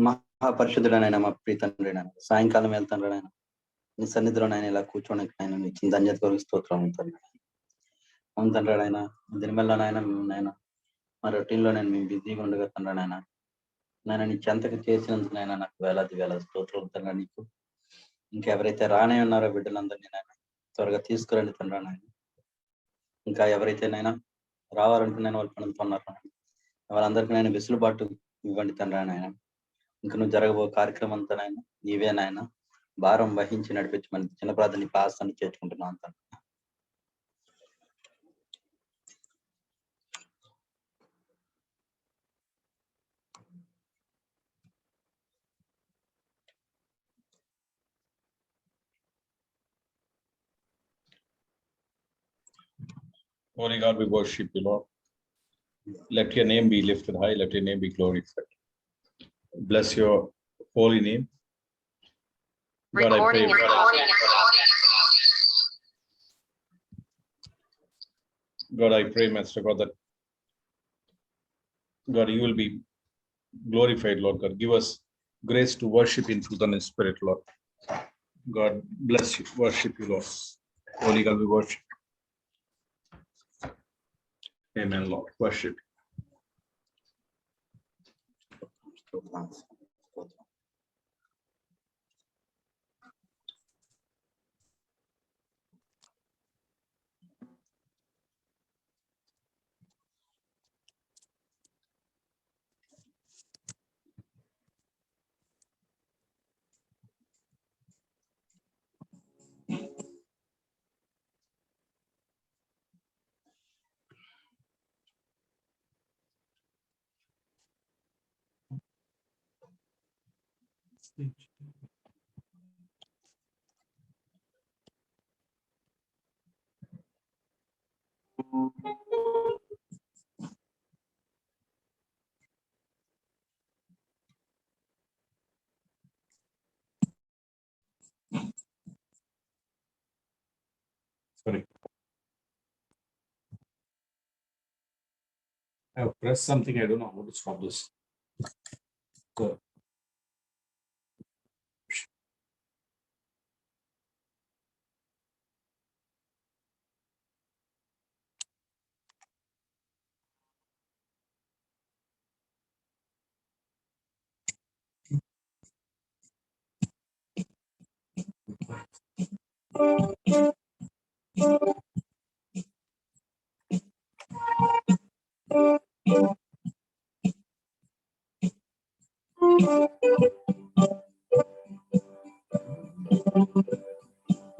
మహాపరిశుద్ధుడనైన మా ప్రియ తండ్రి నాయన, సాయంకాలం వెళ్తాను నాయన, నీ సన్నిధిలో నాయన ఇలా కూర్చోడానికి నాయన నీ ఇచ్చిన ధన్యత కొరకు స్తోత్రం తండ్రి. అవును తండ్రి నాయన, దినమెల్ల నాయన మా రొటీన్ లో నేను మేము బిజీగా ఉండగా తండ్రి నాయన నీ చెంతకు చేసినందుకు నాయన నాకు వేలాది వేల స్తోత్రం తండ్రి నీకు. ఇంకెవరైతే రానే ఉన్నారో బిడ్డలందరినీ నాయన త్వరగా తీసుకురండి తండ్రి నాయన. ఇంకా ఎవరైతే నైనా రావాలనుకున్న వాళ్ళు పనులుతున్నారు వాళ్ళందరికీ నేను వెసులుబాటు ఇవ్వండి తండ్రి నాయన. ఇంక నువ్వు జరగబో కార్యక్రమం అంతా నాయన నీవే నాయన భారం వహించి నడిపించమని చిన్న ప్రార్థన పాస్తాన్ని చేర్చుకుంటున్నాను తండ్రి. Holy God, we worship you, Lord. Let your name be lifted high. Let your name be glorified. Bless your holy name. God, I pray. God, I pray, Master God, that God, you will be glorified, Lord God. Give us grace to worship in truth and in spirit, Lord. God, bless you. Worship you, Lord. Holy God, we worship. Amen, Lord. Worship. Sorry. I have pressed something. I don't know how to stop this. So,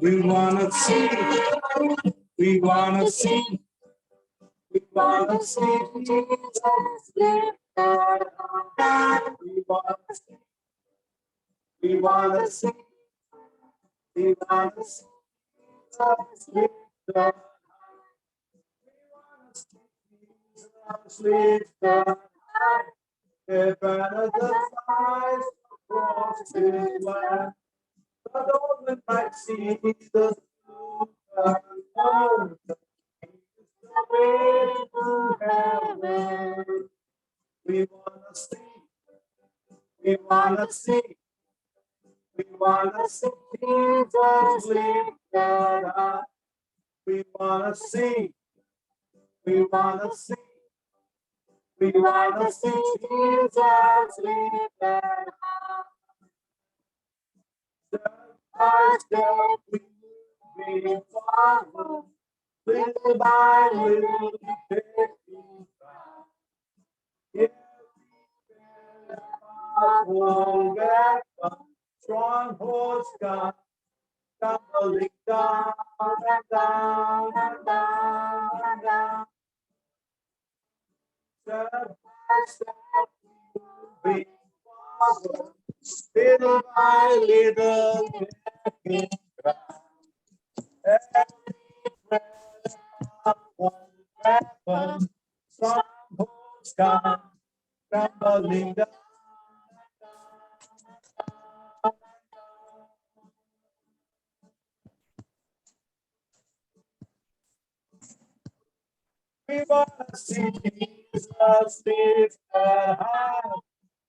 we wanna see. We wanna see. We wanna see Jesus lifted high. We wanna see. We wanna see. We wanna see Jesus lifted high. We wanna see Jesus lifted high. Heaven and the skies across His land. But all men might see the the way to heaven. We wanna see. We wanna see. We wanna see Jesus lifted high. We wanna see. We wanna see. We wanna see Jesus lifted high. Step by step we follow, little by little taking back. Won't get up. Strongholds come tumbling down and down and down and down. Step by step we follow, little by little taking ground. Every breath, one weapon, strongholds come tumbling down. We wanna see Jesus lifted high.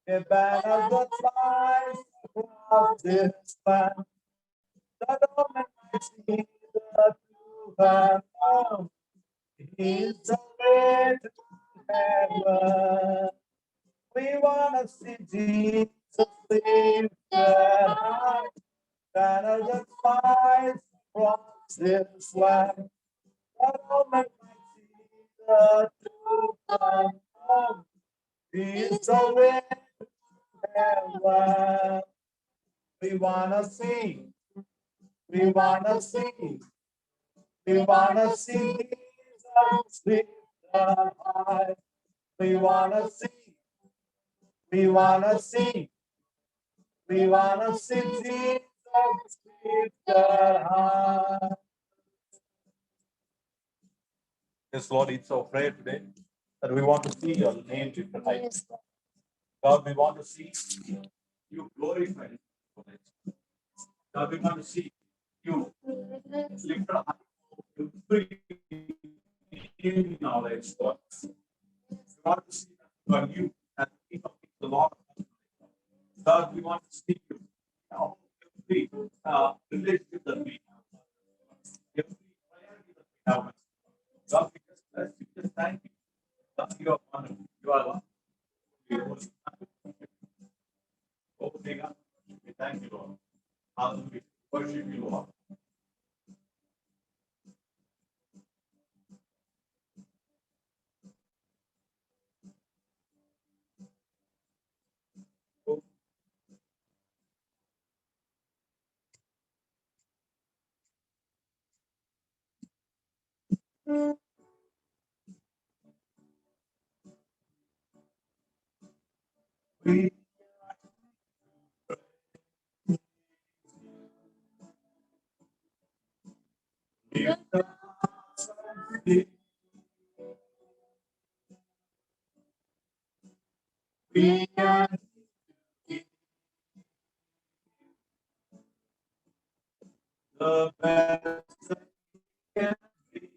A banner that flies across this land, that all men might see the true and come. He's the way to heaven. We wanna see Jesus lifted high, banner that flies across this land, that all men might see the true and come. He's the way to heaven. We wanna see, we wanna see, we wanna see Jesus lifted high. We wanna see, we wanna see, we wanna see Jesus lifted high. Yes, Lord, it's our prayer today that we want to see your name lifted high. God, we want to see you glorified. God, we want to see you lifted high. In our lives, God. We want to see God, you as King of Kings, the Lord. God, we want to see you. Every relationship that we have, every priority that we have. God, we just bless you, just thank you. God, you are wonderful. You are lovely. You are holy. Oh, God, we thank you, Lord. Hallelujah. Worship you, Lord. We lift up the we can the best that can be.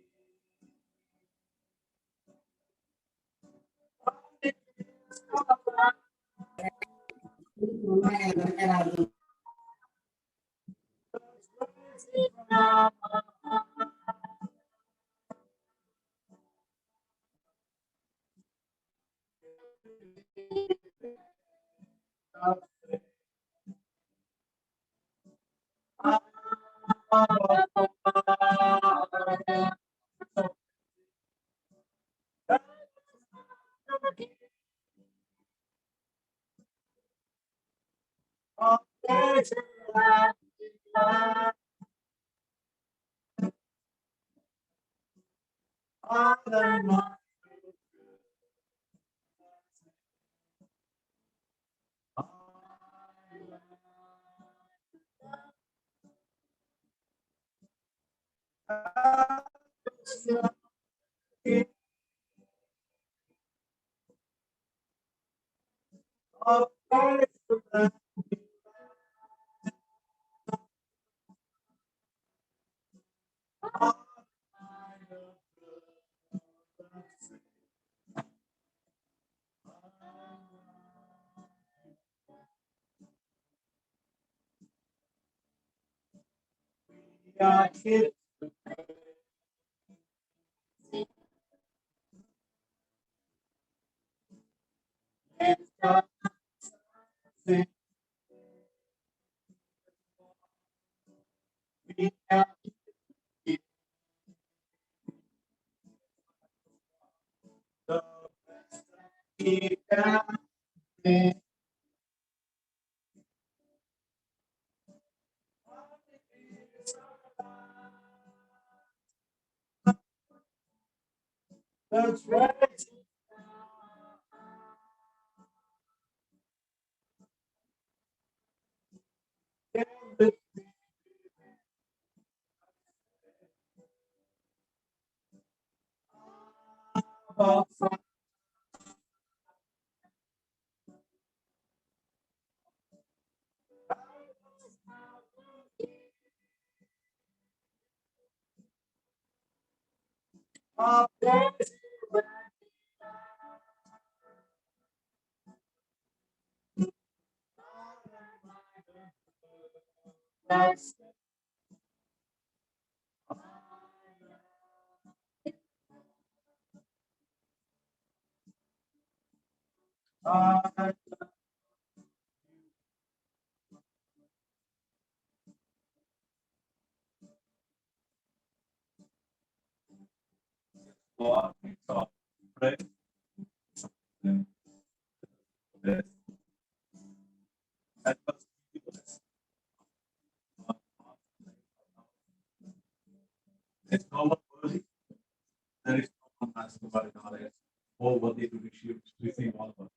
That's right. Lord, we talk, pray. Help us be blessed. There's no one worthy. There is no one has to buy knowledge. All worthy to receive all of us.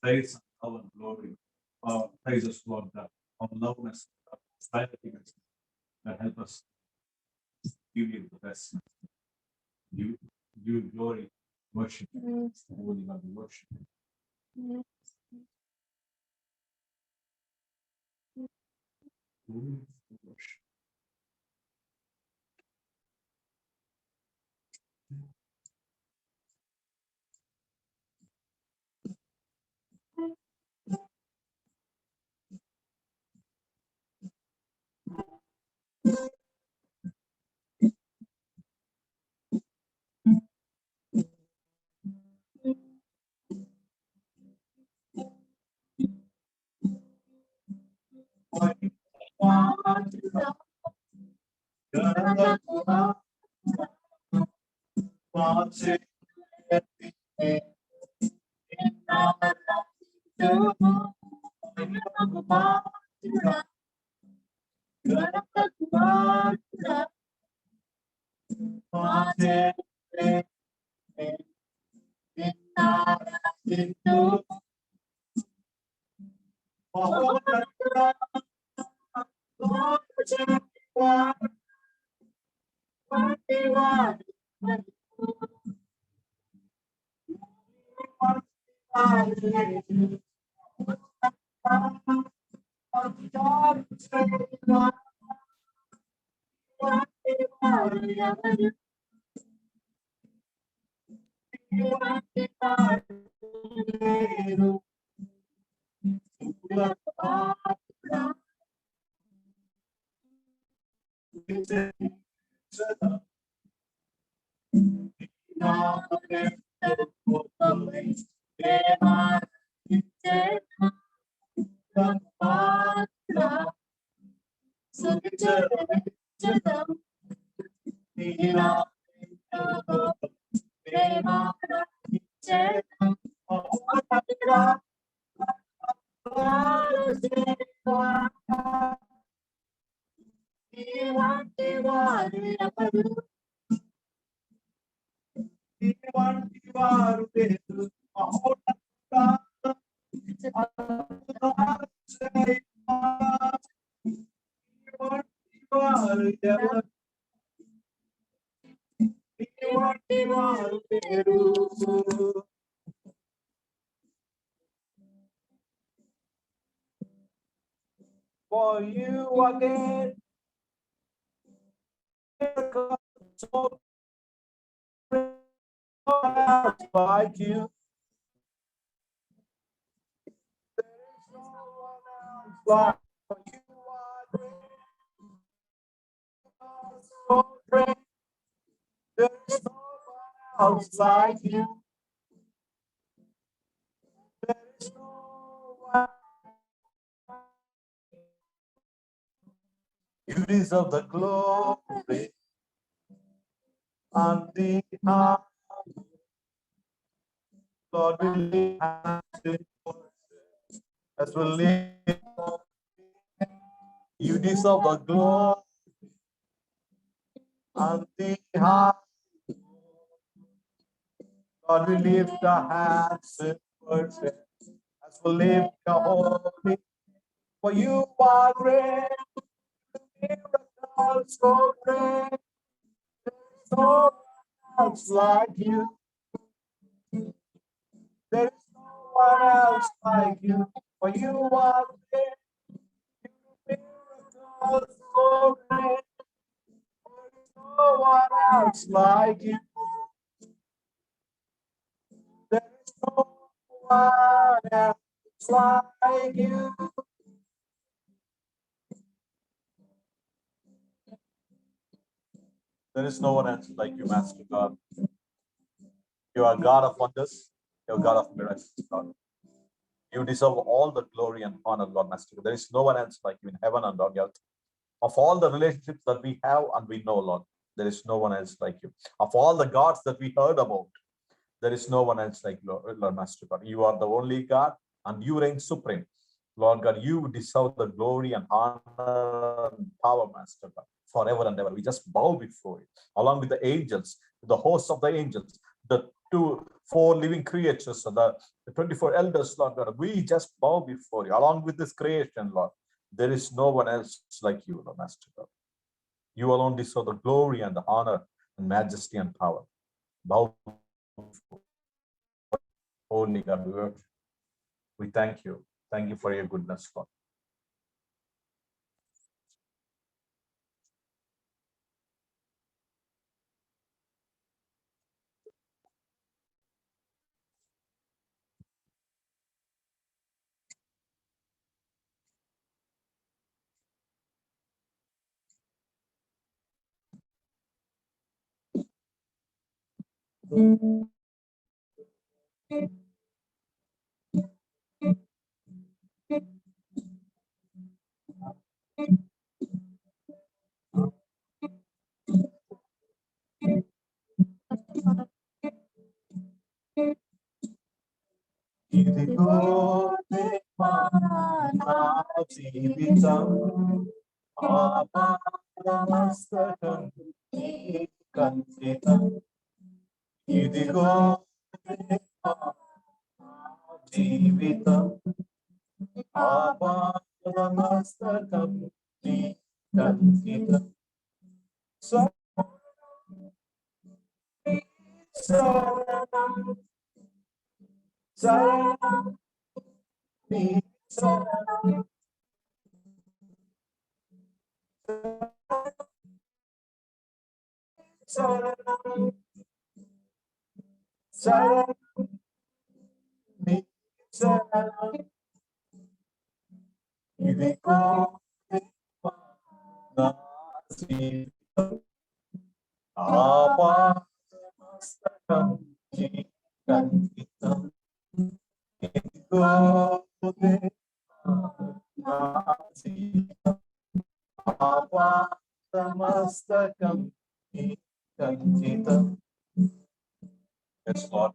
Praise and power and glory. Praise us, Lord, that our loveness, silentness, that help us give you the best. You glory, worship, holy God, we worship. Holy worship. For you again, so like you. There is no one else like you are great. So great. There is no one else like you. There is no one. You deserve the glory and the honor. Lord, we lift as we live. You deserve the glory and the honor. Lord, we lift our hands in worship as we lift your holy. For you are great, miracles so great. There is no one else like you. There is no one else like you. For you are great, miracles so great. There is no one else like you. There is no one else like you. There is no one else like you, Master God. You are God of wonders. You are God of miracles, Lord. You deserve all the glory and honor, Lord Master. There is no one else like you in heaven and on earth. Of all the relationships that we have and we know, Lord, there is no one else like you. Of all the gods that we heard about, there is no one else like Lord Master God. You are the only God and you reign supreme. Lord God, you deserve the glory and honor and power, Master God, forever and ever. We just bow before you, along with the angels, the hosts of the angels, the 4 living creatures, the 24 elders, Lord God. We just bow before you, along with this creation, Lord. There is no one else like you, Lord Master God. You alone deserve the glory and the honor and majesty and power. Bow before Holy God, we thank you. Thank you for your goodness, Lord. ఇదిగో దేవా నా జీవితం ఆపాదమస్తకం నీకంకితం. ఇదిగో దేవా నా జీవితం ఆపాదమస్తకం నీకంకితం. శరణం శరణం నీ శరణం శరణం శరణం నీ శరణం. ఇదిగో దేవా నా జీవితం ఆపాదమస్తకం నీకంకితం. ఇదిగో దేవా నా జీవితం ఆపాదమస్తకం నీకంకితం. Yes, Lord.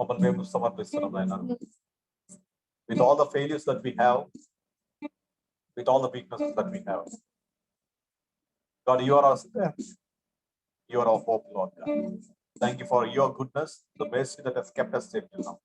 Open మేము సమర్పిస్తున్నాం నాయన. With all the failures that we have, with all the weaknesses that we have, God, you are our strength. You are our hope, Lord God. Thank you for your goodness, the mercy that has kept us safe till now.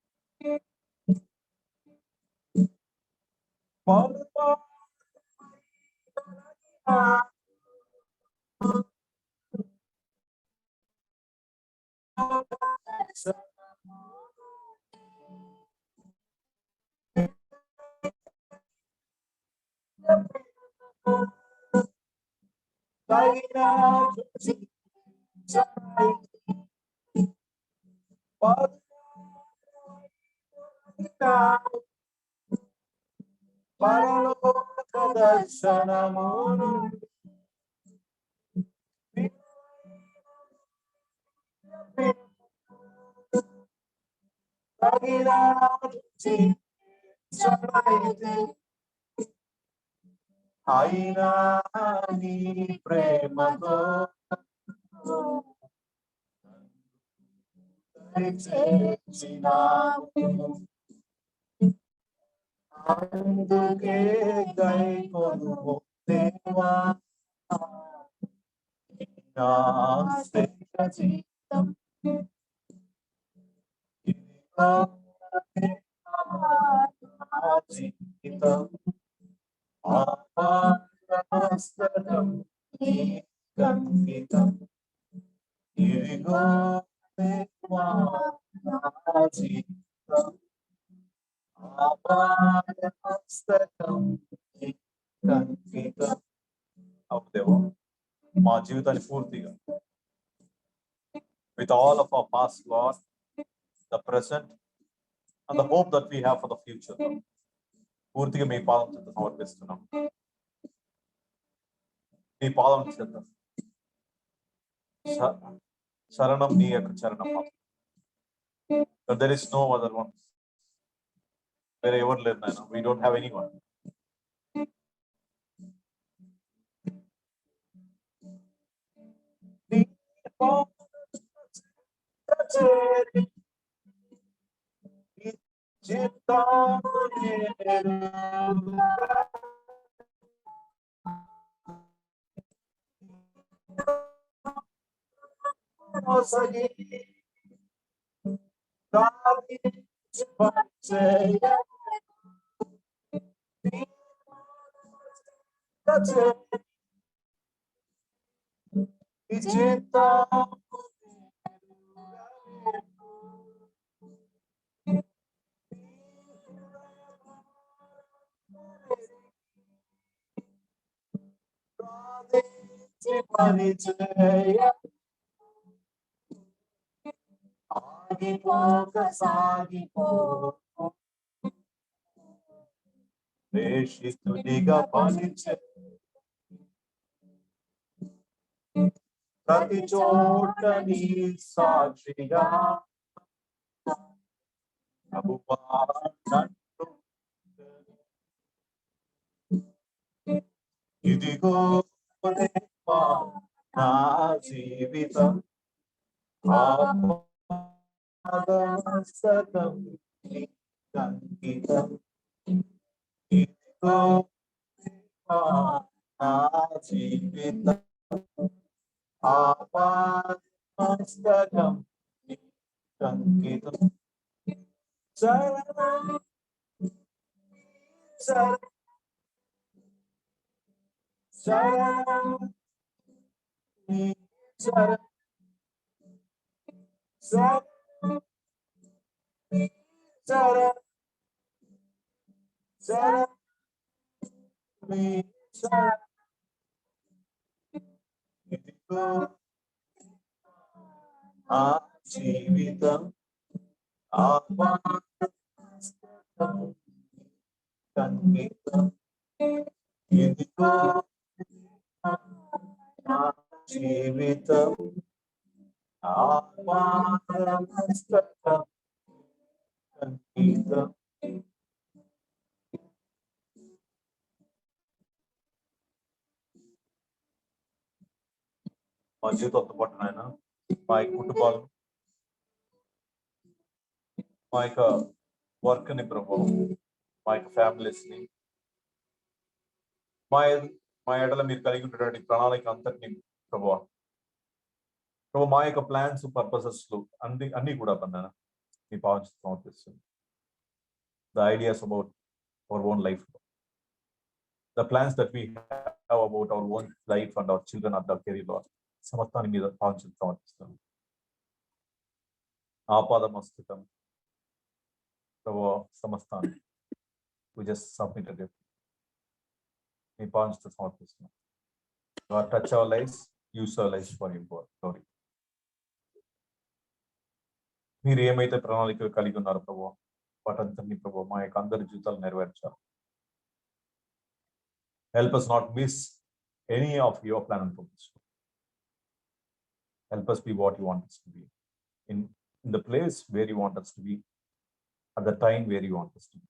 పరలోక దర్శనమును అయినా నీ ప్రేమతో చేర్చినావు. అందుకే గైకొనుము దేవా నా శ్రేష్ఠ జీవితం. ఇదిగో దేవా నా జీవితం ఆపాదమస్తకం నీకంకితం. ఇదిగో దేవా నా జీవితం ఆపాదమస్తకం నీకంకితం. అవును దేవా, మా జీవితాన్ని పూర్తిగా with all of our past, Lord, the present and the hope that we have for the future, పూర్తిగా మీ పాదం చెంత సమర్పిస్తున్నాం. మీ పాదం చెంత శరణం నీ యొక్క చరణం. There is no other one. వేరే ఎవరు లేరు నాయన. We don't have anyone. ప్రేషితుడిగా పనిచే ప్రతి చోట నీ సాక్షిగా ఇదిగో నా జీవితం అంకితం. ఇదిగో నా జీవితం ఆపాదమస్తకం అంకితం. శరణం శరణం శరణం శరణం శరణం శరణం శరణం శరణం. ఇదిగో ఆ జీవితం ఆపాదమస్తకం అంకితం. ఇదిగో నా జీవితం ఆపాదమస్తకం అంకితం. మా జీవితంతో పాటు నాయన మా యొక్క కుటుంబాలు, మా యొక్క వర్క్ ని ప్రభు, మా యొక్క ఫ్యామిలీస్ ని, మా ఎడల మీరు కలిగి ఉన్నటువంటి ప్రణాళిక అంతటిని ప్రభు, మా యొక్క ప్లాన్స్ పర్పసెస్ అన్ని కూడా పన్నాను మీ పావన సమర్పిస్తుంది. The ideas about our own life, the plans that we have about our own life and our children are the career lot సమస్తాన్ని మీద పావన సమర్పిస్తుంది. ఆపాదమస్తకం ప్రభు సమస్తాన్ని we just submitted it. మీ పావన సమర్పిస్తున్నాం. God touch our lives, use our lives for your glory. మీరు ఏమైతే ప్రణాళికలు కలిగి ఉన్నారో ప్రభు, వాటంతని ప్రభు మా యొక్క అందరి జీవితాలు నెరవేర్చాలి. Help us not miss any of your plan and purpose. Help us be what you want us to be, in the place where you want us to be, at the time where you want us to be.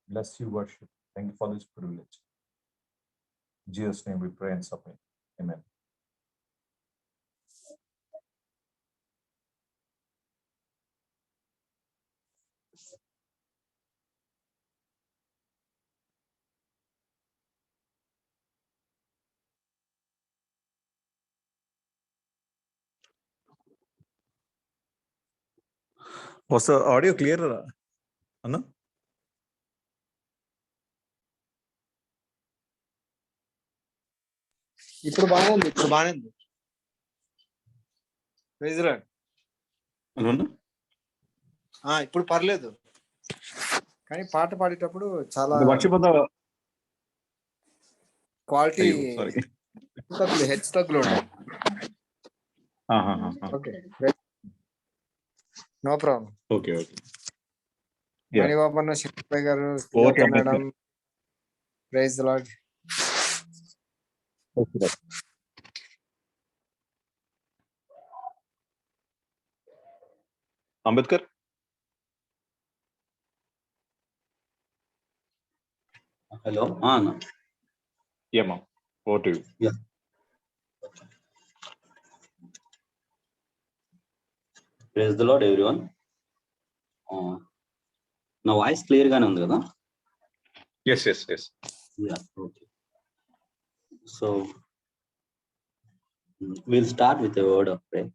Bless you, worship. Thank you for this privilege. In Jesus' name we pray and submit. Amen. Was the audio clear, Anna? ఇప్పుడు బాగానే ఉంది. Praise Lord. ఇప్పుడు పర్లేదు, కానీ పాట పాడేటప్పుడు చాలా quality హెచ్ తగ్గులు ఉంటాయి. Okay, no problem. ఓకే మణిబాబన్న శిల్పయ్య గారు, madam, praise Lord. Ambedkar. Hello అన్న. ఏమా ఓటు ప్రైజ్ ది లార్డ్ ఎవ్రీవన్. నా వాయిస్ క్లియర్ గానే ఉంది కదా? Yes. Yeah, okay. So we'll start with a word of prayer.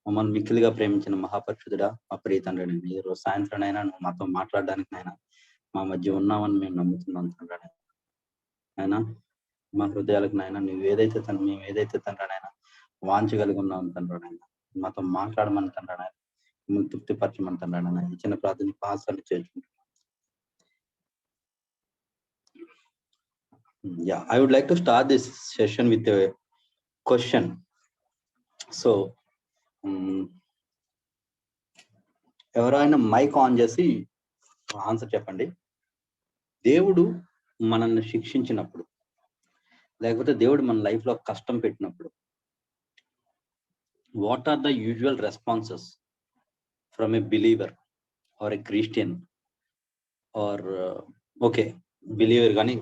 మమ్మల్ని మిక్కిలిగా ప్రేమించిన మహాపరిశుద్ధుడా, మా ప్రియ తండ్రి, ఈ రోజు సాయంత్రం అయినా నువ్వు మాతో మాట్లాడడానికి నాయన మా మధ్య ఉన్నామని మేము నమ్ముతున్నాం తండ్రి. అయినా మా హృదయాలకు నాయన మేము ఏదైతే తండ్రి నాయన వాంచగలిగి ఉన్నాం తండ్రి నాయన, మాతో మాట్లాడమని తండ్రి నాయన, మిమ్మల్ని తృప్తిపరచమని తండ్రి నాయన ఇచ్చిన ప్రార్థన పాసాలు చేర్చుకుంటున్నాం. Yeah, I would like to start this session with a question. So, ఎవరైనా మైక్ ఆన్ చేసి ఆన్సర్ చెప్పండి. దేవుడు మనల్ని శిక్షించినప్పుడు, లేకపోతే దేవుడు మన లైఫ్ లో కష్టం పెట్టినప్పుడు, what are the usual responses from a believer or a Christian or okay believer కానీ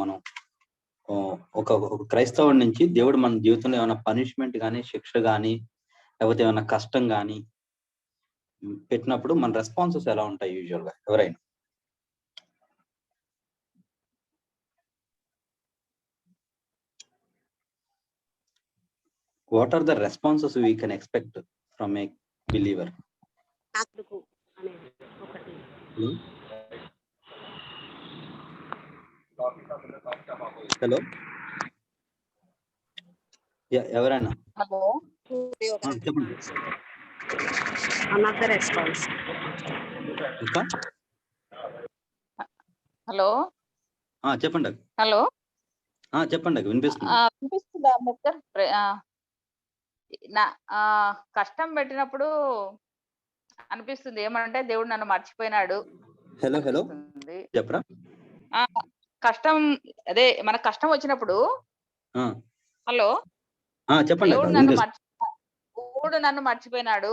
మనం ఒక క్రైస్తవుడి నుంచి దేవుడు మన జీవితంలో ఏమైనా పనిష్మెంట్ కానీ, శిక్ష కానీ, లేకపోతే ఏమైనా కష్టం కానీ పెట్టినప్పుడు మన రెస్పాన్సెస్ ఎలా ఉంటాయి యూజువల్ గా? ఎవరైనా what are the responses we can expect from a believer? Hello, ఎవరైనా చెప్పండి. హలో చెప్పండి. హలో చెప్పండి, వినిపిస్తుంది. వినిపిస్తుందా అంబేద్కర్? నా కష్టం పెట్టినప్పుడు అనిపిస్తుంది ఏమంటే దేవుడు నన్ను మర్చిపోయినాడు. హలో చెప్పరా? కష్టం అదే మన కష్టం వచ్చినప్పుడు హలో చెప్పండి. దేవుడు నన్ను మర్చిపోయినాడు,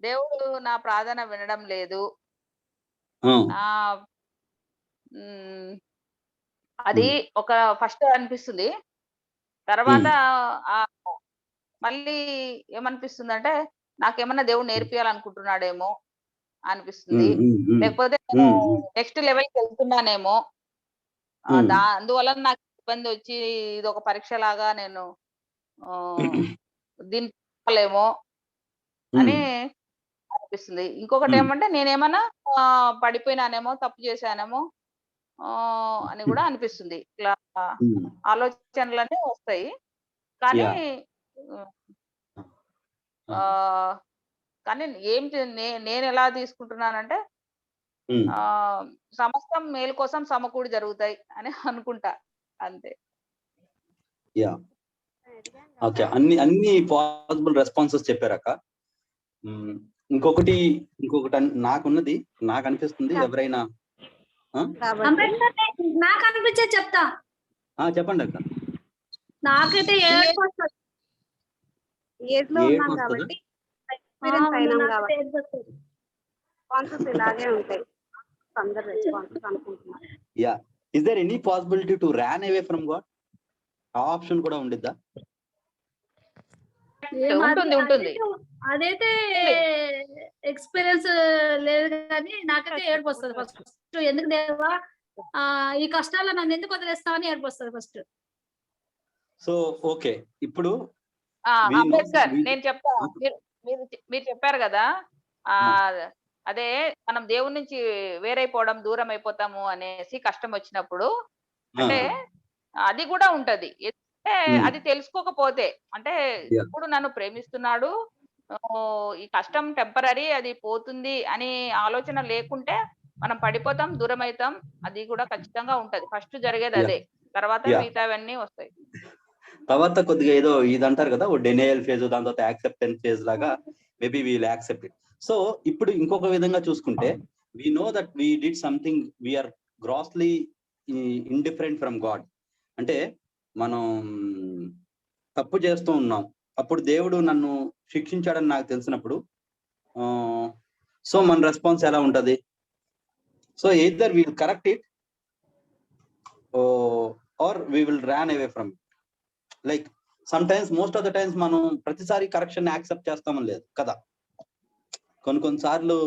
దేవుడు నా ప్రార్థన వినడం లేదు, అది ఒక ఫస్ట్ అనిపిస్తుంది. తర్వాత మళ్ళీ ఏమనిపిస్తుంది అంటే నాకేమన్నా దేవుడు నేర్పియాలనుకుంటున్నాడేమో అనిపిస్తుంది, లేకపోతే నెక్స్ట్ లెవెల్కి వెళ్తున్నానేమో, అందువల్ల నాకు ఇబ్బంది వచ్చి ఇది ఒక పరీక్ష లాగా నేను దీనిలేమో అని అనిపిస్తుంది. ఇంకొకటి ఏమంటే నేనేమన్నా పడిపోయినానేమో, తప్పు చేశానేమో అని కూడా అనిపిస్తుంది. ఇట్లా ఆలోచనలన్నీ వస్తాయి. కానీ కానీ నేను ఎలా తీసుకుంటున్నానంటే సమస్తం మేలు కోసం సమకూడి జరుగుతాయి అని అనుకుంటా, అంతే. ఓకే, అన్ని పాసిబుల్ రెస్పాన్సెస్ చెప్పారక్క. ఇంకొకటి నాకున్నది, నాకు అనిపిస్తుంది ఎవరైనా నాకు అనిపించే చెప్తా. చెప్పండి అక్క. నాకైతే Is there any possibility to run away from God? ఆ ఆప్షన్ కూడా ఉండిద్దా? ఉంటుంది. అదైతే ఎక్స్పీరియన్స్ లేదు కానీ నాకైతే ఏడుపు వస్తుంది ఫస్ట్. ఎందుకు దేవా ఈ కష్టాల్లో నన్ను ఎందుకు వదిలేస్తావని ఏడుపు వస్తుంది ఫస్ట్. సో ఓకే, ఇప్పుడు అంబేద్కర్ నేను చెప్తా, మీరు చెప్పారు కదా, అదే మనం దేవుడి నుంచి వేరైపోవడం, దూరం అయిపోతాము అనేసి కష్టం వచ్చినప్పుడు, అంటే అది కూడా ఉంటది. అది తెలుసుకోకపోతే, అంటే ఇప్పుడు నన్ను ప్రేమిస్తున్నాడు, ఈ కష్టం టెంపరరీ, అది పోతుంది అని ఆలోచన లేకుంటే మనం పడిపోతాం, దూరం అవుతాం. అది కూడా ఖచ్చితంగా ఉంటది. ఫస్ట్ జరిగేది అదే, తర్వాత మిగతావన్నీ వస్తాయి. తర్వాత కొద్దిగా ఏదో ఇది అంటారు కదా, డెనియల్ ఫేజ్, దాని తర్వాత యాక్సెప్టెన్స్ ఫేజ్ లాగా maybe wheel accept it. So ఇప్పుడు ఇంకొక విధంగా చూసుకుంటే, we know that we did something, we are grossly indifferent from God. అంటే మనం తప్పు చేస్తూ ఉన్నాం, అప్పుడు దేవుడు నన్ను శిక్షించాడని నాకు తెలిసినప్పుడు సో మన రెస్పాన్స్ ఎలా ఉంటది? So either will correct it or we will ran away from it. Like some times, most of the times మనం ప్రతిసారి కరెక్షన్ యాక్సెప్ట్ చేస్తామని లేదు కదా. కొన్నిసార్లు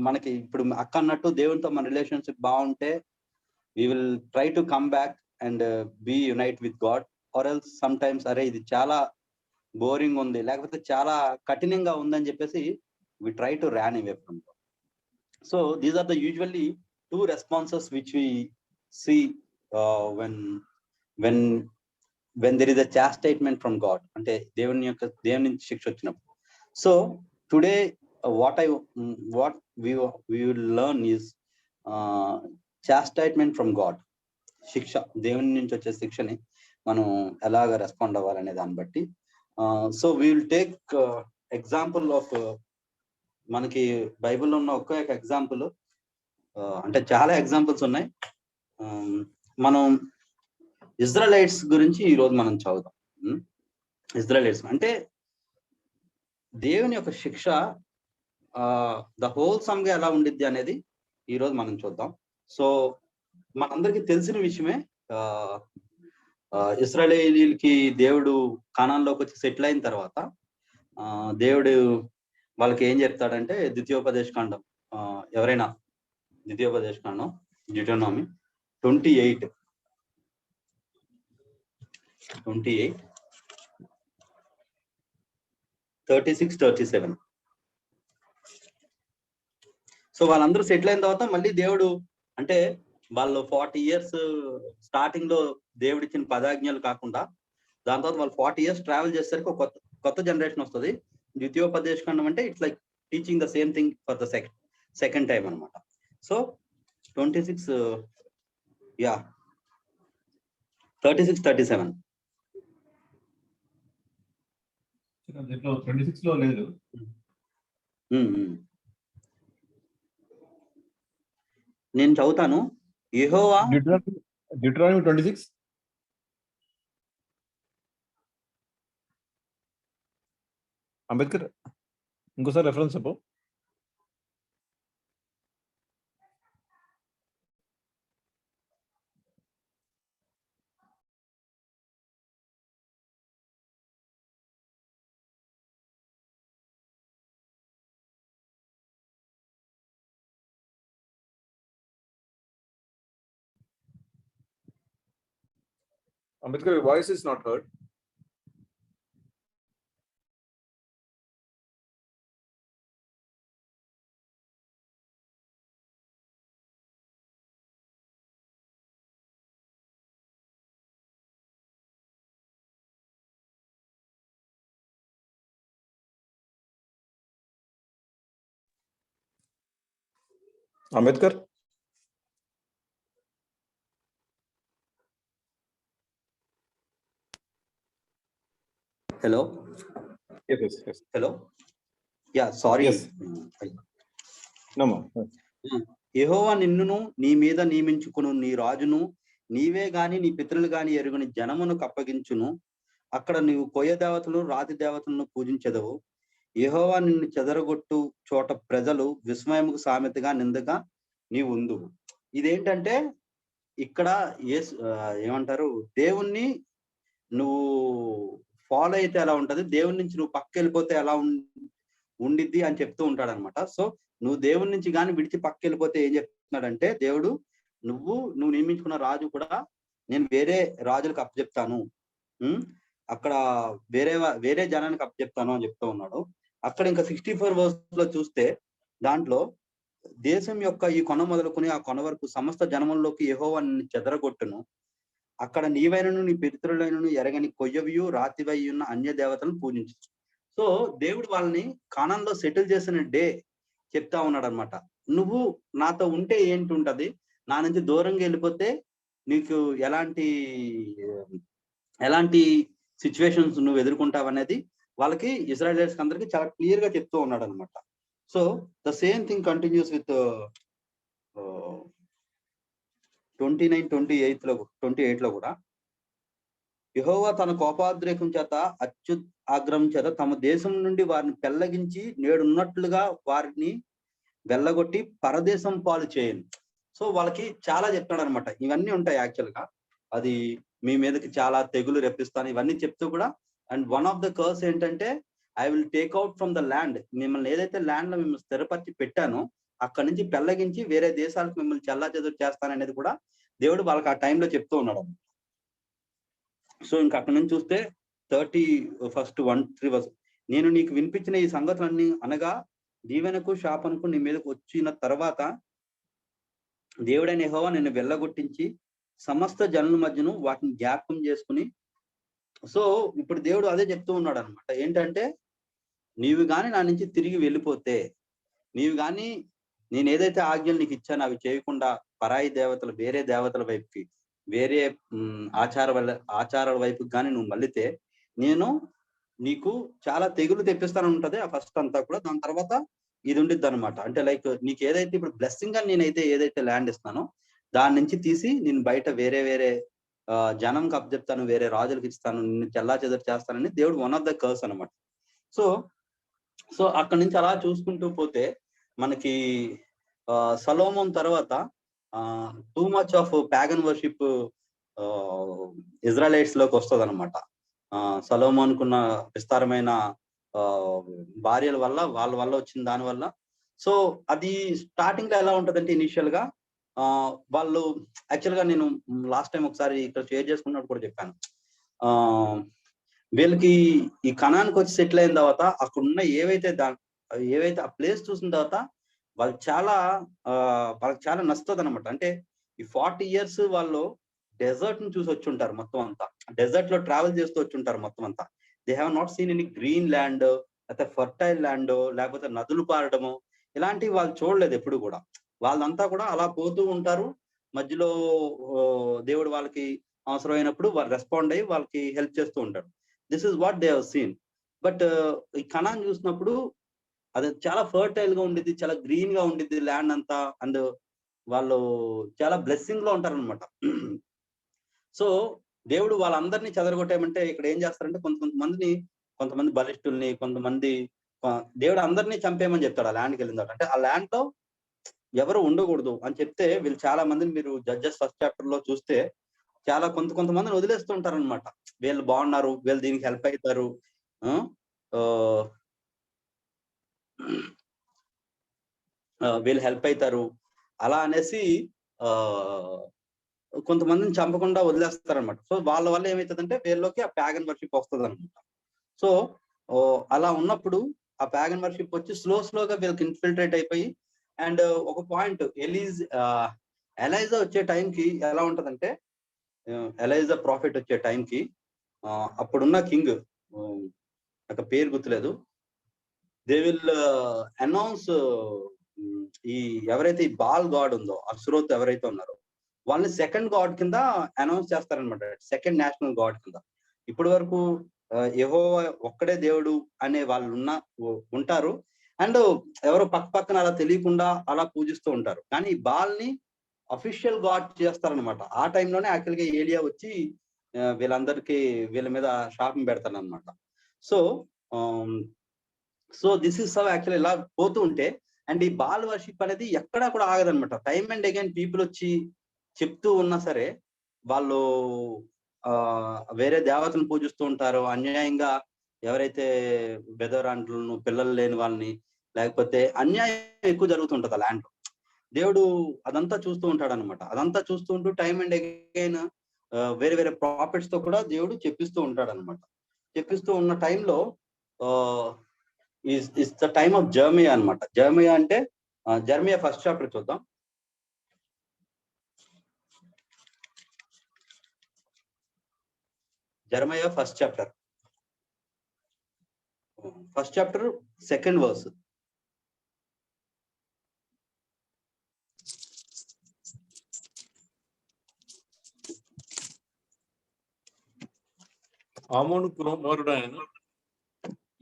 మనకి ఇప్పుడు అక్క అన్నట్టు దేవునితో మన రిలేషన్షిప్ బాగుంటే we will try to come back and be unite with God, or else sometimes అరే ఇది చాలా బోరింగ్ ఉంది లేకపోతే చాలా కఠినంగా ఉందని చెప్పేసి we try to run away from God. So these are the usually two responses which we see when there is a chastisement from God, అంటే దేవుని నుంచి శిక్ష వచ్చినప్పుడు. So today what we will learn is chastisement from God. శిక్ష, దేవుని నుంచి వచ్చే శిక్షని మనం ఎలాగ రెస్పాండ్ అవ్వాలనే దాన్ని బట్టి. So we will take example of, మనకి బైబిల్లో ఉన్న ఒక్క ఎగ్జాంపుల్, అంటే చాలా ఎగ్జాంపుల్స్ ఉన్నాయి. మనం ఇజ్రాయెలైట్స్ గురించి ఈరోజు మనం చదువుదాం. ఇజ్రాయెలైట్స్ అంటే దేవుని యొక్క శిక్ష ద హోల్ సమ్ గా ఎలా ఉండిద్ది అనేది ఈరోజు మనం చూద్దాం. సో మనందరికీ తెలిసిన విషయమే, ఇశ్రాయేలీయులకి దేవుడు కానాన్లోకి వచ్చి సెటిల్ అయిన తర్వాత దేవుడు వాళ్ళకి ఏం చెప్తాడంటే, ద్వితీయోపదేశకాండం, ఎవరైనా ద్వితీయోపదేశకాండం డ్యూటోనామీ 28 36, 37. సో వాళ్ళందరూ సెటిల్ అయిన తర్వాత మళ్ళీ దేవుడు, అంటే వాళ్ళు 40 years స్టార్టింగ్ లో దేవుడు ఇచ్చిన 10 ఆజ్ఞలు కాకుండా దాని తర్వాత వాళ్ళు 40 years ట్రావెల్ చేసేసరికి ఒక కొత్త జనరేషన్ వస్తుంది. ద్వితీయోపదేశకాండం అంటే it's like teaching the same thing for the second time అనమాట. సో 36 36, 37. 26 లో లేదు. నేను చదువుతాను. యెహోవా, Deuteronomy 26. అంబేద్కర్ ఇంకోసారి రెఫరెన్స్ చెప్పు. Ambedkar, your voice is not heard. Ambedkar. Hello. Yes. Hello. Sorry. Yes. No. యెహోవా నిన్నును నీ మీద నియమించుకును నీ రాజును నీవే గాని నీ పితరులు గాని ఎరుగని జనమునకు అప్పగించును. అక్కడ నీవు కొయ్య దేవతలు రాతి దేవతలను పూజించెదవు. యెహోవా నిన్ను చెదరగొట్టు చోట ప్రజలు విస్మయముకు సామెతగా నిందగా నీవు ఉందువు. ఇదేంటంటే ఇక్కడ ఏమంటారు, దేవుణ్ణి నువ్వు ఫాలో అయితే ఎలా ఉంటది, దేవుని నుంచి నువ్వు పక్క వెళ్ళిపోతే ఎలా ఉండిద్ది అని చెప్తూ ఉంటాడు అనమాట. సో నువ్వు దేవుని నుంచి కానీ విడిచి పక్క వెళ్ళిపోతే ఏం చెప్తున్నాడంటే, దేవుడు నువ్వు నియమించుకున్న రాజు కూడా నేను వేరే రాజులకు అప్పచెప్తాను, అక్కడ వేరే జనానికి అప్పచెప్తాను అని చెప్తూ ఉన్నాడు. అక్కడ ఇంకా 64 verse లో చూస్తే దాంట్లో దేశం యొక్క ఈ కొన మొదలుకొని ఆ కొన వరకు సమస్త జనముల్లోకి యెహోవా నిన్ను చెదరగొట్టును. అక్కడ నీవైనను నీ పితరులైనను ఎరగని కొయ్యవియు రాతివై ఉన్న అన్య దేవతలను పూజించు. సో దేవుడు వాళ్ళని కానాన్లో సెటిల్ చేసిన డే చెప్తా ఉన్నాడు అనమాట. నువ్వు నాతో ఉంటే ఏంటి ఉంటది, నా నుంచి దూరంగా వెళ్ళిపోతే నీకు ఎలాంటి సిచ్యువేషన్స్ నువ్వు ఎదుర్కొంటావు అనేది వాళ్ళకి, ఇజ్రాయెలీయులకి అందరికి చాలా క్లియర్ గా చెప్తూ ఉన్నాడు అనమాట. So the same thing continues with 29, 28 లో కూడా యెహోవా తన కోపాద్రేకం చేత ఆగ్రహం చేత తమ దేశం నుండి వారిని పెళ్లగించి నేడున్నట్లుగా వారిని వెళ్ళగొట్టి పరదేశం పాలు చేయను. సో వాళ్ళకి చాలా చెప్తున్నాడు అనమాట. ఇవన్నీ ఉంటాయి యాక్చువల్ గా. అది మీ మీదకి చాలా తెగులు రెప్పిస్తాను ఇవన్నీ చెప్తూ కూడా. And one of the curse ఏంటంటే I will take out from the land. మిమ్మల్ని ఏదైతే ల్యాండ్ లో మిమ్మల్ని స్థిరపరిచి పెట్టానో అక్కడి నుంచి పెళ్లగించి వేరే దేశాలకు మిమ్మల్ని చెల్లాచెదురు చేస్తాననేది కూడా దేవుడు వాళ్ళకి ఆ టైంలో చెప్తూ ఉన్నాడు. సో ఇంకా అక్కడి నుంచి చూస్తే 1:3 నేను నీకు వినిపించిన ఈ సంగతులన్నీ అనగా దీవెనకు శాపనకు నీ మీదకు వచ్చిన తర్వాత దేవుడైన యెహోవా నిన్ను వెళ్ళగొట్టించి సమస్త జనుల మధ్యను వాటిని జ్ఞాపకం చేసుకుని. సో ఇప్పుడు దేవుడు అదే చెప్తూ ఉన్నాడు అనమాట. ఏంటంటే నీవు గాని నా నుంచి తిరిగి వెళ్ళిపోతే, నీవు గాని నేను ఏదైతే ఆజ్ఞలు నీకు ఇచ్చానో అవి చేయకుండా పరాయి దేవతలు వేరే దేవతల వైపుకి వేరే ఆచారాల వైపుకి కానీ నువ్వు మళ్ళితే నేను నీకు చాలా తెగులు తెప్పిస్తాను ఉంటది ఆ ఫస్ట్ అంతా కూడా. దాని తర్వాత ఇది ఉండిద్ది అనమాట. అంటే లైక్ నీకు ఏదైతే ఇప్పుడు బ్లెస్సింగ్ గా నేనైతే ఏదైతే ల్యాండ్ ఇస్తానో దాని నుంచి తీసి నేను బయట వేరే వేరే జనంకి అప్పచెప్తాను, వేరే రాజులకు ఇస్తాను, నిన్ను చెల్లా చెదరు చేస్తానని దేవుడు వన్ ఆఫ్ ద కర్స్ అనమాట. సో అక్కడి నుంచి అలా చూసుకుంటూ పోతే మనకి సలోమోన్ తర్వాత too much of pagan worship Israelites లోకి వస్తుంది అనమాట. సలోమోన్కున్న విస్తారమైన భార్యల వల్ల వాళ్ళ వల్ల వచ్చిన దాని వల్ల. సో అది స్టార్టింగ్ లో ఎలా ఉంటదంటే ఇనిషియల్ గా వాళ్ళు యాక్చువల్ గా నేను లాస్ట్ టైం ఒకసారి ఇక్కడ షేర్ చేసుకున్నప్పుడు కూడా చెప్పాను. వీళ్ళకి ఈ కణానికి వచ్చి సెటిల్ అయిన తర్వాత అక్కడ ఉన్న ఏవైతే ఆ ప్లేస్ చూసిన తర్వాత వాళ్ళకి చాలా నచ్చుతుంది అనమాట. అంటే ఈ 40 years వాళ్ళు డెజర్ట్ ని చూసి వచ్చి ఉంటారు మొత్తం అంతా. డెజర్ట్ లో ట్రావెల్ చేస్తూ వచ్చి ఉంటారు మొత్తం అంతా. They have not seen any green land, లేకపోతే ఫర్టైల్ ల్యాండ్, లేకపోతే నదులు పారడము ఇలాంటివి వాళ్ళు చూడలేదు ఎప్పుడు కూడా. వాళ్ళంతా కూడా అలా పోతూ ఉంటారు. మధ్యలో దేవుడు వాళ్ళకి అవసరమైనప్పుడు వాళ్ళు రెస్పాండ్ అయ్యి వాళ్ళకి హెల్ప్ చేస్తూ ఉంటాడు. This is what they have seen. But ఈ కణాన్ని చూసినప్పుడు అది చాలా ఫర్టైల్ గా ఉండిద్ది, చాలా గ్రీన్ గా ఉండిద్ది ల్యాండ్ అంతా. అండ్ వాళ్ళు చాలా బ్లెస్సింగ్ లో ఉంటారు అనమాట. సో దేవుడు వాళ్ళందరినీ చెదరగొట్టేయమంటే ఇక్కడ ఏం చేస్తారంటే కొంతమంది బలిష్ఠుల్ని, కొంతమంది దేవుడు అందరినీ చంపేయమని చెప్తాడు ఆ ల్యాండ్కి వెళ్ళిన తర్వాత. అంటే ఆ ల్యాండ్ లో ఎవరు ఉండకూడదు అని చెప్తే వీళ్ళు చాలా మందిని మీరు జడ్జెస్ 1st chapter లో చూస్తే చాలా కొంతమందిని వదిలేస్తూ ఉంటారు అనమాట. వీళ్ళు బాగున్నారు, వీళ్ళు దీనికి హెల్ప్ అవుతారు, వీళ్ళు హెల్ప్ అవుతారు అలా అనేసి కొంతమందిని చంపకుండా వదిలేస్తారనమాట. సో వాళ్ళ వల్ల ఏమవుతుందంటే వీళ్ళలోకి ఆ ప్యాగన్ వర్షిప్ వస్తుంది అనమాట. సో అలా ఉన్నప్పుడు ఆ ప్యాగన్ వర్షిప్ వచ్చి స్లోగా వీళ్ళకి ఇన్ఫిల్ట్రేట్ అయిపోయి. అండ్ ఒక పాయింట్ ఎలైజా వచ్చే టైంకి ఎలా ఉంటదంటే, ఎలైజా ప్రాఫిట్ వచ్చే టైంకి అప్పుడున్న కింగ్ నాకు పేరు గుర్తులేదు, దే విల్ అనౌన్స్ ఈ ఎవరైతే ఈ బాల్ గాడ్ ఉందో అసురోత్ ఎవరైతే ఉన్నారో వాళ్ళని సెకండ్ గాడ్ కింద అనౌన్స్ చేస్తారనమాట. సెకండ్ నేషనల్ గాడ్ కింద. ఇప్పటి వరకు యెహోవా ఒక్కడే దేవుడు అనే వాళ్ళు ఉంటారు. అండ్ ఎవరో పక్కన అలా తెలియకుండా అలా పూజిస్తూ ఉంటారు. కానీ ఈ బాల్ని అఫీషియల్ గాడ్ చేస్తారనమాట. ఆ టైంలోనే యాక్చువల్గా ఏలియా వచ్చి వీళ్ళందరికీ వీళ్ళ మీద శాపం పెడతారు అనమాట. So this is how actual ఇలా పోతూ ఉంటే. అండ్ ఈ బాల్ వర్షిప్ అనేది ఎక్కడా కూడా ఆగదనమాట. టైమ్ అండ్ అగైన్ పీపుల్ వచ్చి చెప్తూ ఉన్నా సరే వాళ్ళు వేరే దేవతలను పూజిస్తూ ఉంటారు. అన్యాయంగా ఎవరైతే బెదరాండ్లను, పిల్లలు లేని వాళ్ళని, లేకపోతే అన్యాయం ఎక్కువ జరుగుతుంటది ఆ ల్యాండ్ లో. దేవుడు అదంతా చూస్తూ ఉంటాడు అనమాట. అదంతా చూస్తూ ఉంటూ టైమ్ అండ్ అగైన్ వేరే ప్రాఫిట్స్ తో కూడా దేవుడు చెప్పిస్తూ ఉంటాడు అనమాట. చెప్పిస్తూ ఉన్న టైంలో is the time of Jeremiah అనమాట. జెర్మియా అంటే జెర్మియా 1st chapter చూద్దాం. Jeremiah 1st chapter 2nd verse. ఆమోను కుమారుడైన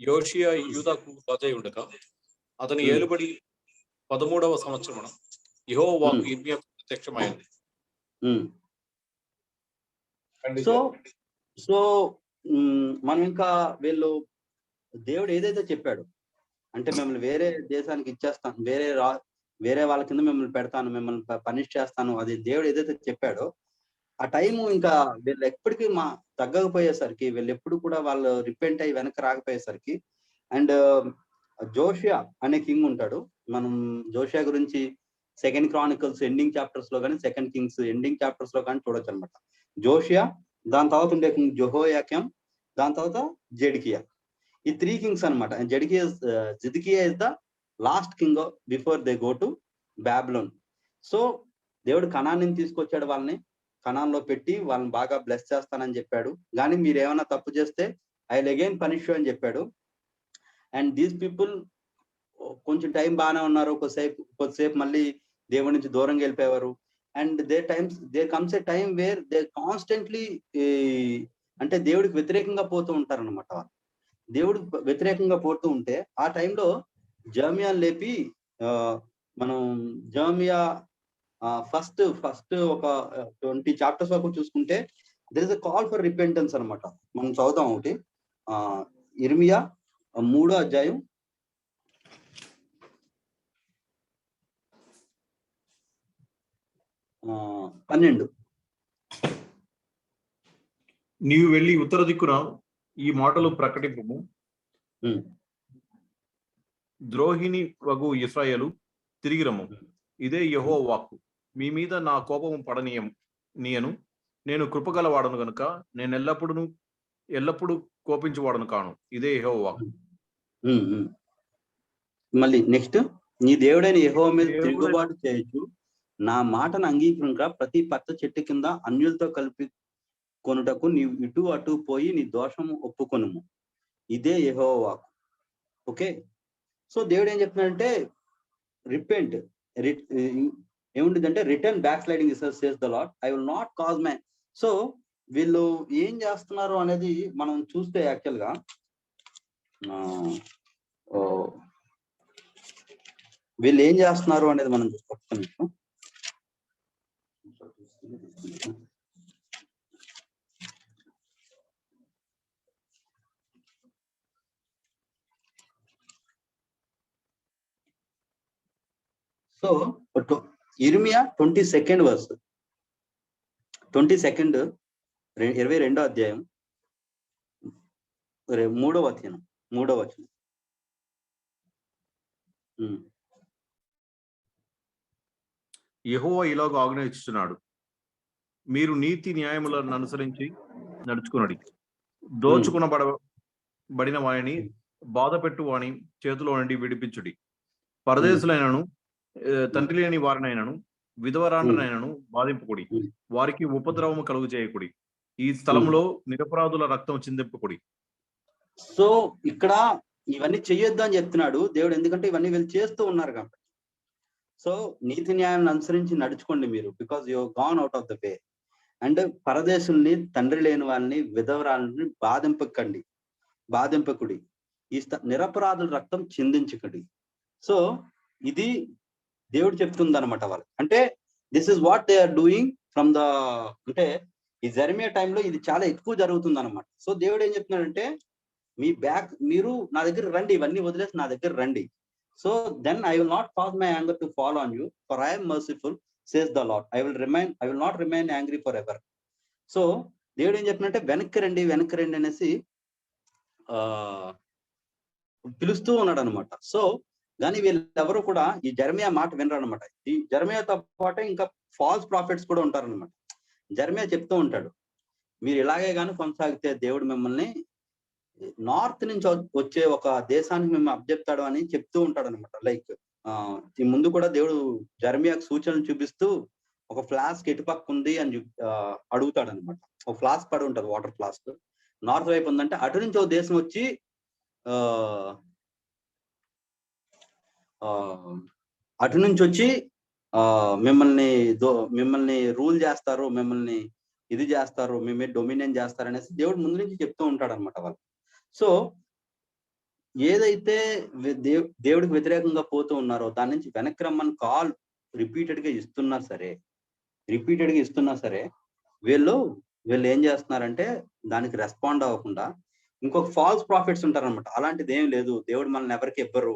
యోషియా యూదాకు రాజై ఉండగా అతని ఏలుబడి 13వ సంవత్సరమున యెహోవా వాక్కు యిర్మీయాకు ప్రత్యక్షమైంది. సో మనం ఇంకా వీళ్ళు దేవుడు ఏదైతే చెప్పాడు అంటే మిమ్మల్ని వేరే దేశానికి ఇచ్చేస్తాను, వేరే వాళ్ళ కింద మిమ్మల్ని పెడతాను, మిమ్మల్ని పనిష్ చేస్తాను, అది దేవుడు ఏదైతే చెప్పాడో ఆ టైము ఇంకా వీళ్ళు ఎప్పటికీ తగ్గకపోయేసరికి, వీళ్ళు ఎప్పుడు కూడా వాళ్ళు రిపెంట్ అయ్యి వెనక్కి రాకపోయేసరికి, అండ్ జోషియా అనే కింగ్ ఉంటాడు. మనం జోషియా గురించి 2 Chronicles ఎండింగ్ చాప్టర్స్ లో కానీ 2 Kings ఎండింగ్ చాప్టర్స్ లో కానీ చూడొచ్చు అనమాట. జోషియా, దాని తర్వాత ఉండే కింగ్ జెహోయాకిం, దాని తర్వాత జెడ్కియా. ఈ 3 kings అనమాట. Zedekiah is the last king before they go to Babylon. So దేవుడు కనాన్ని తీసుకొచ్చాడు, వాళ్ళని కనాన్లో పెట్టి వాళ్ళని బాగా బ్లెస్ చేస్తానని చెప్పాడు. కానీ మీరు ఏమైనా తప్పు చేస్తే I will again punish you అని చెప్పాడు. అండ్ దీస్ పీపుల్ కొంచెం టైం బాగానే ఉన్నారు, కొద్దిసేపు మళ్ళీ దేవుడి నుంచి దూరంగా వెళ్ళిపోయేవారు. And they comes a time where they constantly అంటే దేవుడికి వ్యతిరేకంగా పోతూ ఉంటారు అనమాట. దేవుడు వ్యతిరేకంగా పోతూ ఉంటే ఆ టైంలో జర్మియా లేపి మనం జర్మియా ఫస్ట్ ఒక 20 chapters వరకు చూసుకుంటే there is a call for repentance అనమాట. మనం చదువుతాం ఒకటి ఇర్మియా 3వ అధ్యాయం 12. నీవు వెళ్ళి ఉత్తర దిక్కున ఈ మాటలు ప్రకటింపుము. ద్రోహిణి వగు ఇశ్రాయేలు తిరిగి రమ్ము, ఇదే యెహోవా వాక్కు. మీ మీద నా కోపము పడనీయను, నేను కృపగలవాడను గనుక నేను ఎల్లప్పుడూ కోపించువాడను కాను, ఇదే యెహోవా వాక్కు. మళ్ళీ నెక్స్ట్, నీ దేవుడైన యెహోవా మీద తిరుగుబాటు చేయొచ్చు, నా మాటను అంగీకరించక ప్రతి పచ్చ చెట్టు కింద అన్యులతో కలిపి కొనుటకు నీవు ఇటు అటు పోయి నీ దోషము ఒప్పుకొనుము, ఇదే యెహోవా వాక్కు. ఓకే, సో దేవుడు ఏం చెప్తున్నాడంటే రిపెంట్, ఏముంటుందంటే return back sliding says the Lord, I will not cause my. So వీళ్ళు ఏం చేస్తున్నారు అనేది మనం చూస్తే యాక్చువల్ గా వీళ్ళు ఏం చేస్తున్నారు అనేది మనం చూస్తాం. సో ఇర్మియా 22nd verse, 22వ అధ్యాయం 3వ వచనం. యెహోవా ఇలాగ ఆజ్ఞాయిస్తున్నాడు, మీరు నీతి న్యాయములను అనుసరించి నడుచుకునడి, దోచుకునబడిన వారిని బాధ పెట్టు వాని చేతిలో నుండి విడిపించుడి, పరదేశులైనను తండ్రి లేని వారినైనను విధవరాండ్రనైనను బాధింపుకుడి, వారికి ఉపద్రవము కలుగు చేయకుడి, ఈ స్థలంలో నిరపరాధుల రక్తం చిందింపుకుడి. సో ఇక్కడ ఇవన్నీ చెయ్యొద్దు అని చెప్తున్నాడు దేవుడు, ఎందుకంటే ఇవన్నీ వీళ్ళు చేస్తూ ఉన్నారు కాబట్టి. సో నీతి న్యాయాన్ని అనుసరించి నడుచుకోండి మీరు, because you gone out of the way. And పరదేశుల్ని, తండ్రి లేని వాళ్ళని, విధవరాలని బాధింపకుడి, ఈ నిరపరాధుల రక్తం చిందించకుడి. సో ఇది దేవుడు చెప్తుంది అనమాట వాళ్ళకి. అంటే this is what they are doing from the, అంటే ఈ జెరమియా టైంలో ఇది చాలా ఎక్కువ జరుగుతుంది అనమాట. సో దేవుడు ఏం చెప్తున్నాడంటే మీరు నా దగ్గర రండి, ఇవన్నీ వదిలేసి నా దగ్గర రండి. So then I will not cause my anger to fall on you, for I am merciful says the Lord, I will not remain angry forever. So దేవుడు ఏం చెప్తున్నట్టే వెనక్కి రండి అనేసి పిలుస్తూ ఉన్నాడు అనమాట. సో కానీ వీళ్ళెవరు కూడా ఈ జెరమియా మాట వినరు అనమాట. ఈ జెరమియాతో పాటే ఇంకా ఫాల్స్ ప్రాఫిట్స్ కూడా ఉంటారనమాట. జెరమియా చెప్తూ ఉంటాడు, మీరు ఇలాగే కానీ కొనసాగితే దేవుడు మిమ్మల్ని నార్త్ నుంచి వచ్చే ఒక దేశానికి మేము అప్పచెప్తాడు అని చెప్తూ ఉంటాడు అనమాట. లైక్ ఈ ముందు కూడా దేవుడు జెరమియాకు సూచనలు చూపిస్తూ ఒక ఫ్లాస్క్ ఎటుపక్క ఉంది అని అడుగుతాడు అనమాట. ఒక ఫ్లాస్క్ పడి ఉంటుంది, వాటర్ ఫ్లాస్క్ నార్త్ వైపు ఉందంటే అటు నుంచి ఒక దేశం వచ్చి మిమ్మల్ని రూల్ చేస్తారు, మిమ్మల్ని ఇది చేస్తారు, మేమే డొమినియన్ చేస్తారు అనేసి దేవుడు ముందు నుంచి చెప్తూ ఉంటాడు అనమాట వాళ్ళు. సో ఏదైతే దేవుడికి వ్యతిరేకంగా పోతూ ఉన్నారో దాని నుంచి వెనక్కి రమ్మని కాల్ రిపీటెడ్ గా ఇస్తున్నా సరే వీళ్ళు ఏం చేస్తున్నారంటే దానికి రెస్పాండ్ అవ్వకుండా ఇంకొక ఫాల్స్ ప్రాఫిట్స్ ఉంటారనమాట. అలాంటిది ఏం లేదు, దేవుడు మనల్ని ఎవరికి ఇవ్వరు,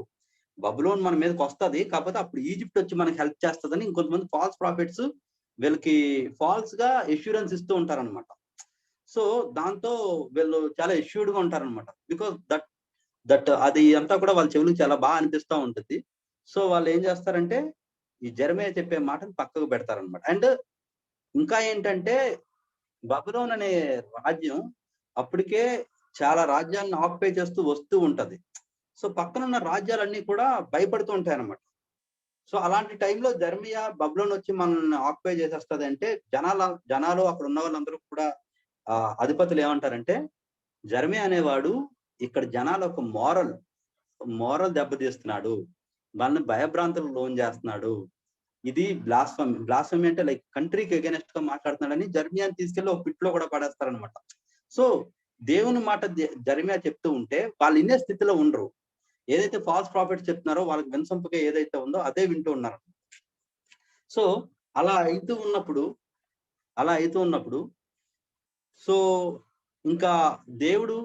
బబులోన్ మన మీదకి వస్తుంది, కాకపోతే అప్పుడు ఈజిప్ట్ వచ్చి మనకి హెల్ప్ చేస్తుందని ఇంకొంతమంది ఫాల్స్ ప్రాఫిట్స్ వీళ్ళకి ఫాల్స్ గా ఎష్యూరెన్స్ ఇస్తూ ఉంటారనమాట. సో దాంతో వీళ్ళు చాలా ఎష్యూర్డ్ గా ఉంటారనమాట. బికాస్ దట్ అది అంతా కూడా వాళ్ళ చెవులకు చాలా బాగా అనిపిస్తూ ఉంటుంది. సో వాళ్ళు ఏం చేస్తారంటే ఈ జెరెమయా చెప్పే మాటను పక్కకు పెడతారనమాట. అండ్ ఇంకా ఏంటంటే బబులోన్ అనే రాజ్యం అప్పటికే చాలా రాజ్యాలను ఆక్యుపై చేస్తూ వస్తూ ఉంటది. సో పక్కన ఉన్న రాజ్యాలన్నీ కూడా భయపడుతూ ఉంటాయి అన్నమాట. సో అలాంటి టైంలో జెరెమయా బబులోన్ వచ్చి మనల్ని ఆక్యుపై చేసేస్తుంది అంటే జనాలు అక్కడ ఉన్న వాళ్ళందరూ కూడా అధిపతులు ఏమంటారంటే జెరెమయా అనేవాడు ఇక్కడ జనాలు ఒక మోరల్ దెబ్బతీస్తున్నాడు, వాళ్ళని భయభ్రాంతులకు లోన్ చేస్తున్నాడు, ఇది బ్లాస్ఫమీ అంటే లైక్ కంట్రీకి అగైనెస్ట్ గా మాట్లాడుతున్నాడని జెరెమయాని తీసుకెళ్లి ఒక పిట్లో కూడా పడేస్తారనమాట. సో దేవుని మాట జెరెమయా చెప్తూ ఉంటే వాళ్ళు ఇన్నే స్థితిలో ఉండరు. ఏదైతే ఫాల్స్ ప్రాఫిట్స్ చెప్తున్నారో వాళ్ళకి వినసొంపుగా ఏదైతే ఉందో అదే వింటూ ఉన్నారు. సో అలా అవుతూ ఉన్నప్పుడు సో ఇంకా దేవుడు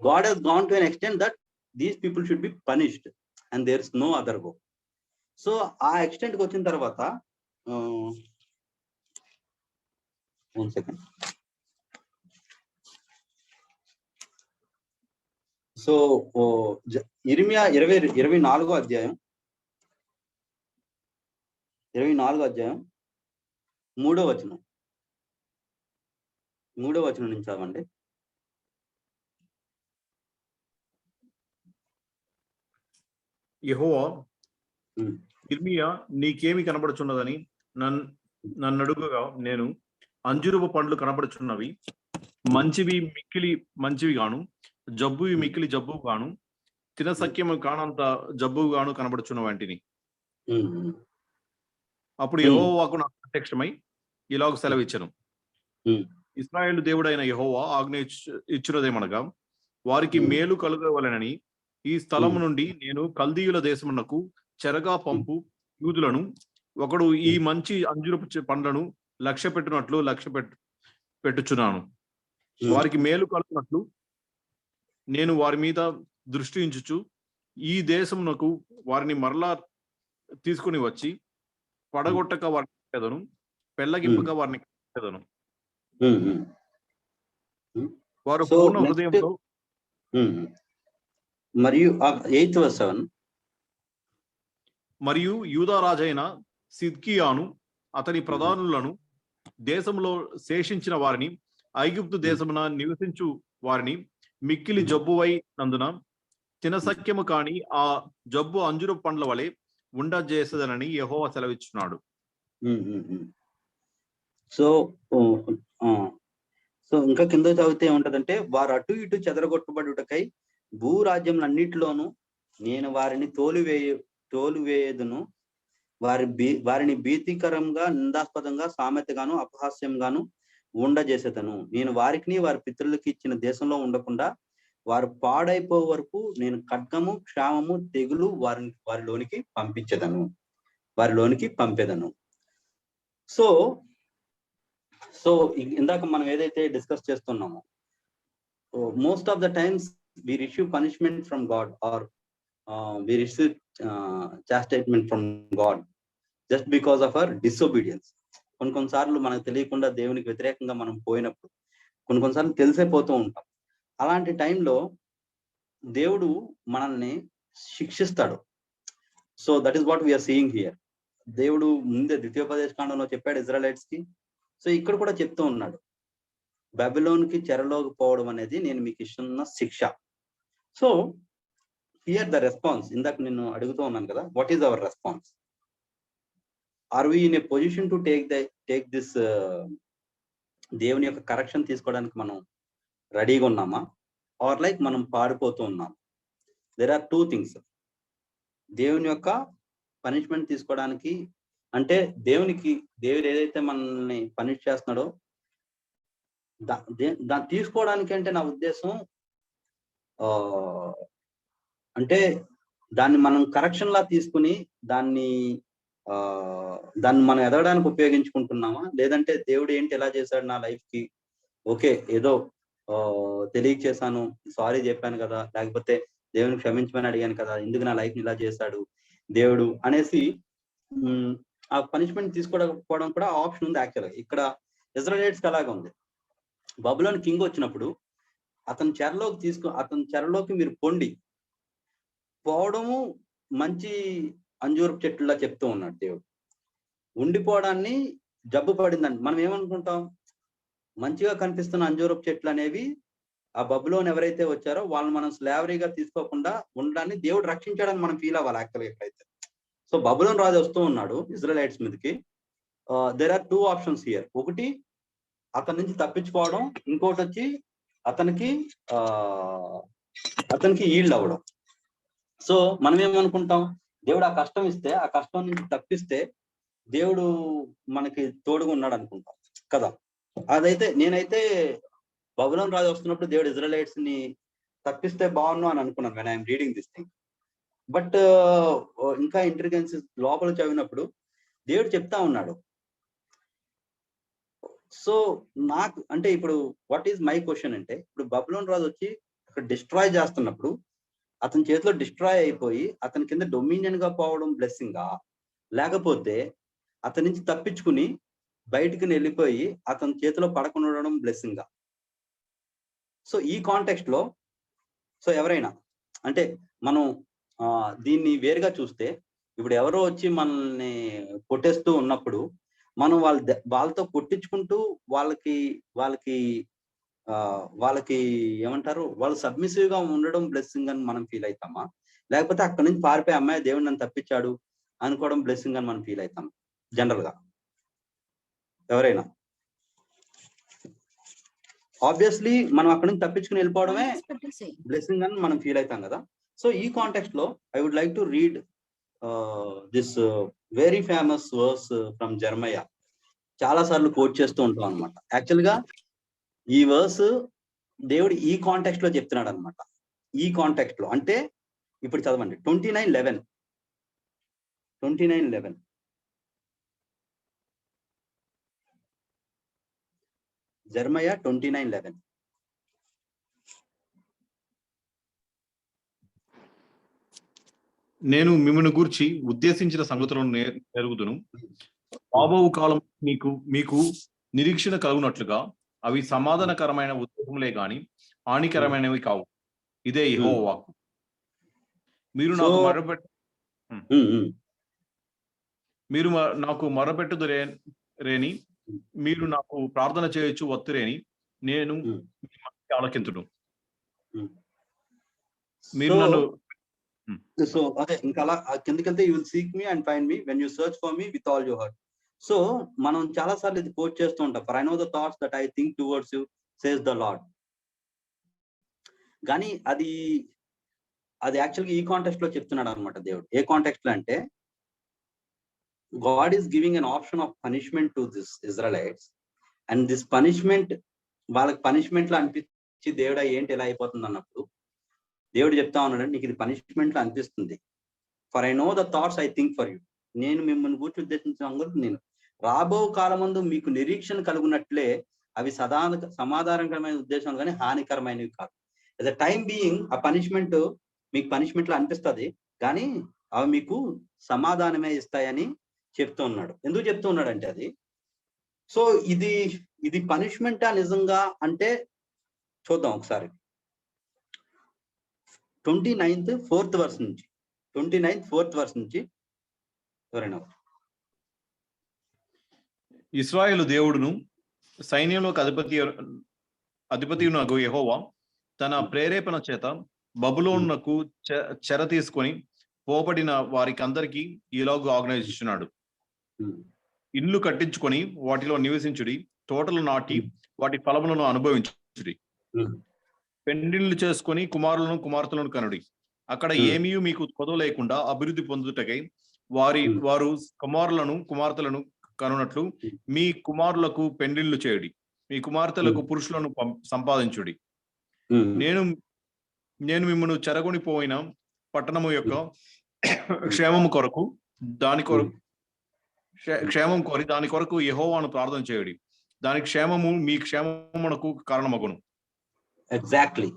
God has gone to an extent that these people should be punished and there is no other go. So ఆ ఎక్స్టెంట్ కి వచ్చిన తర్వాత 1 second. సో ఇర్మియా 24వ అధ్యాయం 3వ వచనం నుంచి చదవండి. యెహోవా ఇర్మియా నీకేమి కనబడుచున్నదని నన్ను అడుగగా నేను అంజురపు పండ్లు కనబడుచున్నవి, మంచివి మిక్కిలి మంచివి గాను, జబ్బువి మిక్కిలి జబ్బువు గాను, తినసఖ్యము కానంత జబ్బువు గాను కనబడుచున్న వాటిని. అప్పుడు యెహోవాకు నాకు ప్రత్యక్షమై ఇలాగ సెలవిచ్చెను, ఇశ్రాయేలు దేవుడైన యెహోవా ఆజ్ఞ ఇచ్చినదేమనగా వారికి మేలు కలుగవలెనని ఈ స్థలము నుండి నేను కల్దీయుల దేశమునకు చెరగా పంపు యూదులను ఒకడు ఈ మంచి అంజురపు పండ్లను లక్ష్య పెట్టుచున్నాను. వారికి మేలు కలుగునట్లు నేను వారి మీద దృష్టి ఉంచుచు ఈ దేశమునకు వారిని మరలా తీసుకుని వచ్చి పడగొట్టక వారిని కట్టెదను, పెళ్ళగింపక వారిని కట్టెదను. వారు పూర్ణ హృదయంలో మరియు యూదా రాజైన సిద్కియాను అతని ప్రధానులను దేశంలో శేషించిన వారిని ఐగుప్తు దేశమున నివసించు వారిని మిక్కిలి జబ్బువై నందున తినసఖ్యము కాని ఆ జబ్బు అంజురు పండ్ల వలె ఉండజేసదనని యెహోవా సెలవిచ్చున్నాడు. సో ఇంకా కింద చదివితే ఏముంటదంటే వారు అటు ఇటు చెదరగొట్టబడుటకై భూరాజ్యములన్నిటిలోనూ నేను వారిని తోలువేయదును, వారిని భీతికరంగా నిందాస్పదంగా సామెతగాను అపహాస్యంగాను ఉండజేసేదను. నేను వారికి వారి పితరులకి ఇచ్చిన దేశంలో ఉండకుండా వారు పాడైపో వరకు నేను ఖడ్గము క్షామము తెగులు వారిలోనికి పంపెదను. సో ఇందాక మనం ఏదైతే డిస్కస్ చేస్తున్నామో most of the times we receive punishment from God or we receive chastisement from God just because of our disobedience. కొన్నిసార్లు మనకు తెలియకుండా దేవునికి వ్యతిరేకంగా మనం పోయినప్పుడు కొన్నిసార్లు తెలిసే పోతూ ఉంటాం. అలాంటి టైంలో దేవుడు మనల్ని శిక్షిస్తాడు. So that is what we're seeing here. దేవుడు ముందే ద్వితీయోపదేశ కాండంలో చెప్పాడు ఇజ్రాయలైట్స్ కి. సో ఇక్కడ కూడా చెప్తూ ఉన్నాడు, బబులోన్కి చెరలోకి పోవడం అనేది నేను మీకు ఇస్తున్న శిక్ష. So hear the response. ఇందాక నేను అడుగుతూ ఉన్నాను కదా, what is our response? Are we in a position to take this దేవుని యొక్క కరెక్షన్ తీసుకోవడానికి మనం రెడీగా ఉన్నామా, ఆర్ లైక్ మనం పాడిపోతూ ఉన్నాం? There are two things. దేవుని యొక్క పనిష్మెంట్ తీసుకోవడానికి అంటే దేవుడు ఏదైతే మనల్ని పనిష్ చేస్తున్నాడో దాన్ని తీసుకోవడానికి అంటే నా ఉద్దేశం అంటే దాన్ని మనం కరెక్షన్ లా తీసుకుని దాన్ని మనం ఎదగడానికి ఉపయోగించుకుంటున్నామా, లేదంటే దేవుడు ఏంటి ఎలా చేశాడు నా లైఫ్ కి, ఓకే ఏదో తెలియక చేశాను, సారీ చెప్పాను కదా, లేకపోతే దేవుని క్షమించమని అడిగాను కదా, ఎందుకు నా లైఫ్ ఇలా చేశాడు దేవుడు అనేసి ఆ పనిష్మెంట్ తీసుకోవడం కూడా ఆప్షన్ ఉంది. యాక్చువల్గా ఇక్కడ ఇజ్రాయెలైట్స్ అలాగే ఉంది. బబులోని కింగ్ వచ్చినప్పుడు అతని చెరలోకి మీరు పొండి, పోవడము మంచి అంజూరపు చెట్టులా చెప్తూ ఉన్నాడు దేవుడు. ఉండిపోవడాన్ని జబ్బు పడిందండి. మనం ఏమనుకుంటాం, మంచిగా కనిపిస్తున్న అంజూరపు చెట్లు అనేవి ఆ బబులోని ఎవరైతే వచ్చారో వాళ్ళు మనం స్లావరీగా తీసుకోకుండా ఉండడాన్ని దేవుడు రక్షించాడని మనం ఫీల్ అవ్వాలి యాక్చువల్గా ఎక్కడైతే. సో బబులోన్ రాజు వస్తూ ఉన్నాడు ఇజ్రాయెలైట్స్ మీదకి. There are 2 options here. ఒకటి అతని నుంచి తప్పించుకోవడం, ఇంకోటి వచ్చి అతనికి ఈల్డ్ అవ్వడం. సో మనం ఏమనుకుంటాం, దేవుడు ఆ కష్టం ఇస్తే, ఆ కష్టం నుంచి తప్పిస్తే దేవుడు మనకి తోడుగా ఉన్నాడు అనుకుంటాం కదా. నేనైతే బబులోన్ రాజు వస్తున్నప్పుడు దేవుడు ఇజ్రాయెలైట్స్ ని తప్పిస్తే బాగున్నాను అని అనుకున్నాను when I'm reading this thing. But ఇంకా ఇంటెలిజెన్స్ లోపల చదివినప్పుడు దేవుడు చెప్తా ఉన్నాడు. సో నాకు అంటే ఇప్పుడు వాట్ ఈజ్ మై క్వశ్చన్ అంటే, ఇప్పుడు బబులోన్ రాజు వచ్చి అక్కడ డిస్ట్రాయ్ చేస్తున్నప్పుడు అతని చేతిలో డిస్ట్రాయ్ అయిపోయి అతని కింద డొమినియన్ గా పోవడం బ్లెస్సింగా, లేకపోతే అతని నుంచి తప్పించుకుని బయటికి వెళ్ళిపోయి అతని చేతిలో పడకుండా ఉండడం బ్లెస్సింగా? సో ఈ కాంటెక్స్ట్ లో సో ఎవరైనా అంటే మనం దీన్ని వేరుగా చూస్తే, ఇప్పుడు ఎవరో వచ్చి మనల్ని కొట్టేస్తూ ఉన్నప్పుడు మనం వాళ్ళతో కొట్టించుకుంటూ వాళ్ళకి ఏమంటారు, వాళ్ళు సబ్మిసివ్ గా ఉండడం బ్లెస్సింగ్ అని మనం ఫీల్ అవుతామా, లేకపోతే అక్కడి నుంచి పారిపోయి అమ్మాయి దేవుడు నన్ను తప్పించాడు అనుకోవడం బ్లెస్సింగ్ అని మనం ఫీల్ అవుతాం? జనరల్ గా ఎవరైనా ఆబ్వియస్లీ మనం అక్కడి నుంచి తప్పించుకుని వెళ్ళిపోవడమే బ్లెస్సింగ్ అని మనం ఫీల్ అవుతాం కదా. సో ఈ కాంటెక్స్ట్ లో I would like to read this very famous verse from Jeremiah. చాలా సార్లు కోట్ చేస్తూ ఉంటాం అనమాట. యాక్చువల్ గా ఈ వర్స్ దేవుడు ఈ కాంటెక్స్ట్ లో చెప్తున్నాడు అనమాట. ఈ కాంటెక్స్ట్ లో అంటే ఇప్పుడు చదవండి 29:11 జెరమయా 29:11. నేను మిమ్మల్ని గూర్చి ఉద్దేశించిన సంగతులను ఎరుగుదును. రాబో కాలం మీకు నిరీక్షణ కలుగునట్లుగా అవి సమాధానకరమైన ఉద్దేశములే గాని హానికరమైనవి కావు. ఇదే యెహోవా వాక్కు. మీరు నాకు మొరపెట్టుదురేని, మీరు నాకు ప్రార్థన చేయొచ్చు వత్తురేని నేను ఆలకింతును. మీరు నన్ను సో అదే ఇంకా అలా కిందకెళ్తే you will seek me and find me when you search for me with all your heart. So మనం చాలా సార్లు ఇది కోట్ చేస్తూ ఉంటాం, for I know the thoughts that I think towards you says the Lord. కానీ అది యాక్చువల్గా ఈ కాంటెక్స్ట్ లో చెప్తున్నాడు అనమాట దేవుడు. ఏ కాంటెక్స్ట్ లో అంటే, God is giving an option of punishment to this Israelites, and this punishment వాళ్ళకి పనిష్మెంట్ లో అనిపించి దేవుడా ఏంటి ఎలా అయిపోతుంది అన్నప్పుడు దేవుడు చెప్తా ఉన్నాడు, నీకు ఇది పనిష్మెంట్ లో అనిపిస్తుంది. For I know the thoughts I think for you. నేను మిమ్మల్ని గురించి ఉద్దేశించిన నేను రాబో కాలమందు మీకు నిరీక్షణ కలుగునట్లే అవి సమాధానకరమైన ఉద్దేశాలు కానీ హానికరమైనవి కాదు. ఎట్ ద టైం బీయింగ్ ఆ పనిష్మెంట్ మీకు పనిష్మెంట్ లో అనిపిస్తుంది, కానీ అవి మీకు సమాధానమే ఇస్తాయని చెప్తూ ఉన్నాడు. ఎందుకు చెప్తూ ఉన్నాడు అంటే అది సో ఇది పనిష్మెంటా నిజంగా అంటే చూద్దాం ఒకసారి. 29th 4th verse నుంచి 29th 4th verse నుంచి ఎవరైనా. ఇశ్రాయేలు దేవుడును సైన్యంలోకి అధిపతియునగు యెహోవా తన ప్రేరేపణ చేత బబులోనునకు చెర తీసుకొని పోబడిన వారికి అందరికీ ఈలాగు ఆజ్ఞాపిస్తున్నాడు. ఇల్లు కట్టించుకొని వాటిలో నివసించుడి, తోటలు నాటి వాటి ఫలములను అనుభవించుడి, పెండిళ్ళు చేసుకొని కుమార్తెలను కనుడి. అక్కడ ఏమీ మీకు కొదవ లేకుండా అభివృద్ధి పొందుటకై వారు కుమార్తెలను కనునట్లు మీ కుమారులకు పెండిళ్ళు చేయుడి, మీ కుమార్తెలకు పురుషులను సంపాదించుడి. నేను మిమ్మల్ని చెరగొని పోయిన పట్టణము యొక్క క్షేమం కోరి దాని కొరకు యెహోవాను ప్రార్థన చేయుడి. దాని క్షేమము మీ క్షేమమునకు కారణమగును. ఎగ్జాక్ట్లీ.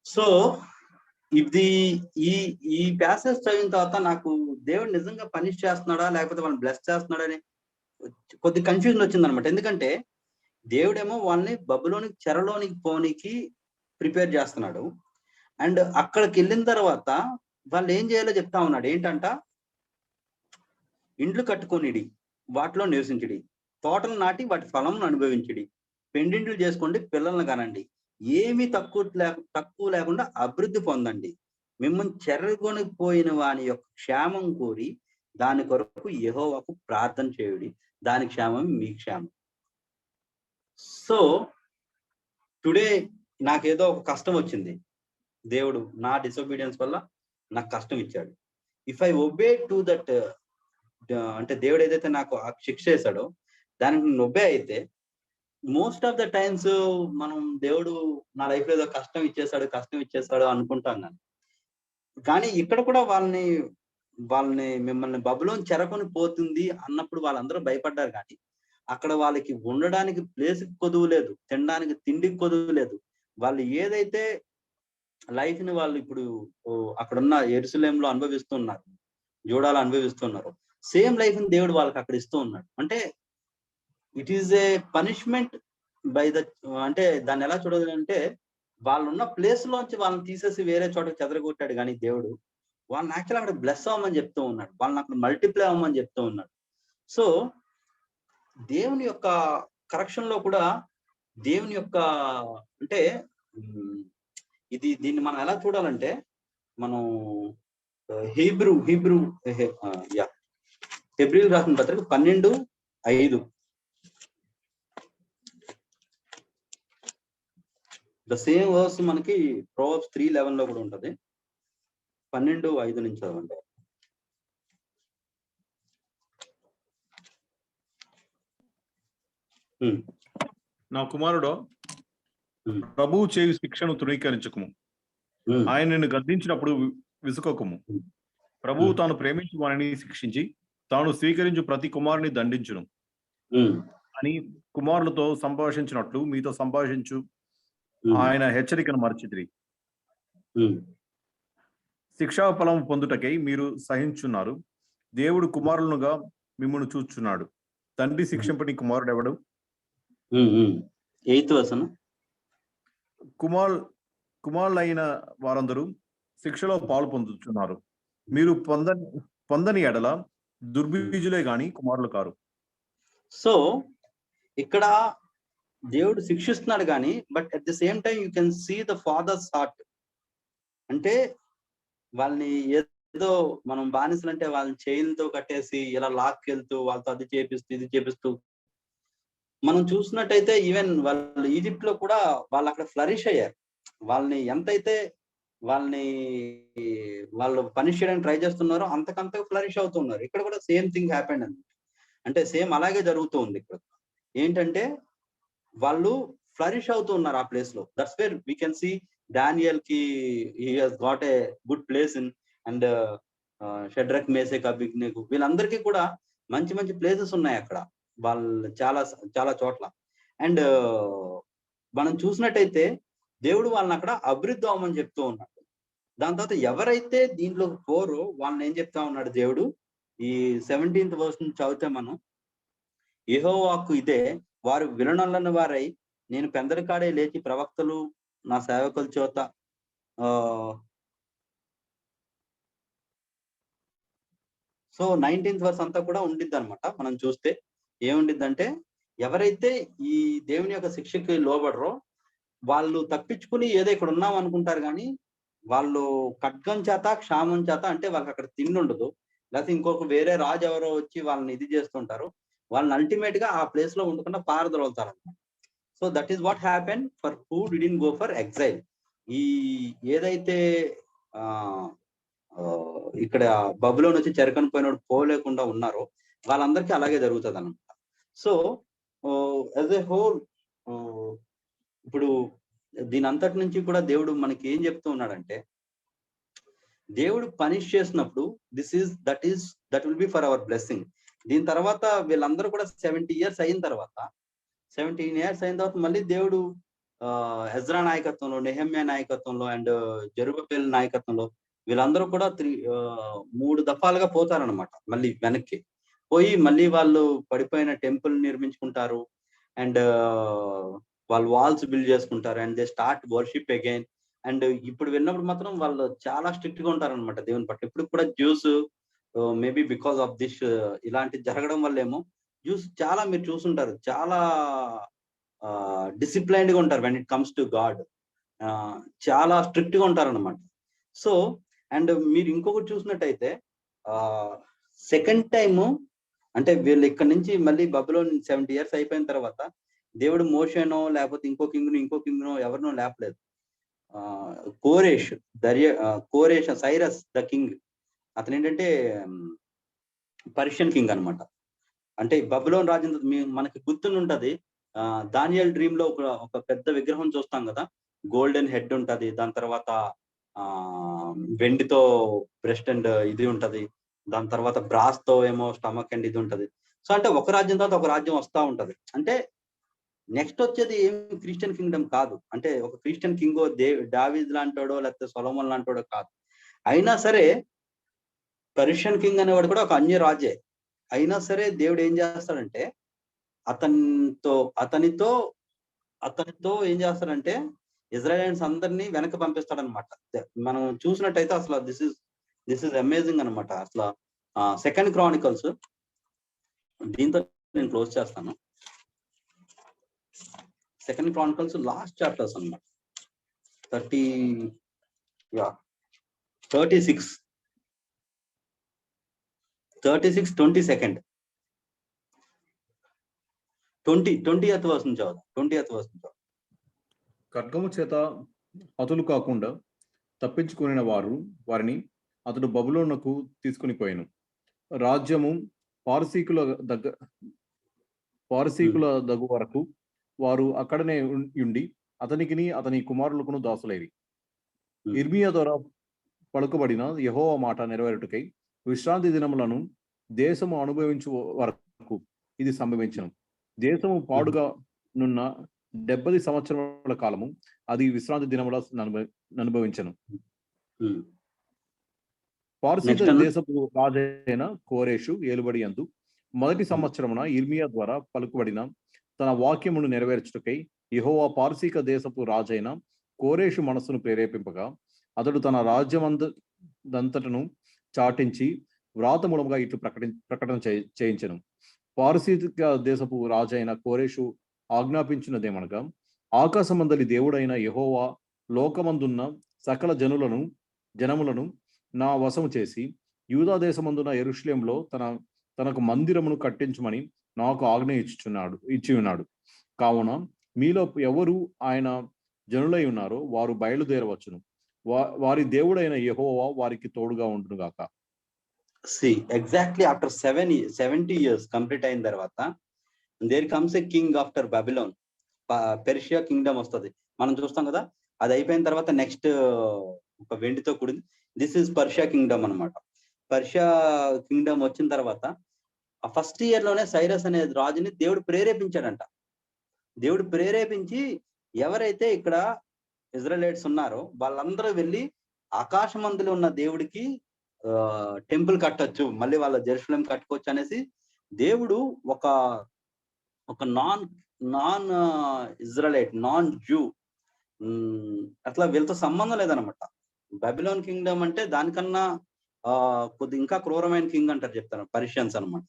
సో ఇది ఈ ప్యాసేజ్ చదివిన తర్వాత నాకు దేవుడు నిజంగా పనిష్ చేస్తున్నాడా లేకపోతే వాళ్ళని బ్లెస్ చేస్తున్నాడా అని కొద్ది కన్ఫ్యూజన్ వచ్చింది అనమాట. ఎందుకంటే దేవుడేమో వాళ్ళని బబులోనికి చెరలోనికి పోనీకి ప్రిపేర్ చేస్తున్నాడు. అండ్ అక్కడికి వెళ్ళిన తర్వాత వాళ్ళు ఏం చేయాలో చెప్తా ఉన్నాడు. ఏంటంట, ఇండ్లు కట్టుకొనిడి, వాటిలో నివసించడి, తోటలు నాటి వాటి ఫలం అనుభవించడి, పెండింట్లు చేసుకోండి, పిల్లల్ని కనండి, ఏమీ తక్కువ లేకుండా అభివృద్ధి పొందండి, మిమ్మల్ని చెరగొని పోయిన వాని యొక్క క్షేమం కోరి దాని కొరకు యెహోవాకు ప్రార్థన చేయుడి, దాని క్షేమం మీ క్షేమం. సో టుడే నాకేదో ఒక కష్టం వచ్చింది, దేవుడు నా డిసొబీడియన్స్ వల్ల నాకు కష్టం ఇచ్చాడు. If I obey to that, అంటే దేవుడు ఏదైతే నాకు శిక్ష చేశాడో దానికి నేను ఒబే అయితే, మోస్ట్ ఆఫ్ ద టైమ్స్ మనం దేవుడు నా లైఫ్ లో ఏదో కష్టం ఇచ్చేసాడు అనుకుంటాను నేను. కానీ ఇక్కడ కూడా వాళ్ళని మిమ్మల్ని బబులోని చెరకొని పోతుంది అన్నప్పుడు వాళ్ళందరూ భయపడ్డారు. కానీ అక్కడ వాళ్ళకి ఉండడానికి ప్లేస్ కొదువు లేదు, తినడానికి తిండికి కొదువు లేదు. వాళ్ళు ఏదైతే లైఫ్ ని వాళ్ళు ఇప్పుడు అక్కడున్న యెరూషలేములో అనుభవిస్తున్నారు, జూడాలో అనుభవిస్తున్నారు, సేమ్ లైఫ్ ని దేవుడు వాళ్ళకి అక్కడ ఇస్తూ ఉన్నాడు. అంటే it is a punishment by the, అంటే దాన్ని ఎలా చూడాలంటే వాళ్ళున్న ప్లేస్ లోంచి వాళ్ళని తీసేసి వేరే చోటకి చెదరగొట్టాడు. కానీ దేవుడు వాళ్ళని యాక్చువల్ అక్కడ బ్లెస్ అవ్వమని చెప్తూ ఉన్నాడు, వాళ్ళని అక్కడ మల్టిప్లై అవ్వమని చెప్తూ ఉన్నాడు. సో దేవుని యొక్క కరెక్షన్ లో కూడా దేవుని యొక్క, అంటే దీన్ని మనం ఎలా చూడాలంటే, మనం హెబ్రీలు రాసిన పత్రిక 12:5, ద సేమ్ వర్స్ మనకి ప్రొవర్బ్స్ 3:11 లో కూడా ఉంటది. 12:5 నుంచి చదవండి. నా కుమారుడో, ప్రభువు చేయు శిక్షను తృణీకరించకము, ఆయన నిన్ను గద్దించినప్పుడు విసుకొకము. ప్రభువు తాను ప్రేమించు వారిని శిక్షించి తాను స్వీకరించు ప్రతి కుమారుని దండించును అని కుమారులతో సంభాషించినట్లు మీతో సంభాషించు ఆయన హెచ్చరికను మరచితిరి. శిక్షా ఫలం పొందుటకై మీరు సహించున్నారు. దేవుడు కుమారులుగా మిమ్మల్ని చూచున్నాడు. తండ్రి శిక్షింపని కుమారుడు ఎవడు? 8th వచనం. కుమారులైన వారందరూ శిక్షలో పాలు పొందుతున్నారు. మీరు పొందని ఎడల దుర్బీజులే గాని కుమారులు కారు. సో ఇక్కడ దేవుడు శిక్షిస్తున్నాడు కానీ, but at the same time you can see the father's heart. అంటే వాళ్ళని ఏదో మనం బానిసలు అంటే వాళ్ళని చైన్తో కట్టేసి ఇలా లాక్కెళ్తూ వాళ్ళతో అది చేపిస్తూ ఇది చేపిస్తూ, మనం చూసినట్టయితే ఈవెన్ వాళ్ళు ఈజిప్ట్ లో కూడా వాళ్ళు అక్కడ ఫ్లరిష్ అయ్యారు. వాళ్ళని ఎంతైతే వాళ్ళు పనిష్ చేయడానికి ట్రై చేస్తున్నారో అంతకంత ఫ్లరిష్ అవుతున్నారు. ఇక్కడ కూడా సేమ్ థింగ్ హ్యాపెండ్ అనమాట. అంటే సేమ్ అలాగే జరుగుతూ ఉంది. ఇక్కడ ఏంటంటే వాళ్ళు ఫ్లరిష్ అవుతూ ఉన్నారు ఆ ప్లేస్ లో. That's where we can see Daniel కి he has got a good place in, and Shadrach, Meshach, Abednego వీళ్ళందరికీ కూడా మంచి మంచి ప్లేసెస్ ఉన్నాయి అక్కడ వాళ్ళు చాలా చాలా చోట్ల. అండ్ మనం చూసినట్టయితే దేవుడు వాళ్ళని అక్కడ అభివృద్ధి అవ్వమని చెప్తూ ఉన్నాడు. దాని తర్వాత ఎవరైతే దీంట్లోకి పోరో వాళ్ళని ఏం చెప్తా ఉన్నాడు దేవుడు, ఈ 17th verse నుంచి చదివితే మనం, యెహోవాకు ఇదే, వారు విననొల్లని వారై నేను పెందరికాడే లేచి ప్రవక్తలు నా సేవకుల చేత సో 19th verse అంతా కూడా ఉండిద్ది అనమాట. మనం చూస్తే ఏముండిద్దంటే, ఎవరైతే ఈ దేవుని యొక్క శిక్షకి లోబడరో వాళ్ళు తప్పించుకుని ఏదో ఇక్కడ ఉన్నాం అనుకుంటారు. కానీ వాళ్ళు ఖడ్గం చేత, క్షామం చేత, అంటే వాళ్ళకి అక్కడ తిండి ఉండదు, లేకపోతే ఇంకొక వేరే రాజు ఎవరో వచ్చి వాళ్ళని ఇది చేస్తుంటారు, వాళ్ళని అల్టిమేట్ గా ఆ ప్లేస్ లో ఉండకుండా పారదొలుతారు అన్నమాట. So that is what happen for who didn't go for exhale. ఈ ఏదైతే ఇక్కడ బబులోని వచ్చి చెరకని పోయినోడు పోలేకుండా ఉన్నారో వాళ్ళందరికీ అలాగే జరుగుతుంది అన్నమాట. సో యాజ్ ఎ హోల్ ఇప్పుడు దీని అంతటి నుంచి కూడా దేవుడు మనకి ఏం చెప్తూ ఉన్నాడంటే, దేవుడు పనిష్ చేసినప్పుడు that will B for hour blessing. దీని తర్వాత వీళ్ళందరూ కూడా 17 years అయిన తర్వాత మళ్ళీ దేవుడు ఎజ్రా నాయకత్వంలో, నెహెమ్యా నాయకత్వంలో అండ్ జెరుబ్బేల్ నాయకత్వంలో వీళ్ళందరూ కూడా 3 దఫాలుగా పోతారనమాట. మళ్ళీ వెనక్కి పోయి మళ్ళీ వాళ్ళు పడిపోయిన టెంపుల్ నిర్మించుకుంటారు అండ్ వాళ్ళు వాల్స్ బిల్డ్ చేసుకుంటారు and they start worship again. And ఇప్పుడు విన్నప్పుడు మాత్రం వాళ్ళు చాలా స్ట్రిక్ట్ గా ఉంటారనమాట దేవుని పట్ల. ఇప్పుడు కూడా juice maybe because of this ఇలాంటి జరగడం వల్ల ఏమో జ్యూస్ చాలా మీరు చూసుంటారు, చాలా డిసిప్లైన్డ్ గా ఉంటారు when it comes to God. చాలా స్ట్రిక్ట్ గా ఉంటారు అనమాట. సో అండ్ మీరు ఇంకొకటి చూసినట్టయితే సెకండ్ టైము అంటే వీళ్ళు ఇక్కడ నుంచి మళ్ళీ బబులోన్ 70 years అయిపోయిన తర్వాత దేవుడు మోషేనో లేకపోతే ఇంకో కింగ్నో ఎవరినో లేపలేదు. కోరేష్ సైరస్ ద కింగ్, అతను ఏంటంటే పర్షియన్ కింగ్ అన్నమాట. అంటే బబులోన్ రాజ్యం మనకి గుర్తుంటది. దానియేల్ డ్రీమ్ లో ఒక పెద్ద విగ్రహం చూస్తాం కదా, గోల్డెన్ హెడ్ ఉంటది, దాని తర్వాత వెండితో బ్రెస్ట్ అండ్ ఇది ఉంటది, దాని తర్వాత బ్రాస్ తో ఏమో స్టమక్ అండ్ ఇది ఉంటది. సో అంటే ఒక రాజ్యం తర్వాత ఒక రాజ్యం వస్తా ఉంటది. అంటే నెక్స్ట్ వచ్చేది ఏం క్రిస్టియన్ కింగ్డమ్ కాదు. అంటే ఒక క్రిస్టియన్ కింగో దావీద్ లాంటోడో లేకపోతే సొలొమోన్ లాంటోడో కాదు. అయినా సరే పర్షియన్ కింగ్ అనేవాడు కూడా ఒక అన్య రాజే. అయినా సరే దేవుడు ఏం చేస్తాడంటే అతనితో ఏం చేస్తాడంటే ఇజ్రాయెలియన్స్ అందరినీ వెనక్కి పంపిస్తాడనమాట. మనం చూసినట్టయితే అసలు దిస్ ఇస్ అమేజింగ్ అనమాట. అసలు సెకండ్ క్రానికల్స్, దీంతో నేను క్లోజ్ చేస్తాను. సెకండ్ క్రానికల్స్ లాస్ట్ చాప్టర్స్ అనమాట. 36 22nd 20th verse నుంచి చదువు. 20th verse నుంచి. ఖడ్గము చేత హతులు కాకుండా తప్పించుకుని వారిని అతడు బబులోనుకు తీసుకుని పోయాను. రాజ్యము పారసీకుల దగ్గు వరకు వారు అక్కడనే ఉండి అతనికిని అతని కుమారులకును దాసులైరి. ఇర్మియా ద్వారా పలుకబడిన యెహోవా మాట నెరవేరుటకై విశ్రాంతి దినములను దేశము అనుభవించు వరకు ఇది సంభవించను. దేశము పాడుగా నున్న 70 సంవత్సరాల కాలము అది విశ్రాంతి దినముల అనుభవించను. పారసీక దేశపు రాజైన కోరేషు ఏలుబడి యందు మొదటి సంవత్సరమున ఇర్మియా ద్వారా పలుకుబడిన తన వాక్యమును నెరవేర్చుటకై యెహోవా పారసీక దేశపు రాజైన కోరేషు మనస్సును ప్రేరేపింపగా అతడు తన రాజ్యమంతటను చాటించి వ్రాతమూలముగా ఇట్లు ప్రకటన చేయించెను. పారసీక దేశపు రాజైన కోరేషు ఆజ్ఞాపించినదేమనగా, ఆకాశమందలి దేవుడైన యెహోవా లోకమందున్న సకల జనములను నా వశము చేసి యూదా దేశమందున యెరూషలేములో తనకు మందిరమును కట్టించమని నాకు ఆజ్ఞ ఇచ్చి ఉన్నాడు. కావున మీలో ఎవరు ఆయన జనులై ఉన్నారో వారు బయలుదేరవచ్చును. వారి దేవుడైన యెహోవా వారికి తోడుగా ఉండును గాక. ఎగ్జాక్ట్లీ ఆఫ్టర్ 70 years కంప్లీట్ అయిన తర్వాత there comes a king after Babylon. Persia kingdom వస్తుంది. మనం చూస్తాం కదా, అది అయిపోయిన తర్వాత నెక్స్ట్ ఒక వెండితో కూడింది. దిస్ ఇస్ పర్షియా కింగ్డమ్ అనమాట. పర్షియా కింగ్డమ్ వచ్చిన తర్వాత ఆ ఫస్ట్ ఇయర్ లోనే సైరస్ అనే రాజుని దేవుడు ప్రేరేపించాడంట. దేవుడు ప్రేరేపించి ఎవరైతే ఇక్కడ ఇజ్రాయెలైట్స్ ఉన్నారో వాళ్ళందరూ వెళ్ళి ఆకాశమందులో ఉన్న దేవుడికి టెంపుల్ కట్టొచ్చు, మళ్ళీ వాళ్ళ జెరూసలేం కట్టుకోవచ్చు అనేసి దేవుడు ఒక నాన్ ఇజ్రాయెలైట్, నాన్ జూ, అట్లా వీళ్ళతో సంబంధం లేదనమాట. బబిలోన్ కింగ్డమ్ అంటే దానికన్నా కొద్ది ఇంకా క్రూరమైన కింగ్ అంటారు, చెప్తారు పర్షియన్స్ అనమాట.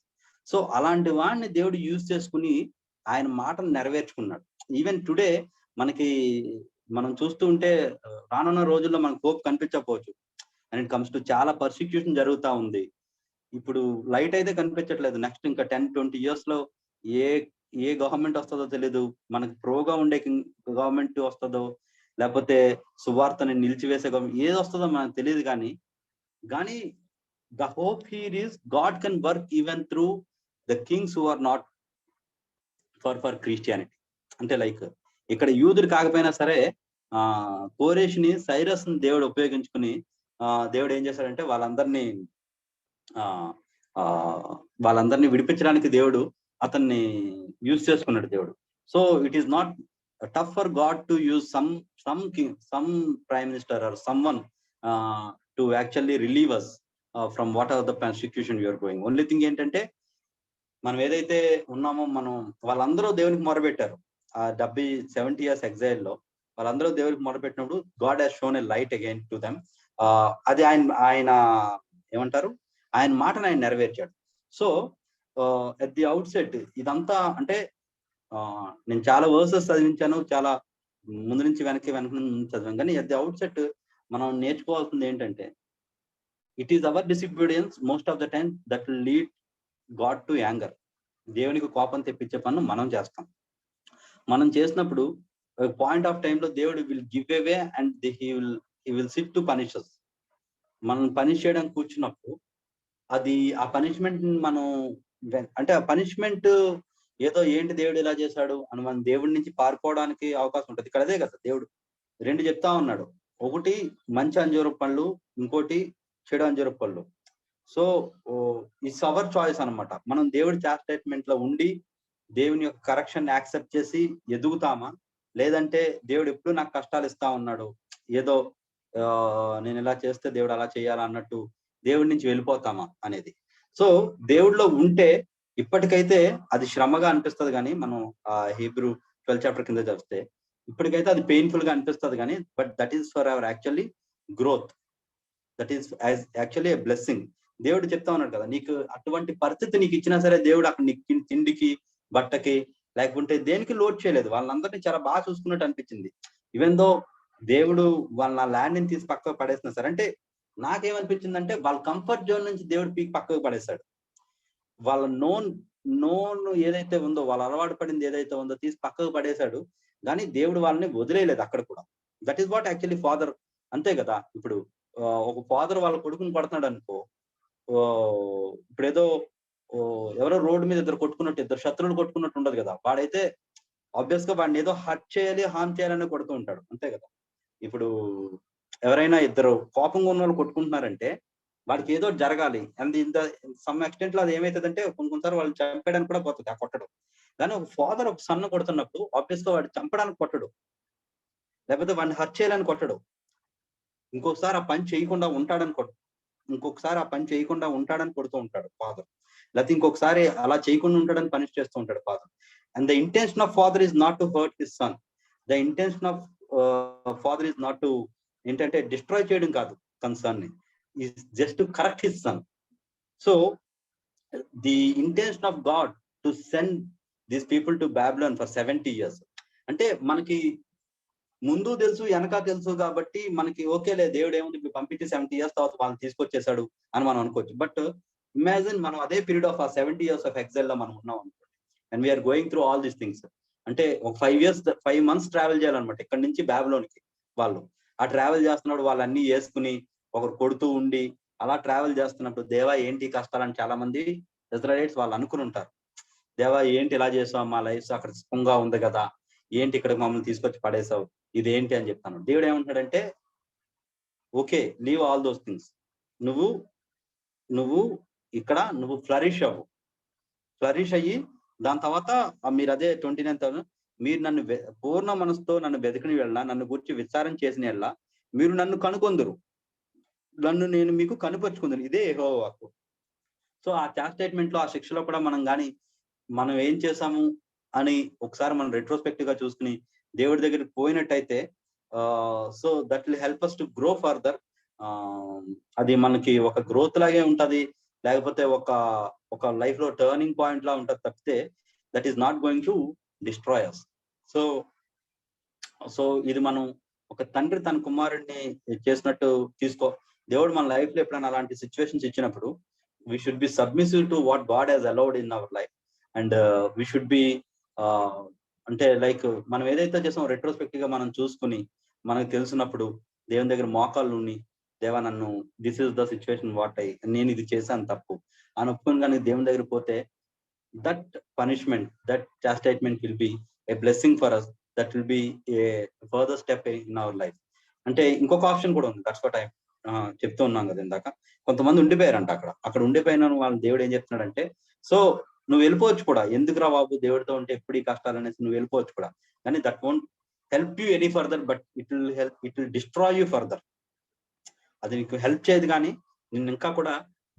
సో అలాంటి వాడిని దేవుడు యూజ్ చేసుకుని ఆయన మాటను నెరవేర్చుకున్నాడు. ఈవెన్ టుడే మనం చూస్తూ ఉంటే రానున్న రోజుల్లో మనకు హోప్ కనిపించకపోవచ్చు. అండ్ ఇట్ కమ్స్ టు చాలా పర్సిక్యూషన్ జరుగుతూ ఉంది. ఇప్పుడు లైట్ అయితే కనిపించట్లేదు. నెక్స్ట్ ఇంకా 10-20 years లో ఏ గవర్నమెంట్ వస్తుందో తెలీదు. మనకు ప్రోగా ఉండే గవర్నమెంట్ వస్తుందో లేకపోతే సువార్తని నిలిచివేసే గవర్నమెంట్ ఏది వస్తుందో మనకు తెలియదు. కానీ the hope here is God can work even through the kings who are not for Christianity. అంటే లైక్ ఇక్కడ యూదుడు కాకపోయినా సరే కోరేష్ని, సైరస్ ని దేవుడు ఉపయోగించుకుని దేవుడు ఏం చేశాడంటే వాళ్ళందరినీ విడిపించడానికి దేవుడు అతన్ని యూజ్ చేసుకున్నాడు దేవుడు. So it is not tough for God to use some king, some prime minister or someone to actually relieve us from whatever the persecution we are going. Only thing ఏంటంటే మనం ఏదైతే ఉన్నామో మనం వాళ్ళందరూ దేవునికి మొరపెట్టారు. ఆ 70 years ఎగ్జైల్లో వాళ్ళందరూ దేవునికి మొరపెట్టినప్పుడు God has shown a light again to them. అది ఆయన ఏమంటారు, ఆయన మాటను ఆయన నెరవేర్చాడు. So at the outset ఇదంతా అంటే నేను చాలా వర్సెస్ చదివించాను, చాలా ముందు నుంచి వెనక్కి చదివాను, కానీ ఎట్ ది అవుట్ సెట్ మనం నేర్చుకోవాల్సింది ఏంటంటే it is our disobedience most of the time that will lead God to anger. దేవునికి కోపం తెప్పించే పనులు మనం చేస్తాం. మనం చేసినప్పుడు పాయింట్ ఆఫ్ టైంలో దేవుడు will give away and he will SIT to punish us. మనం పనిష్ చేయడానికి కూర్చున్నప్పుడు అది ఆ పనిష్మెంట్ మనం అంటే ఆ పనిష్మెంట్ ఏదో ఏంటి దేవుడు ఇలా చేశాడు అని మనం దేవుడి నుంచి పారిపోవడానికి అవకాశం ఉంటుంది. ఇక్కడ అదే కదా దేవుడు 2 చెప్తా ఉన్నాడు, ఒకటి మంచి అంజూరపు పళ్ళు, ఇంకోటి చెడు అంజూరపు పళ్ళు. సో ఇట్స్ అవర్ చాయిస్ అనమాట. మనం దేవుడి చాస్టైట్మెంట్ లో ఉండి దేవుని యొక్క కరెక్షన్ యాక్సెప్ట్ చేసి ఎదుగుతామా, లేదంటే దేవుడు ఎప్పుడు నాకు కష్టాలు ఇస్తా ఉన్నాడు, ఏదో నేను ఇలా చేస్తే దేవుడు అలా చేయాలా అన్నట్టు దేవుడి నుంచి వెళ్ళిపోతామా అనేది. సో దేవుడిలో ఉంటే ఇప్పటికైతే అది శ్రమగా అనిపిస్తుంది, కానీ మనం హీబ్రూ 12 chapter కింద చదివితే ఇప్పటికైతే అది పెయిన్ఫుల్ గా అనిపిస్తుంది, కానీ but that is for hour actually growth, that is actually a blessing. దేవుడు చెప్తా ఉన్నాడు కదా, నీకు అటువంటి పరిస్థితి నీకు ఇచ్చినా సరే దేవుడు అక్కడ నీకు తిండికి బట్టకి లేకుంటే దేనికి లోడ్ చేయలేదు. వాళ్ళందరినీ చాలా బాగా చూసుకున్నట్టు అనిపించింది. ఈవెన్ దో దేవుడు వాళ్ళ ల్యాండ్ ని తీసి పక్కకు పడేస్తున్నా సరే, అంటే నాకేమనిపించింది అంటే వాళ్ళ కంఫర్ట్ జోన్ నుంచి దేవుడు పీక్ పక్కకు పడేశాడు. వాళ్ళ నోన్ ఏదైతే ఉందో, వాళ్ళ అలవాటు పడింది ఏదైతే ఉందో తీసి పక్కకు పడేశాడు, కానీ దేవుడు వాళ్ళని వదిలేయలేదు అక్కడ కూడా. That is what actually father. అంతే కదా, ఇప్పుడు ఒక ఫాదర్ వాళ్ళ కొడుకుని కొడుతున్నాడు అనుకో, ఇప్పుడు ఏదో ఎవరో రోడ్డు మీద ఇద్దరు శత్రువులు కొట్టుకున్నట్టు ఉండదు కదా. వాడైతే ఆబ్వియస్ గా వాడిని ఏదో హర్ట్ చేయాలి, హార్మ్ చేయాలని కొడుతూ ఉంటాడు, అంతే కదా. ఇప్పుడు ఎవరైనా ఇద్దరు కోపంగా ఉన్న వాళ్ళు కొట్టుకుంటున్నారంటే వాడికి ఏదో జరగాలి, అండ్ ఇంత సమ్ ఎక్స్టెంట్ లో అది ఏమైతుందంటే కొన్నిసారి వాళ్ళు చంపేయడానికి కూడా పోతుంది ఆ కొట్టడం. కానీ ఒక ఫాదర్ ఒక సన్ను కొడుతున్నప్పుడు ఆబ్వియస్ గా వాడు చంపడానికి కొట్టడు, లేకపోతే వాడిని హర్ట్ చేయాలని కొట్టడు. ఇంకొకసారి ఆ పని చేయకుండా ఉంటాడని కొడుతూ ఉంటాడు ఫాదర్, లేకపోతే ఇంకొకసారి అలా చేయకుండా ఉంటాడని పనిష్ చేస్తూ ఉంటాడు father. And the intention of father is not to hurt his son. The intention of father is not to ఏంటంటే డిస్ట్రాయ్ చేయడం కాదు కన్సర్న్ ని, is just to correct his son. So the intention of God to send these people to Babylon for 70 years అంటే మనకి ముందు తెలుసు వెనక తెలుసు కాబట్టి మనకి ఓకేలే, దేవుడు ఏముంది పంపించి 70 years తర్వాత వాళ్ళని తీసుకొచ్చేసాడు అని మనం అనుకోవచ్చు. బట్ ఇమాజిన్ మనం అదే period of 70 years of exile లో మనం ఉన్నాం అనుకోండి, and we're going through all these things. అంటే ఒక 5 months ట్రావెల్ చేయాలన్నమాట ఇక్కడ నుంచి బాబిలోన్కి. వాళ్ళు ఆ ట్రావెల్ చేస్తున్నప్పుడు వాళ్ళన్నీ వేసుకుని ఒకరు కొడుతూ ఉండి అలా ట్రావెల్ చేస్తున్నప్పుడు దేవా ఏంటి కష్టాలని చాలా మంది ఇజ్రాయెలీస్ వాళ్ళు అనుకుని ఉంటారు. దేవా ఏంటి ఇలా చేసావు, మా లైఫ్ అక్కడ సుఖంగా ఉంది కదా, ఏంటి ఇక్కడ మమ్మల్ని తీసుకొచ్చి పడేసావు, ఇదేంటి అని చెప్తాను. దేవుడు ఏమంటాడంటే okay, leave all those things, నువ్వు ఇక్కడ ఫ్లరిష్ అయ్యి దాని తర్వాత మీరు అదే 29th మీరు నన్ను పూర్ణ మనసుతో నన్ను వెతికిన వెళ్ళ, నన్ను గురించి విచారం చేసిన వెళ్ళ మీరు నన్ను కనుకొందురు, నన్ను నేను మీకు కనుపరుచుకుందును, ఇదే యెహోవా వాక్కు. సో ఆ చాస్టైట్మెంట్ లో ఆ శిక్షలో కూడా మనం ఏం చేసాము అని ఒకసారి మనం రెట్రోస్పెక్టివ్ గా చూసుకుని దేవుడి దగ్గరికి పోయినట్టయితే so that will help us to grow further. అది మనకి ఒక గ్రోత్ లాగే ఉంటది, లేకపోతే ఒక లైఫ్ లో టర్నింగ్ పాయింట్ లా ఉంటది తప్పితే that is not going to destroy us. So ఇది మనం ఒక తండ్రి తన కుమారుడిని చేసినట్టు తీసుకో. దేవుడు మన లైఫ్ లో ఎప్పుడైనా అలాంటి సిచ్యువేషన్స్ ఇచ్చినప్పుడు we should be submissive to what God has allowed in our life, and we should be అంటే లైక్ మనం ఏదైతే చేసామో రెట్రోస్పెక్టివ్ గా మనం చూసుకుని మనకు తెలిసినప్పుడు దేవుని దగ్గర మోకాళ్ళు ఉని, దేవా నన్ను దిస్ ఇస్ ద సిచ్యువేషన్ నేను ఇది చేశాను తప్పు అని ఒప్పుకొని కానీ దేవుని దగ్గర పోతే that punishment, that chastisement will be a blessing for us, that will be a further step in our life. అంటే ఇంకొక ఆప్షన్ కూడా ఉంది, దట్స్ వాట్ ఐ చెప్తూ ఉన్నాం కదా ఇందాక. కొంతమంది ఉండిపోయారంట అక్కడ ఉండిపోయిన వాళ్ళని దేవుడు ఏం చెప్తున్నాడంటే, సో నువ్వు వెళ్ళిపోవచ్చు కూడా, ఎందుకురా బాబు దేవుడితో ఉంటే ఎప్పుడు ఈ కష్టాలు అనేసి నువ్వు వెళ్ళిపోవచ్చు కూడా. కానీ that won't help you any further, but it will destroy you further. అది నీకు హెల్ప్ చేయదు, కానీ నిన్ను ఇంకా కూడా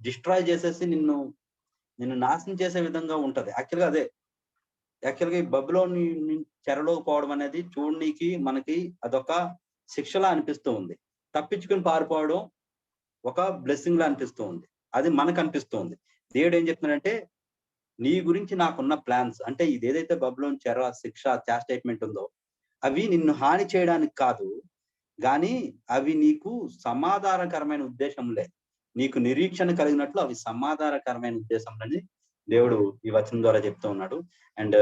డిస్ట్రాయ్ చేసేసి నిన్ను నాశనం చేసే విధంగా ఉంటది. యాక్చువల్గా అదే, యాక్చువల్గా ఈ బబులోని చెరలోకి పోవడం అనేది చూడనీకి మనకి అదొక శిక్షలా అనిపిస్తూ ఉంది. తప్పించుకుని పారిపోవడం ఒక బ్లెస్సింగ్ లా అనిపిస్తూ ఉంది. అది మనకు అనిపిస్తూ ఉంది. దేవుడు ఏం చెప్తున్నాడంటే, నీ గురించి నాకున్న ప్లాన్స్ అంటే ఇది ఏదైతే బబులోని చెర, శిక్ష, చాస్టైట్మెంట్ ఉందో అవి నిన్ను హాని చేయడానికి కాదు, కానీ అవి నీకు సమాధానకరమైన ఉద్దేశంలే, నీకు నిరీక్షణ కలిగినట్లు అవి సమాధానకరమైన ఉద్దేశంలని దేవుడు ఈ వచనం ద్వారా చెప్తూ ఉన్నాడు. అండ్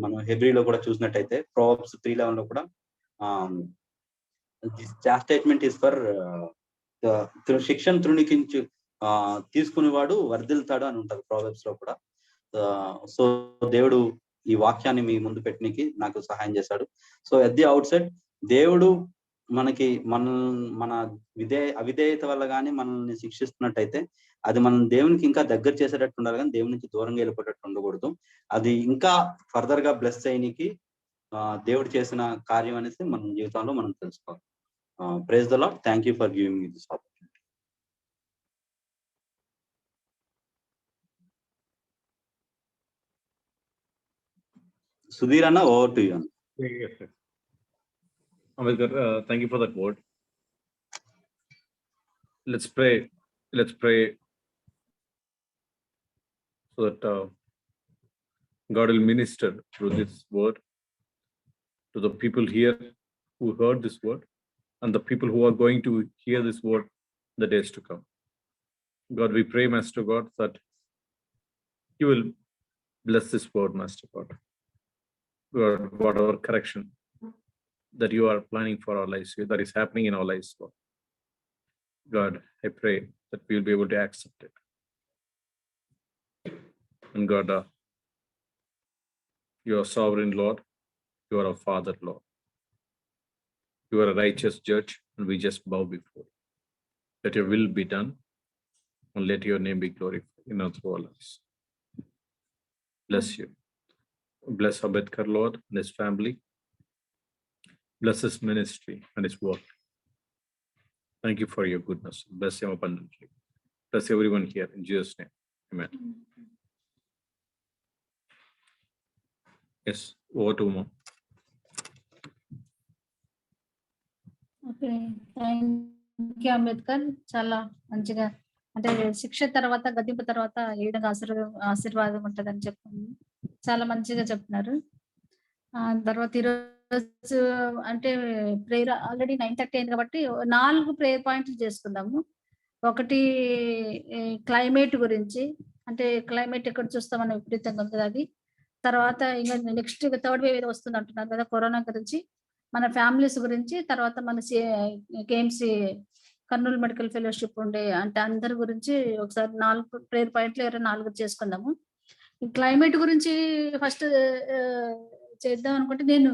మనం హెబ్రీలో కూడా చూసినట్టయితే ప్రోవర్బ్స్ 3:11 లో కూడా చాస్టైట్మెంట్ ఈస్ ఫర్ శిక్షణ తృణికించు తీసుకునేవాడు వర్ధిల్తాడు అని ఉంటది ప్రోవర్బ్స్ లో కూడా. సో దేవుడు ఈ వాక్యాన్ని మీ ముందు పెట్టడానికి నాకు సహాయం చేశాడు. So at the out side దేవుడు మనకి మన అవిధేయత వల్ల కానీ మనల్ని శిక్షిస్తున్నట్టయితే అది మనం దేవునికి ఇంకా దగ్గర చేసేటట్టు ఉండాలి, కానీ దేవుని నుంచి దూరంగా వెళ్ళిపోయేటట్టు ఉండకూడదు. అది ఇంకా ఫర్దర్ గా బ్లెస్ చేయడానికి దేవుడు చేసిన కార్యం అనేసి మన జీవితంలో మనం తెలుసుకోవాలి. Praise the Lord. Thank you for giving me this opportunity. Sudhir అన్న, over to you. Yes, sir. Ambedkar, thank you for that word. Let's pray. Let's pray so that God will minister through this word to the people here who heard this word and the people who are going to hear this word the days to come. God, we pray, Master God, that you will bless this word, Master God. God, whatever correction that you are planning for our lives, that is happening in our lives, Lord. God, I pray that we will be able to accept it. And God, you are sovereign, Lord. You are a Father, Lord. You are a righteous judge, and we just bow before you. Let your will be done, and let your name be glorified in and through our lives. Bless you. Bless Ambedkar, Lord, and his family. Bless his ministry and his work. Thank you for your goodness. Bless him abundantly. Bless everyone here in Jesus' name. Amen. Yes, over to Uma. Okay, thank you Ambedkar. చాలా మంచిగా, అంటే శిక్ష తర్వాత, గద్దింపు తర్వాత ఏ విధంగా ఆశీర్వాదం ఉంటుందని చెప్పి చాలా మంచిగా చెప్తున్నారు. తర్వాత ఈరోజు అంటే ప్రేయర్ ఆల్రెడీ 9:30 అయింది కాబట్టి 4 ప్రేయర్ పాయింట్లు చేసుకుందాము. ఒకటి క్లైమేట్ గురించి, అంటే క్లైమేట్ ఎక్కడ చూస్తామని విపరీతంగా ఉంది అది. తర్వాత ఇంకా నెక్స్ట్ 3rd వేవ్ ఏదో వస్తుంది అంటున్నారు కదా, కరోనా గురించి, మన ఫ్యామిలీస్ గురించి, తర్వాత మన కేఎంసి కర్నూలు మెడికల్ ఫెలోషిప్ ఉండే అంటే అందరి గురించి ఒకసారి 4 ప్రేయర్ పాయింట్లు 4 చేసుకుందాము. ఈ క్లైమేట్ గురించి ఫస్ట్ చేద్దాం అనుకుంటే, నేను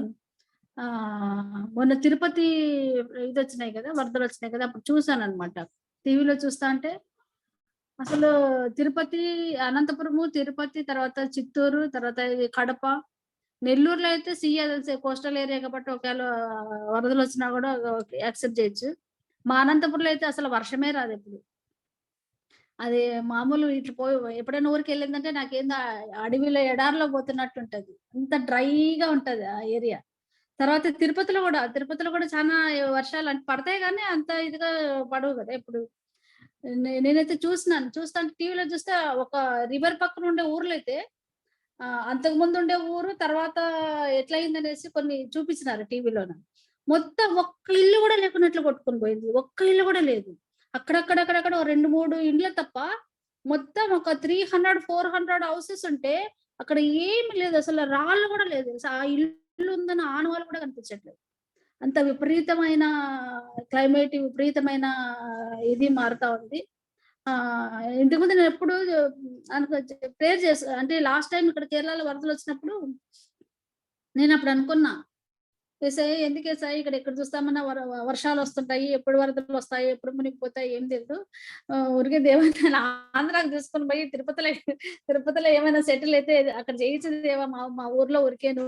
మొన్న తిరుపతి ఇది వచ్చినాయి కదా, వరదలు వచ్చినాయి కదా, అప్పుడు చూసాను అనమాట. టీవీలో చూస్తా అంటే అసలు తిరుపతి, అనంతపురము, తిరుపతి, తర్వాత చిత్తూరు, తర్వాత కడప, నెల్లూరులో అయితే కోస్టల్ ఏరియా కాబట్టి ఒకవేళ వరదలు వచ్చినా కూడా యాక్సెప్ట్ చేయొచ్చు. మా అనంతపురంలో అయితే అసలు వర్షమే రాదు ఎప్పుడు. అది మామూలు ఇట్లా పోయి ఎప్పుడైనా ఊరికి వెళ్ళిందంటే నాకేందో అడవిలో ఎడారిలో పోతున్నట్టు ఉంటది, అంత డ్రైగా ఉంటది ఆ ఏరియా. తర్వాత తిరుపతిలో కూడా చాలా వర్షాలు అంటే పడతాయి, కానీ అంత ఇదిగా పడవు కదా. ఇప్పుడు నేనైతే చూస్తా టీవీలో చూస్తే ఒక రివర్ పక్కన ఉండే ఊర్లో అయితే అంతకు ముందు ఉండే ఊరు తర్వాత ఎట్లయిందనేసి కొన్ని చూపించినారు టీవీలోన. మొత్తం ఒక్క ఇల్లు కూడా లేకున్నట్లు కొట్టుకొని పోయింది, ఒక్క ఇల్లు కూడా లేదు. అక్కడక్కడ 2-3 ఇండ్లు తప్ప మొత్తం ఒక 300-400 హౌసెస్ ఉంటే అక్కడ ఏమి లేదు, అసలు రాళ్ళు కూడా లేదు. ఆ ఇల్లు ఉందన్న ఆనవాళ్ళు కూడా కనిపించట్లేదు. అంత విపరీతమైన క్లైమేట్, విపరీతమైన ఇది మారుతా ఉంది. ఇంతకుముందు నేను ఎప్పుడు ప్రేయర్ అంటే లాస్ట్ టైం ఇక్కడ కేరళలో వరదలు వచ్చినప్పుడు నేను అప్పుడు అనుకున్నా, ఏసయ్య ఎందుకు ఏసయ్య ఇక్కడ చూస్తామన్నా వర్షాలు వస్తుంటాయి, ఎప్పుడు వరదలు వస్తాయి, ఎప్పుడు మునిగిపోతాయి ఏం తెలియదు. ఊరికే దేవా ఆంధ్రాకి తీసుకొని పోయి తిరుపతిలో ఏమైనా సెటిల్ అయితే అక్కడ చేయించదు దేవా, మా ఊర్లో ఊరికేను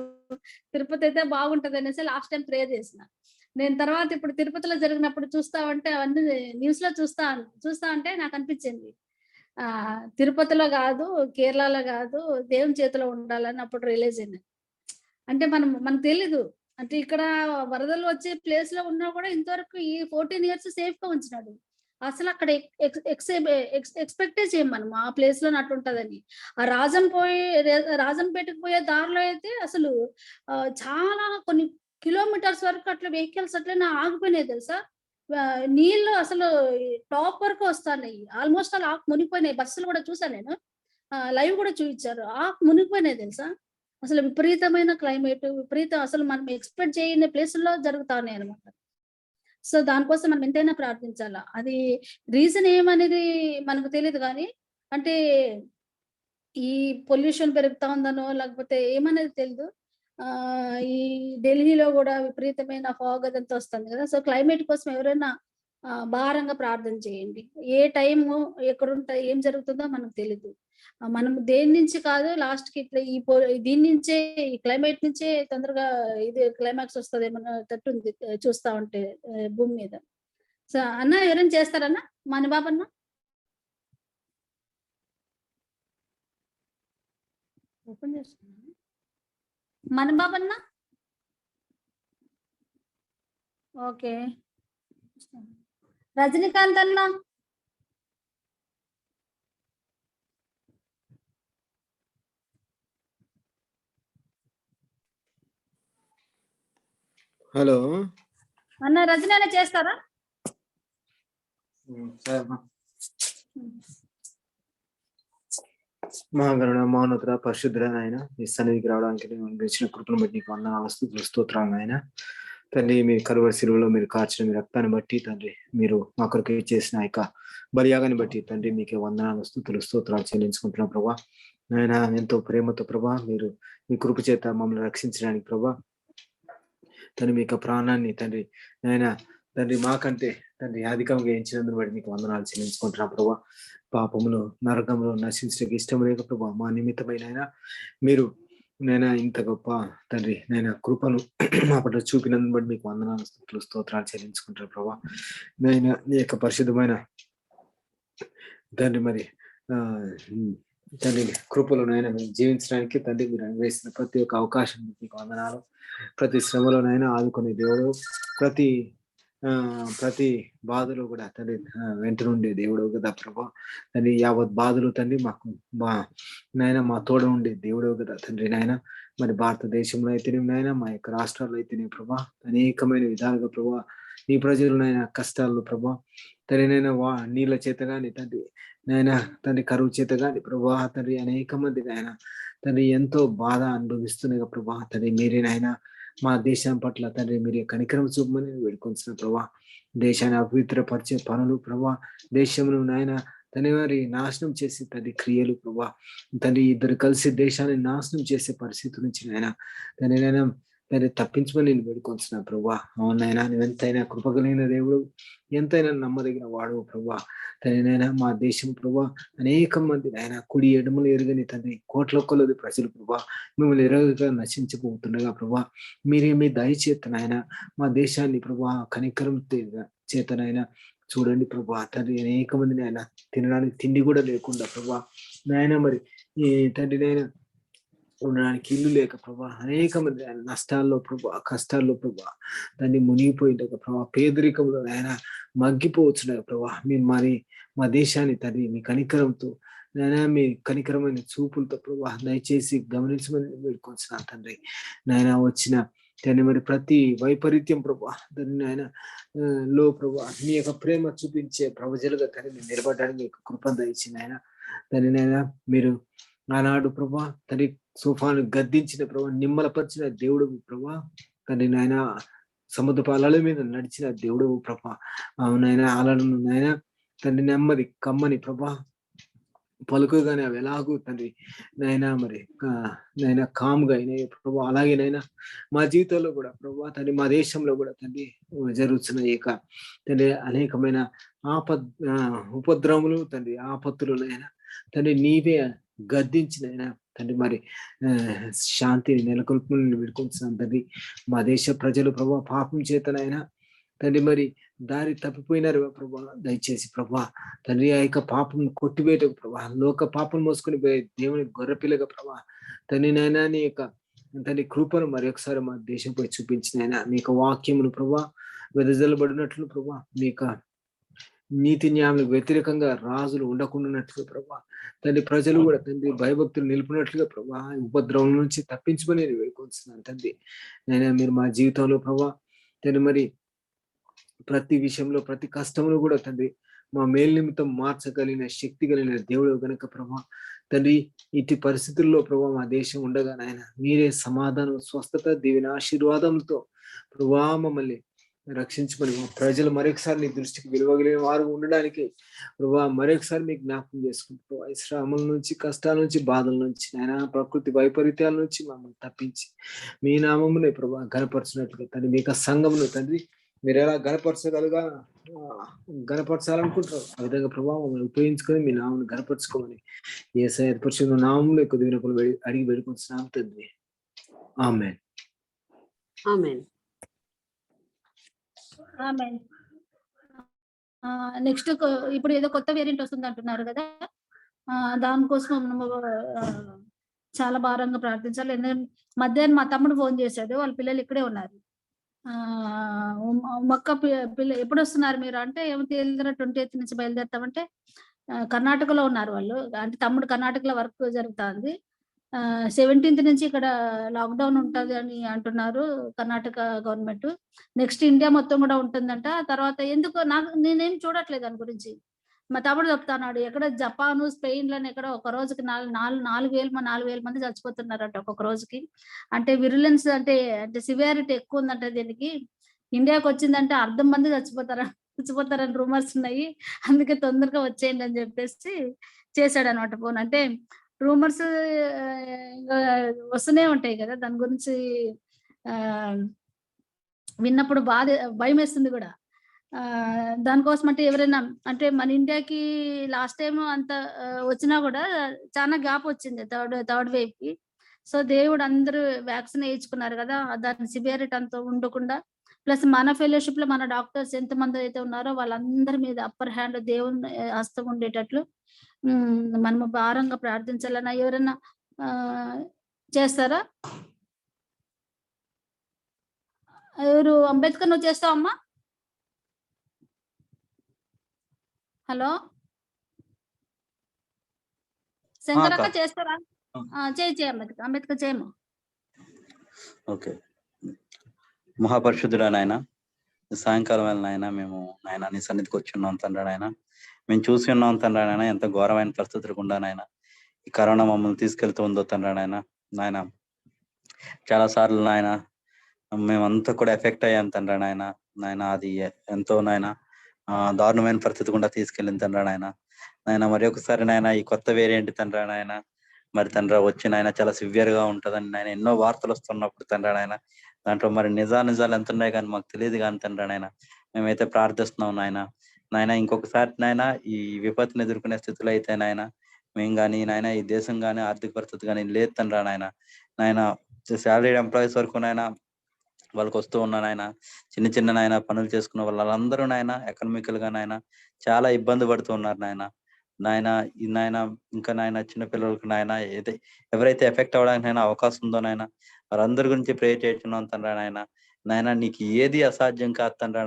తిరుపతి అయితే బాగుంటది అనేసి లాస్ట్ టైం ప్రేయర్ చేసిన. నేను తర్వాత ఇప్పుడు తిరుపతిలో జరిగినప్పుడు చూస్తా ఉంటే అవన్నీ న్యూస్ లో చూస్తా అంటే నాకు అనిపించింది తిరుపతిలో కాదు, కేరళలో కాదు, దేవుని చేతిలో ఉండాలని అప్పుడు రియలైజ్ అయినా. అంటే మనకు తెలీదు. అంటే ఇక్కడ వరదలు వచ్చే ప్లేస్ లో ఉన్నా కూడా ఇంతవరకు ఈ 14 years సేఫ్ గా ఉంచినాడు. అసలు అక్కడ ఎక్స్పెక్టే చేయం మనం ఆ ప్లేస్ లో అట్లుంటదని. ఆ రాజంపేటకు పోయే దారిలో అయితే అసలు చాలా కొన్ని కిలోమీటర్స్ వరకు అట్లా వెహికల్స్ అట్లనే ఆగిపోయినాయి తెలుసా. నీళ్లు అసలు టాప్ వరకు వస్తున్నాయి, ఆల్మోస్ట్ అలా ఆకు మునిగిపోయినాయి. బస్సులు కూడా చూసాను నేను, లైవ్ కూడా చూపించారు, ఆకు మునిగిపోయినాయి తెలుసా. అసలు విపరీతమైన క్లైమేట్, అసలు మనం ఎక్స్పెక్ట్ చేయని ప్లేసుల్లో జరుగుతా ఉన్నాయి అనమాట. సో దానికోసం మనం ఎంతైనా ప్రార్థించాలా. అది రీజన్ ఏమనేది మనకు తెలియదు కానీ, అంటే ఈ పొల్యూషన్ పెరుగుతా ఉందనో లేకపోతే ఏమనేది తెలియదు. ఈ ఢిల్లీలో కూడా విపరీతమైన ఫాగ్ అదంతా వస్తుంది కదా. సో క్లైమేట్ కోసం ఎవరైనా భారంగా ప్రార్థన చేయండి. ఏ టైము ఎక్కడుంటాయి ఏం జరుగుతుందో మనకు తెలీదు. మనం దేని నుంచి కాదు లాస్ట్ కి ఇట్లా దీని నుంచే, ఈ క్లైమేట్ నుంచే తొందరగా ఇది క్లైమాక్స్ వస్తుంది ఏమన్నా తట్టుంది చూస్తా ఉంటే భూమి మీద. సో అన్న ఎవరైనా చేస్తారన్నా మన బాబన్న ఓపెన్ చేస్తున్నా మన బాబన్న. ఓకే రజనీకాంత్ అన్న. హలో అన్న రజనీ అన్న చేస్తారా? మహాగరుణ మౌనతుడ పరిశుద్ధుడ ఆయన మీ సన్నిధికి రావడానికి ఇచ్చిన కృపను బట్టి నీకు వందనాలు స్తోత్రాలు ఆయన. తండ్రి మీ కరువరి శిలువలో మీరు కార్చిన మీ రక్తాన్ని బట్టి తండ్రి మీరు మా కొరకు చేసిన యొక్క బలియాగాన్ని బట్టి తండ్రి మీకే వందనాలు స్తోత్రాలు చెల్లించుకుంటున్నాం ప్రభా. ఆయన ఎంతో ప్రేమతో ప్రభా మీరు మీ కృప చేత మమ్మల్ని రక్షించడానికి ప్రభా తండ్రి మీ యొక్క ప్రాణాన్ని తండ్రి ఆయన తండ్రి మాకంటే తండ్రి అధికంగా ఎంచినందుని బట్టి మీకు వందనాలు చెల్లించుకుంటున్నాం ప్రభా. పాపములు నరకంలో నశించడానికి ఇష్టం లేక ప్రభా మా నిమిత్తమైన మీరు నైనా ఇంత గొప్ప తండ్రి నైనా కృపను మా పట్ల చూపినందుని బట్టి మీకు వందనాలు స్తోత్రాలు చెల్లించుకుంటారు ప్రభా. నైనా నీ యొక్క పరిశుద్ధమైన తండ్రి మరి తండ్రి కృపలోనైనా మేము జీవించడానికి తండ్రి మీరు అనుగ్రహిస్తున్న ప్రతి ఒక్క అవకాశం మీకు వందనాలు. ప్రతి శ్రమలోనైనా ఆదుకునే దేవుడు, ప్రతి బాధలో కూడా తండ్రి వెంట నుండే దేవుడు కదా ప్రభా. తండ్రి యావత్ బాధలు తండ్రి మాకు నాయన మా తోడ ఉండే దేవుడు కదా తండ్రి. నాయన మరి భారతదేశంలో అయితేనే నాయన మా యొక్క రాష్ట్రాల్లో అయితేనే ప్రభా అనేకమైన విధాలుగా ప్రభా ఈ ప్రజలనైనా కష్టాల్లో ప్రభా తండ్రినైనా నీళ్ళ చేత గాని తండ్రి నాయన తండ్రి కరువు చేత గాని ప్రభా తండ్రి అనేక మంది నాయన తండ్రి ఎంతో బాధ అనుభవిస్తున్నాయి ప్రభా. తండ్రి మీరేనాయన మా దేశం పట్ల తండ్రి మీరు కనికరం చూపమని వేడుకొంచిన ప్రభా. దేశాన్ని అపవిత్రపరిచే పనులు ప్రభా, దేశంలో నాయన తండ్రి వారి నాశనం చేసే తండ్రి క్రియలు ప్రభా, తండ్రి ఇద్దరు కలిసి దేశాన్ని నాశనం చేసే పరిస్థితి నుంచి నాయన తండ్రి నైనా తండ్రి తప్పించమని నేను వేడుకొంచిన ప్రభా. అవునైనా నువ్వు ఎంతైనా కృపగలిగిన దేవుడు, ఎంతైనా నమ్మదగిన వాడు ప్రభా. తండ్రినైనా మా దేశం ప్రభా అనేక మంది ఆయన కుడి ఎడమలు ఎరుగని తండ్రి కోట్ల కొలది ప్రజలు ప్రభా మిమ్మల్ని ఎరగగా నశించబోతుండగా ప్రభా మీరే మీ దయచేతనైనా మా దేశాన్ని ప్రభా కనికరం చేతనైనా చూడండి ప్రభా. తండ్రి అనేక మందిని ఆయన తినడానికి తిండి కూడా లేకుండా ప్రభా నాయన మరి ఈ తండ్రినైనా ఉండడానికి ఇల్లు లేక ప్రభా అనేక మంది ఆయన నష్టాల్లో ప్రభా కష్టాల్లో ప్రభా దాన్ని మునిగిపోయిండగా ప్రభా పేదరికంలో ఆయన మగ్గిపోవచ్చుండగా ప్రభా మీరు మరి మా దేశాన్ని తండ్రి మీ కనికరంతో నాయన మీ కనికరమైన చూపులతో ప్రభా దయచేసి గమనించమని వేడుకొంచున్నాను తండ్రి. నాయన వచ్చిన తండ్రి మరి ప్రతి వైపరీత్యం ప్రభా దాన్ని ఆయన లో ప్రభా మీ యొక్క ప్రేమ చూపించే ప్రవజలుగా తండ్రి నిలబడడానికి మీకు కృప దయచిన ఆయన తండ్రి నాయన మీరు ఆనాడు ప్రభా తండ్రి తుఫాను గద్దించిన ప్రభా నిమ్మలపరిచిన దేవుడు ప్రభా తండ్రి నాయన సముద్రపు అలల మీద నడిచిన దేవుడు ప్రభా. అవునైనా అలలను నాయన తండ్రి నెమ్మది కమ్మని ప్రభా పలుకుగానే అవి ఎలాగూ తండ్రి నైనా మరి నైనా కామ్గా అయినాయి ప్రభు. అలాగే నైనా మా జీవితంలో కూడా ప్రభు తండ్రి మా దేశంలో కూడా తండ్రి జరుగుతున్న ఈ యొక్క తండ్రి అనేకమైన ఉపద్రవములు తండ్రి ఆపత్తులు నైనా తండ్రి నీవే గద్దించినైనా తండ్రి మరి శాంతిని నెలకొల్పుని విడుకొంటున్నాం తండ్రి. మా దేశ ప్రజలు ప్రభు పాపం చేతనైనా తండ్రి మరి దారి తప్పిపోయినారు ప్రభా. దయచేసి ప్రభా తండ్రి ఆ యొక్క పాపం కొట్టివేయటకు ప్రభా, లోక పాపం మోసుకొని పోయే దేవుని గొర్రెపిల్లగా ప్రభా తండ్రి నైనా నీ యొక్క తండ్రి కృపను మరి ఒకసారి మా దేశంపై చూపించినైనా మీ యొక్క వాక్యమును ప్రభా వెదజల్లబడినట్లు ప్రభా, మీ యొక్క నీతి న్యాయాలకు వ్యతిరేకంగా రాజులు ఉండకుండానట్లు ప్రభా తండ్రి ప్రజలు కూడా తండ్రి భయభక్తులు నిలుపునట్లుగా ప్రభా ఉపద్రవం నుంచి తప్పించుకొని వేడుకొస్తున్నాను తండ్రి. నైనా మీరు మా జీవితంలో ప్రభా తండ్రి మరి ప్రతి విషయంలో ప్రతి కష్టమును కూడా తండ్రి మా మేలు నిమిత్తం మార్చగలిగిన శక్తి కలిగిన దేవుడు గనక ప్రభా తండ్రి ఇటు పరిస్థితుల్లో ప్రభా మా దేశం ఉండగా నాయన మీరే సమాధానం స్వస్థత దీవెన ఆశీర్వాదంతో ప్రభా మమ్మల్ని రక్షించుకొని ప్రజలు మరొకసారి నీ దృష్టికి విలువగలిగిన వారు ఉండడానికి ప్రభా మరొకసారి మీకు జ్ఞాపకం చేసుకుంటూ శ్రమల నుంచి కష్టాల నుంచి బాధల నుంచి నాయన ప్రకృతి వైపరీత్యాల నుంచి మమ్మల్ని తప్పించి మీ నామమునే ప్రభా గణపరచినట్లుగా తండ్రి మీ యొక్క సంఘమును తండ్రి మీరు ఎలా గణపరచాలనుకుంటారు ఆ విధంగా ప్రభావం ఉపయోగించుకొని మీ నామను గణపరచుకోమని యేసయ్య పరిశుద్ధ నామములో ఎక్కువ దినపులు అడిగి వేడుకొంటున్నాం తండ్రి. ఆమేన్. ఆమేన్. ఆమేన్. నెక్స్ట్ ఇప్పుడు ఏదో కొత్త వేరియంట్ వస్తుంది అంటున్నారు కదా, దానికోసం మనము చాలా భారంగా ప్రార్థించాలి. ఎందుకంటే మధ్యాహ్నం మా తమ్ముడు ఫోన్ చేశాడు, వాళ్ళ పిల్లలు ఇక్కడే ఉన్నారు. మొక్క పిల్ల ఎప్పుడు వస్తున్నారు మీరు అంటే ఏమో తెలియదు, 28 నుంచి బయలుదేరుతామంటే కర్ణాటకలో ఉన్నారు వాళ్ళు. అంటే తమ్ముడు కర్ణాటకలో వర్క్ జరుగుతుంది. 17th నుంచి ఇక్కడ లాక్డౌన్ ఉంటుంది అని అంటున్నారు కర్ణాటక గవర్నమెంట్. నెక్స్ట్ ఇండియా మొత్తం కూడా ఉంటుందంట. తర్వాత ఎందుకో నేనేం చూడట్లేదు దాని గురించి. మా తమ్ముడు చెప్తాన్నాడు ఎక్కడ జపాను స్పెయిన్ లోనే ఎక్కడ ఒక రోజుకి 4,000 మంది చచ్చిపోతున్నారంట ఒక్కొక్క రోజుకి. అంటే విరులెన్స్ అంటే సివియారిటీ ఎక్కువ ఉందంట దీనికి. ఇండియాకి వచ్చిందంటే 1/2 మంది చచ్చిపోతారని రూమర్స్ ఉన్నాయి. అందుకే తొందరగా వచ్చేయండి అని చెప్పేసి చేశాడు అనమాట ఫోన్. అంటే రూమర్స్ వస్తూనే ఉంటాయి కదా, దాని గురించి విన్నప్పుడు భయం వేస్తుంది కూడా. దానికోసం అంటే ఎవరైనా అంటే మన ఇండియాకి లాస్ట్ టైం అంత వచ్చినా కూడా చాలా గ్యాప్ వచ్చింది థర్డ్ వేవ్ కి. సో దేవుడు అందరూ వ్యాక్సిన్ వేయించుకున్నారు కదా, దాని సివియారిటీ అంత ఉండకుండా ప్లస్ మన ఫెలోషిప్ లో మన డాక్టర్స్ ఎంతమంది అయితే ఉన్నారో వాళ్ళందరి మీద అప్పర్ హ్యాండ్ దేవుని హస్తం ఉండేటట్లు మనము భారంగా ప్రార్థించాలన్నా ఎవరైనా చేస్తారా? ఎవరు? అంబేద్కర్ నువ్వు చేస్తావమ్మా? హలో శంకరక్క చేస్తారా? చేయి అంబేద్కర్ చేయము. ఓకే. మహాపరిశుద్ధుడా నాయన, సాయంకాలం వేళ నాయన మేము నాయన నీ సన్నిధికి వచ్చి ఉన్నాం తండ్రి. నాయన మేము చూసి ఉన్నాం తండ్రి. నాయన ఎంత ఘోరమైన పరిస్థితులు గుండా నాయన ఈ కరోనా మమ్మల్ని తీసుకెళ్తూ ఉందో తండ్రి. నాయన చాలా సార్లు నాయన మేమంతా కూడా ఎఫెక్ట్ అయ్యాం తండ్రి. నాయన అది ఎంతో నాయన దారుణమైన పరిస్థితి గుండా తీసుకెళ్ళింది తండ్రి. నాయన మరి ఒకసారి నాయన ఈ కొత్త వేరియంట్ తండ్రి నాయన మరి తండ్రి వచ్చి నాయన చాలా సివియర్ గా ఉంటుందని నాయన ఎన్నో వార్తలు వస్తున్నప్పుడు తండ్రి నాయన దాంట్లో మరి నిజాలు ఎంత ఉన్నాయి కానీ మాకు తెలియదు కానీ తండ్రి నాయన మేమైతే ప్రార్థిస్తున్నాం నాయన ఇంకొకసారి నాయన ఈ విపత్తుని ఎదుర్కొనే స్థితిలో అయితే నాయన మేము కానీ నాయన ఈ దేశం కానీ ఆర్థిక పరిస్థితి కానీ లేదు తండ్రి. నాయన శాలరీ ఎంప్లాయీస్ వరకు నాయన వాళ్ళకి వస్తూ ఉన్నా నాయన చిన్న నాయన పనులు చేసుకున్న వాళ్ళందరూ నాయన ఎకనామికల్ గా నాయన చాలా ఇబ్బంది పడుతూ ఉన్నారు నాయన ఇంకా నాయన చిన్న పిల్లలకు నాయన ఎవరైతే ఎఫెక్ట్ అవ్వడానికి నాయన అవకాశం ఉందో నాయన వారందరి గురించి ప్రే చేస్తున్నాం తండ్రి. నాయన నీకు ఏది అసాధ్యం కాదు తండ్రి.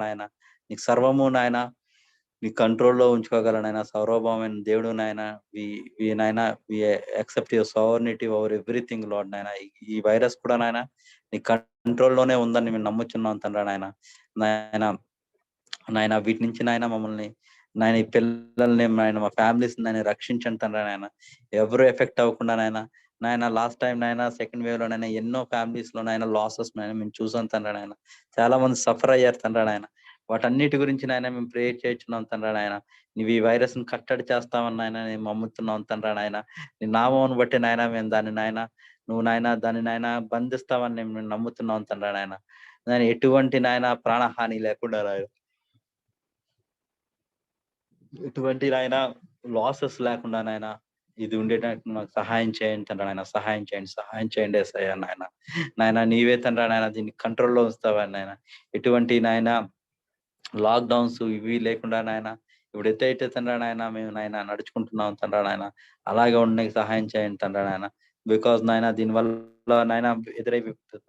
నీకు సర్వము నాయన నీ కంట్రోల్లో ఉంచుకోగల నాయన సర్వభౌమైన దేవుడు నాయన. We accept your sovereignty over everything Lord నాయన. ఈ వైరస్ కూడా నాయన నీ కంట్రోల్లోనే ఉందని మేము నమ్ముచున్నాం తండ్రి. నాయన వీటి నుంచి నాయన మమ్మల్ని నాయన ఈ పిల్లల్ని నాయన మా ఫ్యామిలీస్ నాయన రక్షించండి తండ్రి. ఎవరు ఎఫెక్ట్ అవ్వకుండా నాయన లాస్ట్ టైం నాయన సెకండ్ వేవ్ లో ఎన్నో ఫ్యామిలీస్ లో లాసెస్ మేము చూసాం తండ్రి. చాలా మంది సఫర్ అయ్యారు తండ్రి. వాటన్నిటి గురించి నాయన మేము ప్రేయర్ చేయించున్నాం తండ్రి నాయన. నువ్వు ఈ వైరస్ ని కట్టడి చేస్తామని నాయన మేము నమ్ముతున్నాం తండ్రి నాయన. నీ నామమును బట్టి నాయన మేము దాన్ని నాయన నువ్వు నాయన దాన్ని నాయన బంధిస్తామని మేము నమ్ముతున్నాం తండ్రి నాయన. నాయన ఎటువంటి నాయన ప్రాణహాని లేకుండా నాయన, ఎటువంటి నాయన లాసెస్ లేకుండా నాయన ఇది ఉండేటట్టు మాకు సహాయం చేయండి తండ్రి నాయన. సహాయం చేయండి యేసయ్య నాయన. నాయన నీవే తండ్రి నాయన దీన్ని కంట్రోల్లో ఉంచుతావా నాయన. ఎటువంటి నాయన లాక్డౌన్స్ ఇవి లేకుండా నాయన ఇప్పుడు ఎత్తైతే తండ్రి నాయన మేము నాయన నడుచుకుంటున్నాం తండ్రి నాయన, అలాగే ఉండడానికి సహాయం చేయండి తండ్రి నాయన. బికాస్ నాయన దీనివల్ల నాయన ఎదురై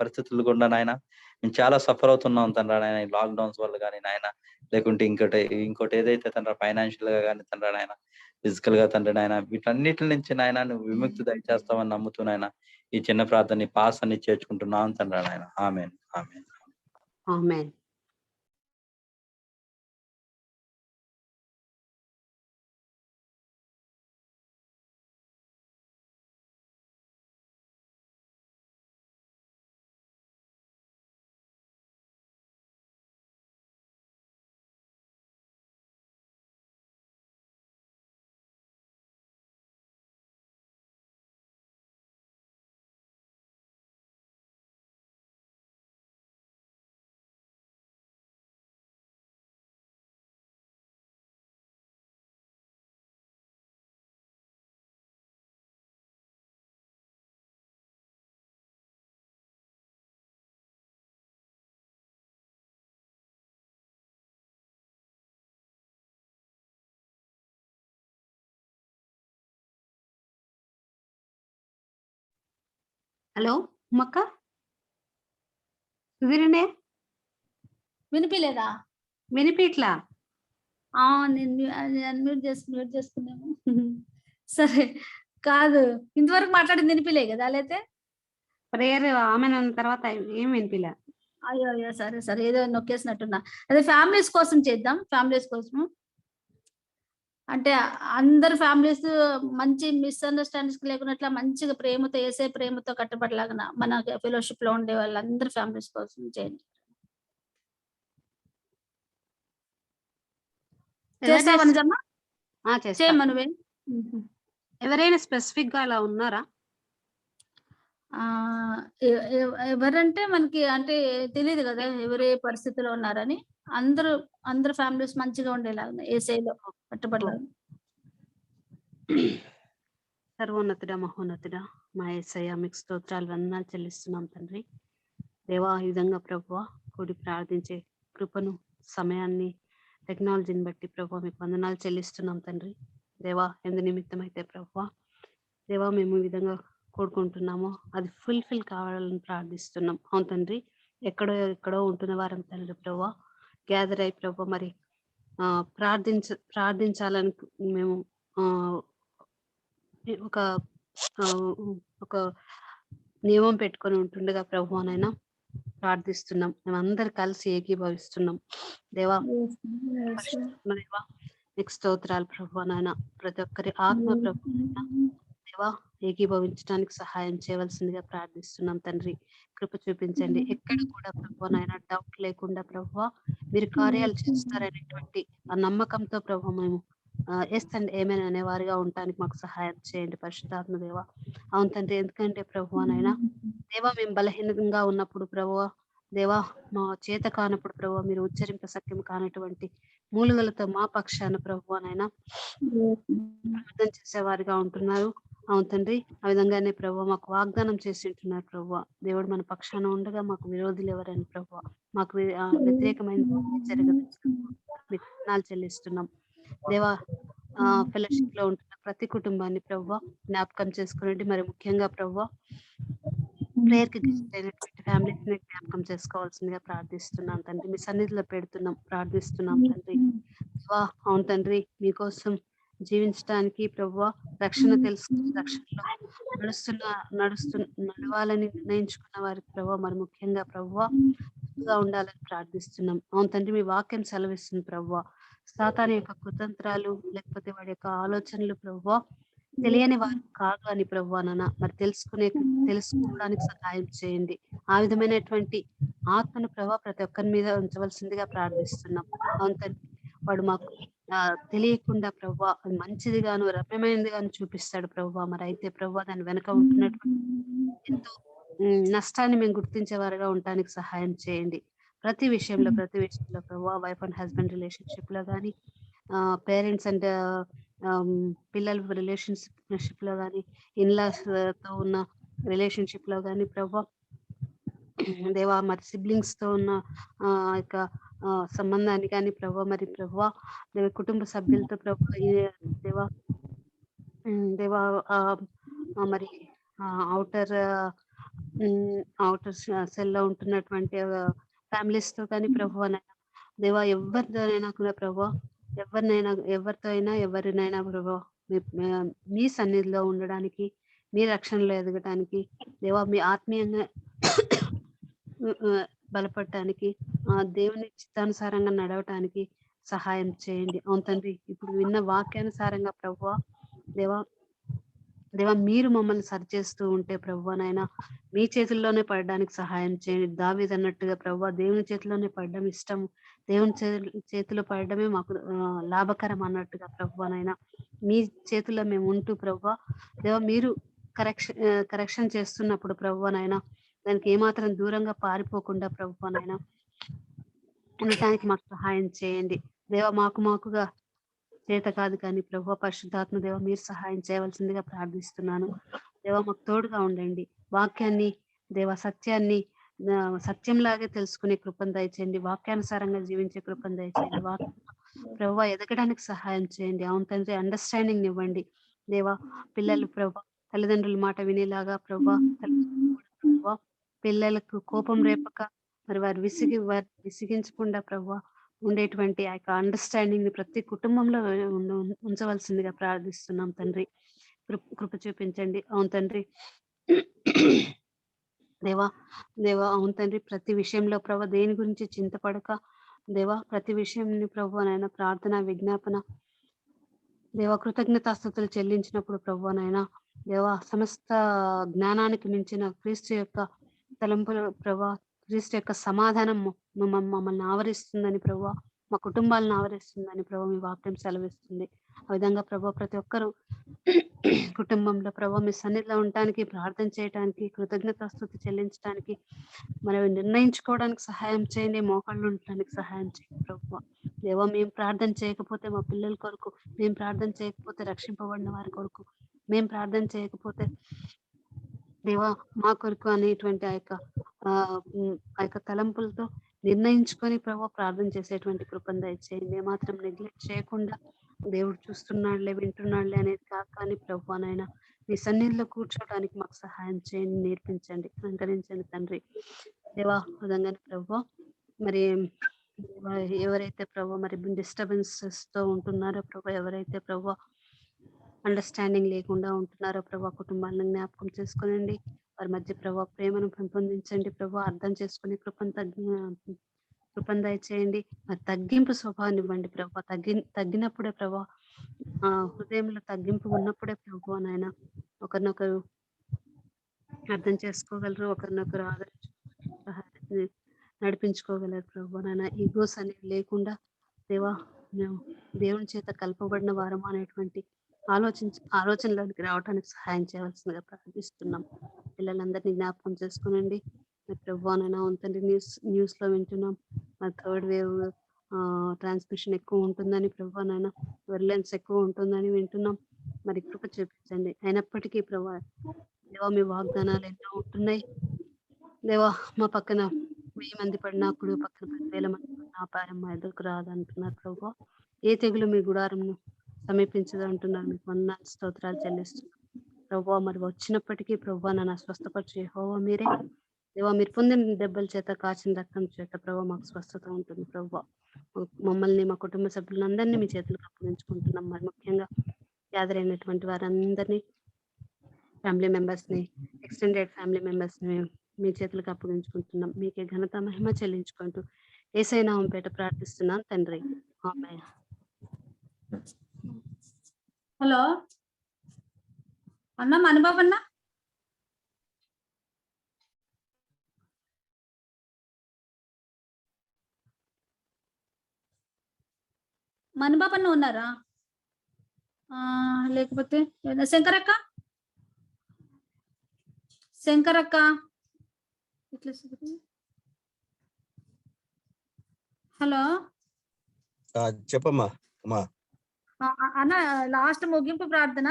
పరిస్థితులు కూడా నాయన మేము చాలా సఫర్ అవుతున్నాం తండ్రి నాయన, ఈ లాక్డౌన్స్ వల్ల కానీ నాయన, లేకుంటే ఇంకోటి ఏదైతే తండ్రి ఫైనాన్షియల్ గా కానీ తండ్రి నాయన, ఫిజికల్ గా తండ్రి నాయన, వీటన్నిటి నుంచి నాయన నువ్వు విముక్తి దయచేస్తావని నమ్ముతూ నాయన ఈ చిన్న ప్రార్థన పాస్ అని చేర్చుకుంటున్నాం తండ్రి నాయన. ఆమేన్ ఆమేన్ ఆమేన్. హలో ఉమ్మక్క, సుధీరనే వినిపిలేదా? వినిపిట్లా? నేను మ్యూట్ చేసుకున్నాము. సరే, కాదు ఇంతవరకు మాట్లాడింది వినిపిలే కదా అయితే. ప్రేయర్ ఆమె తర్వాత ఏం వినిపిలే. అయ్యో సరే ఏదో నొక్కేసినట్టున్నా. అదే ఫ్యామిలీస్ కోసం చేద్దాం. ఫ్యామిలీస్ కోసం అంటే అందరు ఫ్యామిలీస్ మంచి మిస్అండర్స్టాండింగ్స్ లేకున్నట్లా మంచిగా ప్రేమతో వేసే ప్రేమతో కట్టబడలాగా మన ఫెలోషిప్ లో ఉండే వాళ్ళందరు ఫ్యామిలీస్ కోసం చేయండి. చేస్తావా నిజమ్మా? చేయమ్మా నువ్వే. ఎవరైనా స్పెసిఫిక్ గా అలా ఉన్నారా? ఎవరంటే మనకి అంటే తెలియదు కదా ఎవరే పరిస్థితిలో ఉన్నారని. అందరు ఫ్యామిలీస్ మంచిగా ఉండేలాగా ఏసైలో కట్టుబడలాగా. సర్వోన్నతుడా మహోన్నతుడా మా యేసయ్య మీకు స్తోత్రాలు వందనాలు చెల్లిస్తున్నాం తండ్రి. దేవా ఈ విధంగా ప్రభువా కూడి ప్రార్థించే కృపను సమయాన్ని టెక్నాలజీని బట్టి ప్రభువా మీకు వందనాలు చెల్లిస్తున్నాం తండ్రి. దేవా ఎందు నిమిత్తం అయితే ప్రభువా దేవా మేము ఈ విధంగా కోరుకుంటున్నామో అది ఫుల్ఫిల్ కావాలని ప్రార్థిస్తున్నాం. అవును తండ్రి, ఎక్కడో ఉంటున్న వారం తండ్రి ప్రభువా గ్యాదర్ అయి ప్రభు మరి ప్రార్థించాలని మేము ఒక నియమం పెట్టుకొని ఉంటుండగా ప్రభువానైనా ప్రార్థిస్తున్నాం. మేమందరు కలిసి ఏకీభవిస్తున్నాం. దేవా దేవా నీకు స్తోత్రాలు ప్రభువానైనా. ప్రతి ఒక్కరి ఆత్మ ప్రభువానైనా దేవా ఏకీభవించడానికి సహాయం చేయవలసిందిగా ప్రార్థిస్తున్నాం తండ్రి. కృప చూపించండి. ఎక్కడ కూడా ప్రభువానైనా డౌట్ లేకుండా ప్రభువా మీరు కార్యాలు చేస్తారనేటువంటి ఆ నమ్మకంతో ప్రభు మేము ఎస్ అండ్ ఏమైనా అనేవారిగా ఉండటానికి మాకు సహాయం చేయండి పరిశుద్ధాత్మ దేవ. అవును తండ్రి, ఎందుకంటే ప్రభువానైనా దేవా మేము బలహీనంగా ఉన్నప్పుడు ప్రభువా దేవా మా చేత కానప్పుడు ప్రభు మీరు ఉచ్చరింప సఖ్యం కానటువంటి మూలుగలతో మా పక్షాన ప్రభువానైనా ప్రార్థన చేసేవారిగా ఉంటున్నారు. అవును తండ్రి, ఆ విధంగానే ప్రభు మాకు వాగ్దానం చేసి ఉంటున్నారు ప్రభు. దేవుడు మన పక్షాన ఉండగా మాకు విరోధులు ఎవరని ప్రభు మాకు వ్యతిరేకమైన జరగదు. మీకు వందనాలు చెల్లిస్తున్నాం దేవా. ఫెలోషిప్ లో ఉంటున్న ప్రతి కుటుంబాన్ని ప్రభు జ్ఞాపకం చేసుకునండి. మరి ముఖ్యంగా ప్రభు ప్రేయర్ కి అయినటువంటి ఫ్యామిలీస్ ని జ్ఞాపకం చేసుకోవాల్సిందిగా ప్రార్థిస్తున్నాం తండ్రి. మీ సన్నిధిలో పెడుతున్నాం, ప్రార్థిస్తున్నాం తండ్రి. అవును తండ్రి, మీకోసం జీవించడానికి ప్రభువా రక్షణ తెలుసుకుని రక్షణలో నడవాలని నిర్ణయించుకున్న వారికి ప్రభువా మరి ముఖ్యంగా ప్రభువా ఉండాలని ప్రార్థిస్తున్నాం. అవును తండ్రి, మీ వాక్యం సెలవిస్తుంది ప్రభువా సాతాను యొక్క కుతంత్రాలు లేకపోతే వాడి యొక్క ఆలోచనలు ప్రభువా తెలియని వారు కాదు అని ప్రభువా నాన్న మరి తెలుసుకోవడానికి సహాయం చేయండి. ఆ విధమైనటువంటి ఆత్మను ప్రభా ప్రతి ఒక్కరి మీద ఉంచవలసిందిగా ప్రార్థిస్తున్నాం. అవును తండ్రి, వాడు మాకు తెలియకుండా ప్రభువా అది మంచిది గాను రమ్యమైనది గాను చూపిస్తాడు ప్రభువా. మరి అయితే ప్రభువా దాని వెనక ఉంటున్నటువంటి ఎంతో నష్టాన్ని మేము గుర్తించే వారుగా ఉండటానికి సహాయం చేయండి. ప్రతి విషయంలో ప్రభువా, వైఫ్ అండ్ హస్బెండ్ రిలేషన్షిప్ లో కానీ, పేరెంట్స్ అండ్ పిల్లల రిలేషన్షిప్ లో కానీ, ఇన్లాస్ తో ఉన్న రిలేషన్షిప్ లో కానీ ప్రభా దేవా, మరి సిబ్లింగ్స్ తో ఉన్న యొక్క సంబంధాన్ని కానీ ప్రభా, మరి ప్రభా కుటుంబ సభ్యులతో ప్రభా దేవా దేవా మరి అవుటర్ సెల్ లో ఉంటున్నటువంటి ఫ్యామిలీస్ తో కానీ ప్రభా దేవా ఎవరితోనైనా కూడా ప్రభా ఎవరితో అయినా ఎవరినైనా ప్రభా మీ సన్నిధిలో ఉండడానికి, మీ రక్షణలో ఎదగటానికి దేవా, మీ ఆత్మీయంగా బలపడటానికి, దేవుని చిత్తానుసారంగా నడవటానికి సహాయం చేయండి. అవును తండ్రి, ఇప్పుడు విన్న వాక్యానుసారంగా ప్రభువా దేవా మీరు మమ్మల్ని సరిచేస్తూ ఉంటే ప్రభువా నాయనా మీ చేతుల్లోనే పడడానికి సహాయం చేయండి. దావీదు అన్నట్టుగా ప్రభువా దేవుని చేతిలోనే పడడం ఇష్టం, దేవుని చేతిలో పడడమే మాకు లాభకరం అన్నట్టుగా ప్రభువా నాయనా మీ చేతుల్లో మేము ఉంటూ ప్రభువా దేవా మీరు కరెక్షన్ చేస్తున్నప్పుడు ప్రభువా నాయనా దానికి ఏమాత్రం దూరంగా పారిపోకుండా ప్రభువా నాయనా ఉండటానికి మాకు సహాయం చేయండి. దేవా మాకుగా చేత కాదు కానీ ప్రభువా పరిశుద్ధాత్మ దేవ మీరు సహాయం చేయవలసిందిగా ప్రార్థిస్తున్నాను. దేవా మాకు తోడుగా ఉండండి. వాక్యాన్ని దేవా సత్యాన్ని సత్యంలాగే తెలుసుకునే కృపను దయచేయండి. వాక్యానుసారంగా జీవించే కృపను దయచేయండి. ప్రభువా ఎదగడానికి సహాయం చేయండి. అవును తండ్రి, అండర్స్టాండింగ్ ఇవ్వండి దేవా. పిల్లలు ప్రభా తల్లిదండ్రుల మాట వినేలాగా ప్రభా పిల్లలకు కోపం రేపక మరి వారు విసిగించకుండా ప్రభా ఉండేటువంటి ఆ యొక్క అండర్స్టాండింగ్ ని ప్రతి కుటుంబంలో ఉంచవలసిందిగా ప్రార్థిస్తున్నాం తండ్రి. కృప చూపించండి. అవును తండ్రి దేవా అవును తండ్రి, ప్రతి విషయంలో ప్రభా దేని గురించి చింతపడక దేవా ప్రతి విషయంని ప్రభు నాయన ప్రార్థన విజ్ఞాపన దేవా కృతజ్ఞతాస్తుతులు చెల్లించినప్పుడు ప్రభు నాయన దేవా సమస్త జ్ఞానానికి మించిన క్రీస్తు యొక్క తలంపుల ప్రభా, క్రీస్తు యొక్క సమాధానం మమ్మల్ని ఆవరిస్తుందని ప్రభా, మా కుటుంబాలను ఆవరిస్తుందని ప్రభా మీ వాక్యం సెలవిస్తుంది. ఆ విధంగా ప్రభా ప్రతి ఒక్కరు కుటుంబంలో ప్రభా మీ సన్నిధిలో ఉండటానికి, ప్రార్థన చేయడానికి, కృతజ్ఞతాస్తుతి చెల్లించడానికి మనం నిర్ణయించుకోవడానికి సహాయం చేయండి. మోకాళ్ళు ఉండటానికి సహాయం చేయండి ప్రభా. దేవా మేము ప్రార్థన చేయకపోతే మా పిల్లల కొరకు, మేము ప్రార్థన చేయకపోతే రక్షింపబడిన వారి కొరకు, మేము ప్రార్థన చేయకపోతే దేవా మా కొరకు అనేటువంటి ఆ యొక్క తలంపులతో నిర్ణయించుకొని ప్రభా ప్రార్థన చేసేటువంటి కృపను దయచేయండి. మాత్రం నెగ్లెక్ట్ చేయకుండా దేవుడు చూస్తున్నాడులే వింటున్నాడులే అనేది కాక ప్రభా నాయన మీ సన్నిధిలో కూర్చోవడానికి మాకు సహాయం చేయండి, నేర్పించండి, అలంకరించండి తండ్రి. దేవా విధంగానే ప్రభా మరి ఎవరైతే ప్రభా మరి డిస్టర్బెన్సెస్ తో ఉంటున్నారో ప్రభా, ఎవరైతే ప్రభా అండర్స్టాండింగ్ లేకుండా ఉంటున్నారో ప్రభా కుటుంబాలను జ్ఞాపకం చేసుకోనండి. వారి మధ్య ప్రభా ప్రేమను పెంపొందించండి ప్రభా, అర్థం చేసుకుని కృపను దయచేయండి. మరి తగ్గింపు స్వభావాన్ని ఇవ్వండి ప్రభా. తగ్గినప్పుడే ప్రభా హృదయంలో తగ్గింపు ఉన్నప్పుడే ప్రభా నాయన ఒకరినొకరు అర్థం చేసుకోగలరు, ఒకరినొకరు ఆదరించుకోగలరు, నడిపించుకోగలరు ప్రభా నాయన. ఈగోస్ అనేవి లేకుండా దేవా దేవుని చేత కలపబడిన వారం అనేటువంటి ఆలోచనలోనికి రావడానికి సహాయం చేయవలసిందిగా ప్రార్థిస్తున్నాం. పిల్లలందరినీ జ్ఞాపకం చేసుకోనండి ప్రభా నాయన. ఉంతండి న్యూస్ లో వింటున్నాం మరి థర్డ్ వేవ్ ట్రాన్స్మిషన్ ఎక్కువ ఉంటుందని ప్రభా నాయన, వైలెన్స్ ఎక్కువ ఉంటుందని వింటున్నాం. మరి కృప చూపించండి. అయినప్పటికీ ప్రభా దేవా మీ వాగ్దానాలు ఎన్నో ఉంటున్నాయి దేవా. మా పక్కన 1000 మంది పడినా కుడి పక్కన 10,000 మంది పడినా అపాయం మా ఎదురుకు రాదంటున్నారు ప్రభా. ఏ తెగులు మీ గుడారంను సమీపించదు అంటున్నారు. మీకు వందనాలు స్తోత్రాలు చెల్లిస్తున్నాం ప్రభా. మరి వచ్చినప్పటికీ ప్రభా నన్ను స్వస్థపరిచే యెహోవా మీరే దేవా. మీరు పొందిన దెబ్బల చేత, కాచిన రక్తం చేత ప్రభా మాకు స్వస్థత ఉంటుంది ప్రభా. మమ్మల్ని మా కుటుంబ సభ్యులందరినీ మీ చేతులకు అప్పగించుకుంటున్నాం. మరి ముఖ్యంగా గ్యాదర్ అయినటువంటి వారందరినీ, ఫ్యామిలీ మెంబర్స్ ని, ఎక్స్టెండెడ్ ఫ్యామిలీ మెంబర్స్ ని మీ చేతులకు అప్పగించుకుంటున్నాం. మీకే ఘనత మహిమ చెల్లించుకుంటూ యేసయ్య నామం పేట ప్రార్థిస్తున్నాను తండ్రి, ఆమేన్. హలో అన్న మణిబాబు అన్న మణిబాబు అన్న ఉన్నారా? లేకపోతే శంకరక్క శంకరక్క హలో చెప్పమ్మా అమ్మా. అన్న లాస్ట్ ముగింపు ప్రార్థన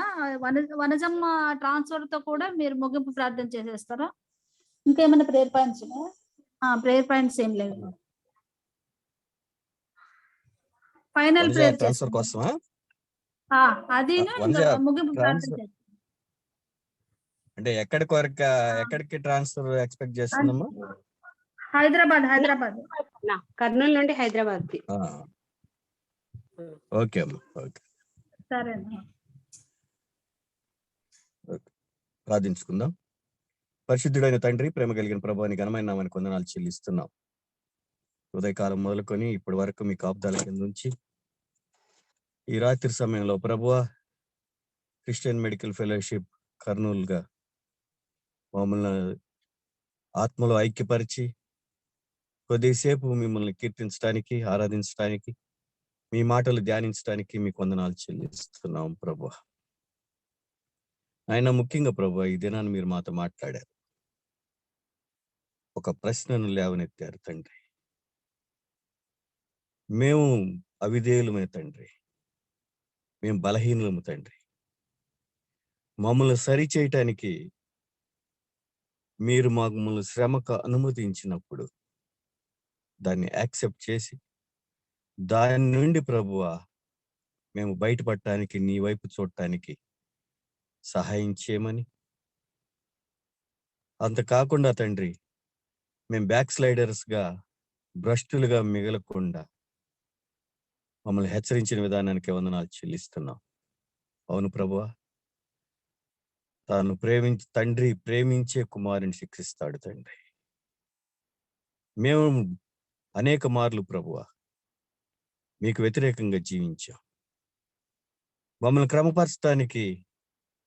వనజమ్మ ట్రాన్స్ఫర్ తో కూడా మీరు ముగింపు ప్రార్థన చేసేస్తారా? ఇంకేమైనా ప్రేయర్ పాయింట్స్? ప్రేయర్ పాయింట్స్ ఏం లేదు. ఫైనల్ ప్రేయర్ ట్రాన్స్ఫర్ కోసమా? అది ముగింపు ప్రార్థన అంటే ఎక్కడికి ట్రాన్స్ఫర్ ఎక్స్పెక్ట్ చేస్తున్నామా? హైదరాబాద్ కర్నూలు నుండి హైదరాబాద్ కి. ఓకే అమ్మా, ఓకే సరే. ప్రార్థించుకుందాం. పరిశుద్ధుడైన తండ్రి, ప్రేమ కలిగిన ప్రభువాని ఘనమైన నామానికి వందనాలు చెల్లిస్తున్నాం. ఉదయకాలం మొదలుకొని ఇప్పటి వరకు మీ కాపుదల కింద నుంచి ఈ రాత్రి సమయంలో ప్రభువా క్రిస్టియన్ మెడికల్ ఫెలోషిప్ కర్నూలుగా మమ్మల్ని ఆత్మలో ఐక్యపరిచి కొద్దిసేపు మిమ్మల్ని కీర్తించడానికి, ఆరాధించడానికి, మీ మాటలు ధ్యానించడానికి మీకు వందనాలు చెల్లిస్తున్నాం ప్రభువా. ఆయన ముఖ్యంగా ప్రభువా ఈ దినాన్ని మీరు మాతో మాట్లాడారు, ఒక ప్రశ్నను లేవనెత్తారు తండ్రి. మేము అవిధేయులమే తండ్రి, మేము బలహీనులము తండ్రి. మమ్మల్ని సరి చేయటానికి మీరు మమ్మల్ని శ్రమకు అనుమతించినప్పుడు దాన్ని యాక్సెప్ట్ చేసి దాని నుండి ప్రభువా మేము బయటపడటానికి, నీ వైపు చూడటానికి సహాయం చేయమని, అంత కాకుండా తండ్రి మేము బ్యాక్ స్లైడర్స్ గా, భ్రష్టులుగా మిగలకుండా మమ్మల్ని హెచ్చరించిన విధానానికి వందనాలు చెల్లిస్తున్నాం. అవును ప్రభువా, తాను తండ్రి ప్రేమించే కుమారుని శిక్షిస్తాడు తండ్రి. మేము అనేక మార్లు ప్రభువా మీకు వ్యతిరేకంగా జీవించాం. మమ్మల్ని క్రమపరచడానికి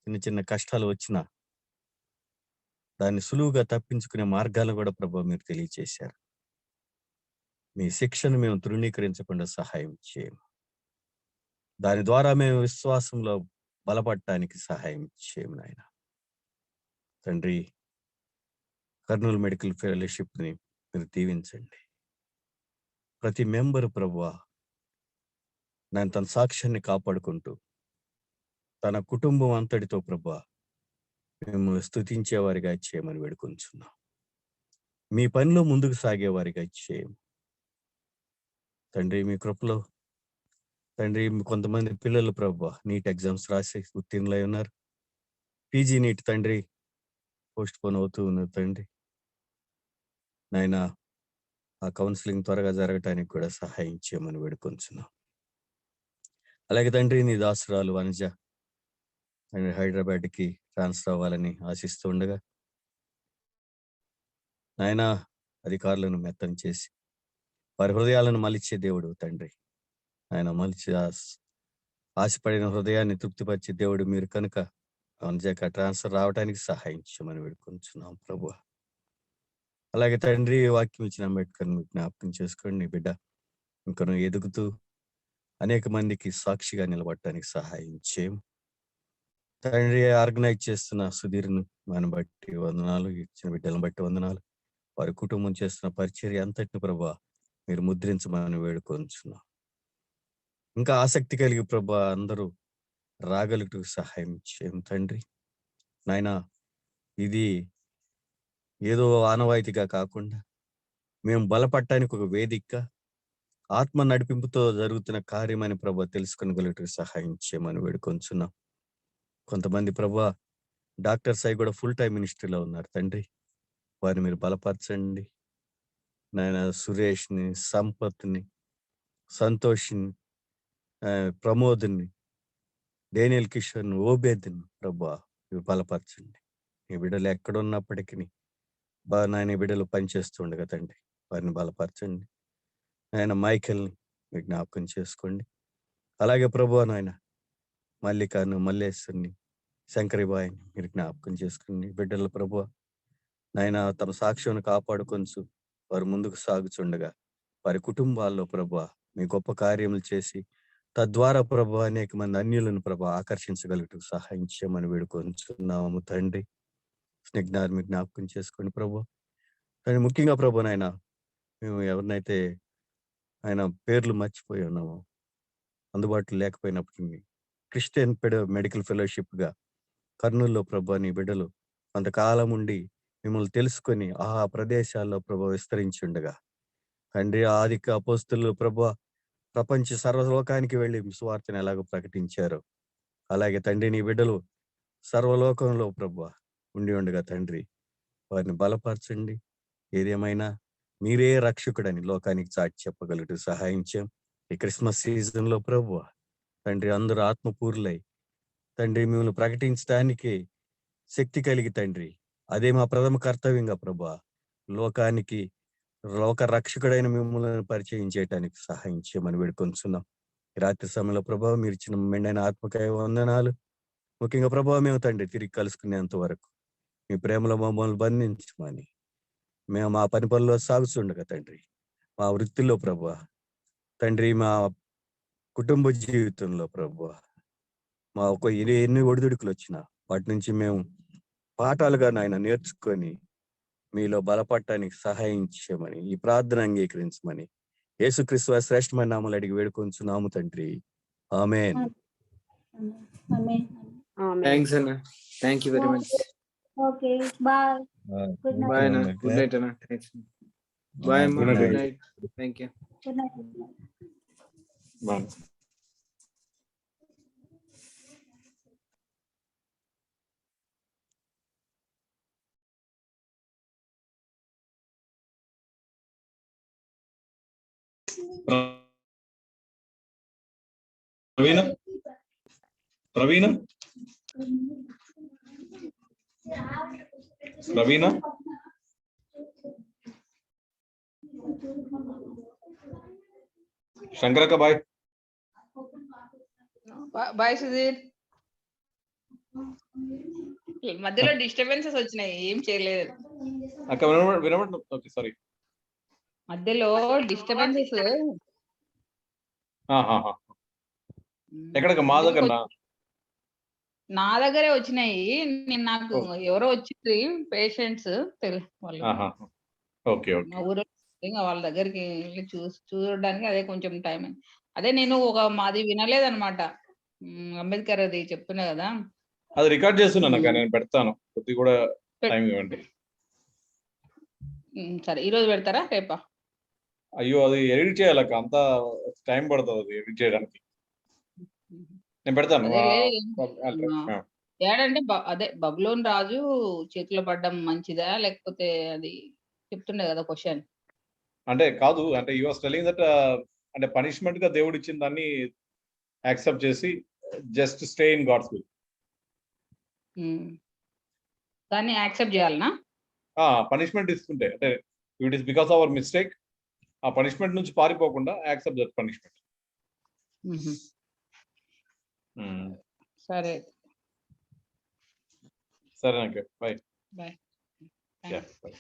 చిన్న చిన్న కష్టాలు వచ్చినా దాన్ని సులువుగా తప్పించుకునే మార్గాలను కూడా ప్రభువా మీరు తెలియచేశారు. మీ శిక్షను మేము తృణీకరించకుండా సహాయం చేయము. దాని ద్వారా మేము విశ్వాసంలో బలపడటానికి సహాయం చేయము నాయన. తండ్రి, కర్నూలు మెడికల్ ఫెలోషిప్ ని మీరు దీవించండి. ప్రతి మెంబరు ప్రభువా నేను తన సాక్ష్యాన్ని కాపాడుకుంటూ తన కుటుంబం అంతటితో ప్రభువా మిమ్మల్ని స్తుతించేవారిగా చేయమని వేడుకొంచున్నాం. మీ పనిలో ముందుకు సాగేవారిగా చేయము తండ్రి. మీ కృపలో తండ్రి కొంతమంది పిల్లలు ప్రభువా నీట్ ఎగ్జామ్స్ రాసి ఉత్తీర్ణులై ఉన్నారు. పీజీ నీట్ తండ్రి పోస్ట్ పోన్ అవుతూ ఉన్నది తండ్రి. నాయన ఆ కౌన్సిలింగ్ త్వరగా జరగటానికి కూడా సహాయం చేయమని వేడుకొంచున్నాం. అలాగే తండ్రి నీ దాసురాలు వనజ తండ్రి హైదరాబాద్కి ట్రాన్స్ఫర్ అవ్వాలని ఆశిస్తూ ఉండగా నాయన అధికారులను మెత్తని చేసి వారి హృదయాలను మలిచే దేవుడు తండ్రి. ఆయన మలిచి ఆశపడిన హృదయాన్ని తృప్తిపరిచే దేవుడు మీరు కనుక వనజాక ట్రాన్స్ఫర్ రావడానికి సహాయం చేయమని వేడుకొంచున్నాం ప్రభు. అలాగే తండ్రి వాక్యం ఇచ్చిన అంబేద్కర్ జ్ఞాపకం చేసుకోండి. నీ బిడ్డ ఇంకను ఎదుగుతూ అనేక మందికి సాక్షిగా నిలబడటానికి సహాయం చేయము తండ్రి. ఆర్గనైజ్ చేస్తున్న సుధీర్ను మనం బట్టి వందనాలు, ఇచ్చిన బిడ్డలను బట్టి వందనాలు, వారి కుటుంబం చేస్తున్న పరిచర్య అంతటిని ప్రభా మీరు ముద్రించమని వేడుకొంచున్నాం. ఇంకా ఆసక్తి కలిగి ప్రభా అందరూ రాగలుగుటూ సహాయం చేయం తండ్రి. నాయన ఇది ఏదో ఆనవాయితీగా కాకుండా మేము బలపడటానికి ఒక వేదిక, ఆత్మ నడిపింపుతో జరుగుతున్న కార్యమని ప్రభా తెలుసుకొనగలుగుటూ సహాయం చేయమని వేడుకొంచున్నాం. కొంతమంది ప్రభా డాక్టర్స్ అయి కూడా ఫుల్ టైం మినిస్ట్రీలో ఉన్నారు తండ్రి. వారిని మీరు బలపరచండి నాయన. సురేష్ని, సంపత్ని, సంతోష్ని, ప్రమోద్ని, డేనియల్ కిషోర్, ఓబేద్ని ప్రభా మీరు బలపరచండి. ఈ బిడ్డలు ఎక్కడున్నప్పటికీ నాయన బిడ్డలు పనిచేస్తుండగా తండ్రి వారిని బలపరచండి. ఆయన మైకేల్ని మీరు జ్ఞాపకం చేసుకోండి. అలాగే ప్రభు నాయన మల్లికాను, మల్లేశ్వరిని, శంకరి బాయ్ మీరు జ్ఞాపకం చేసుకుని బిడ్డల ప్రభు నాయన తమ సాక్ష్యం కాపాడుకొంచు వారు ముందుకు సాగుచుండగా వారి కుటుంబాల్లో ప్రభు మీ గొప్ప కార్యములు చేసి తద్వారా ప్రభు అనేక మంది అన్యులను ప్రభు ఆకర్షించగలుగుటకు సహాయం చేయమని వేడుకొంచున్నాము తండ్రి. స్నిగ్ధాన్ని మీ జ్ఞాపకం చేసుకోండి ప్రభు. కానీ ముఖ్యంగా ప్రభు నాయన మేము ఎవరినైతే ఆయన పేర్లు మర్చిపోయి ఉన్నామో అందుబాటులో లేకపోయినప్పటికీ క్రిస్టియన్ మెడికల్ ఫెలోషిప్ గా కర్నూలులో ప్రభు నీ బిడ్డలు కొంతకాలం ఉండి మిమ్మల్ని తెలుసుకొని ఆ ప్రదేశాల్లో ప్రభు విస్తరించి ఉండగా తండ్రి ఆదిక అపోస్తులు ప్రభు ప్రపంచ సర్వలోకానికి వెళ్ళి సువార్తను ఎలాగో ప్రకటించారో అలాగే తండ్రి నీ బిడ్డలు సర్వలోకంలో ప్రభు ఉండి ఉండగా తండ్రి వారిని బలపరచండి. ఏదేమైనా మీరే రక్షకుడని లోకానికి చాటి చెప్పగలుగుతూ సహాయం చేయం. ఈ క్రిస్మస్ సీజన్ లో ప్రభు తండ్రి అందరూ ఆత్మపూర్లై తండ్రి మిమ్మల్ని ప్రకటించడానికి శక్తి కలిగి తండ్రి అదే మా ప్రథమ కర్తవ్యంగా ప్రభు లోకానికి లోక రక్షకుడైన మిమ్మల్ని పరిచయం చేయడానికి సహాయం చేయమని వేడుకొంచున్నాం. ఈ రాత్రి సమయంలో ప్రభావ మీరు ఇచ్చిన మెండైన ఆత్మకాయ వందనాలు. ముఖ్యంగా ప్రభావ మేము తండ్రి తిరిగి కలుసుకునేంత వరకు మీ ప్రేమలో మమ్మల్ని బంధించమని మేము మా పని పనుల్లో సాగుతుండగా తండ్రి మా వృత్తిలో ప్రభు తండ్రి మా కుటుంబ జీవితంలో ప్రభు మా ఒక ఎన్ని ఒడిదుడుకులు వచ్చినా వాటి నుంచి మేము పాఠాలుగా నాయన నేర్చుకొని మీలో బలపడటానికి సహాయం చేయమని ఈ ప్రార్థన అంగీకరించమని యేసుక్రీస్తు శ్రేష్టమైన నామములో అడిగి వేడుకొంచున్నాము తండ్రి. ఆమేన్. థ్యాంక్స్ అన్న. Thank you very much. Okay bye. Good night. Bye అన్న. గుడ్ నైట్ అన్న. థ్యాంక్స్. బాయ్ అమ్మ. Good night. Thank you. Good night. Bye. Praveena Praveena Praveena శంకరక్క బాయ్. బాయ్ సుధీర్. మధ్యలో డిస్టర్బెన్సెస్ వచ్చినాయి, ఏం చేయలేదు. అక్క వినబడు. Okay sorry. మధ్యలో డిస్టర్బెన్సెస్ ఎక్కడక్క మా దగ్గర నా దగ్గరే వచ్చినాయి. నేను నాకు ఎవరో వచ్చింది పేషెంట్స్ వాళ్ళు ఓకే మా ఊరు, ఇంకా వాళ్ళ దగ్గరికి వెళ్ళి చూడడానికి అదే కొంచెం టైం. అదే నేను మాది వినలేదన్నమాట, అంబేద్కర్ అది చెప్తున్నా కదా, అది రికార్డ్ చేస్తున్నాను అక్క, నేను పెడతాను, కొద్ది కూడా టైం ఇవ్వండి. సరే, ఈ రోజు పెడతారా రేపా? అయ్యో అది ఎడిట్ చేయాలక్క, అంతా టైం పడుతుంది అది ఎడిట్ చేయడానికి. నేను పెడతాను. ఏడంటే అదే బబులోన్ రాజు చేతిలో పడ్డం మంచిదా లేకపోతే అది చెప్తుండే కదా క్వశ్చన్. అంటే కాదు, అంటే యు వాస్ టెల్లింగ్ దట్ అంటే పనిష్మెంట్ గా దేవుడు ఇచ్చిన దాన్ని యాక్సెప్ట్ చేసి just stay in God's will. దాన్ని యాక్సెప్ట్ చేయాలనా? పనిష్మెంట్ ఇస్తుంటే, అంటే it is because our mistake, ఆ పనిష్మెంట్ నుంచి పారిపోకుండా యాక్సెప్ట్ దట్ పనిష్మెంట్. సరే సరే, బాయ్. బాయ్. బాయ్.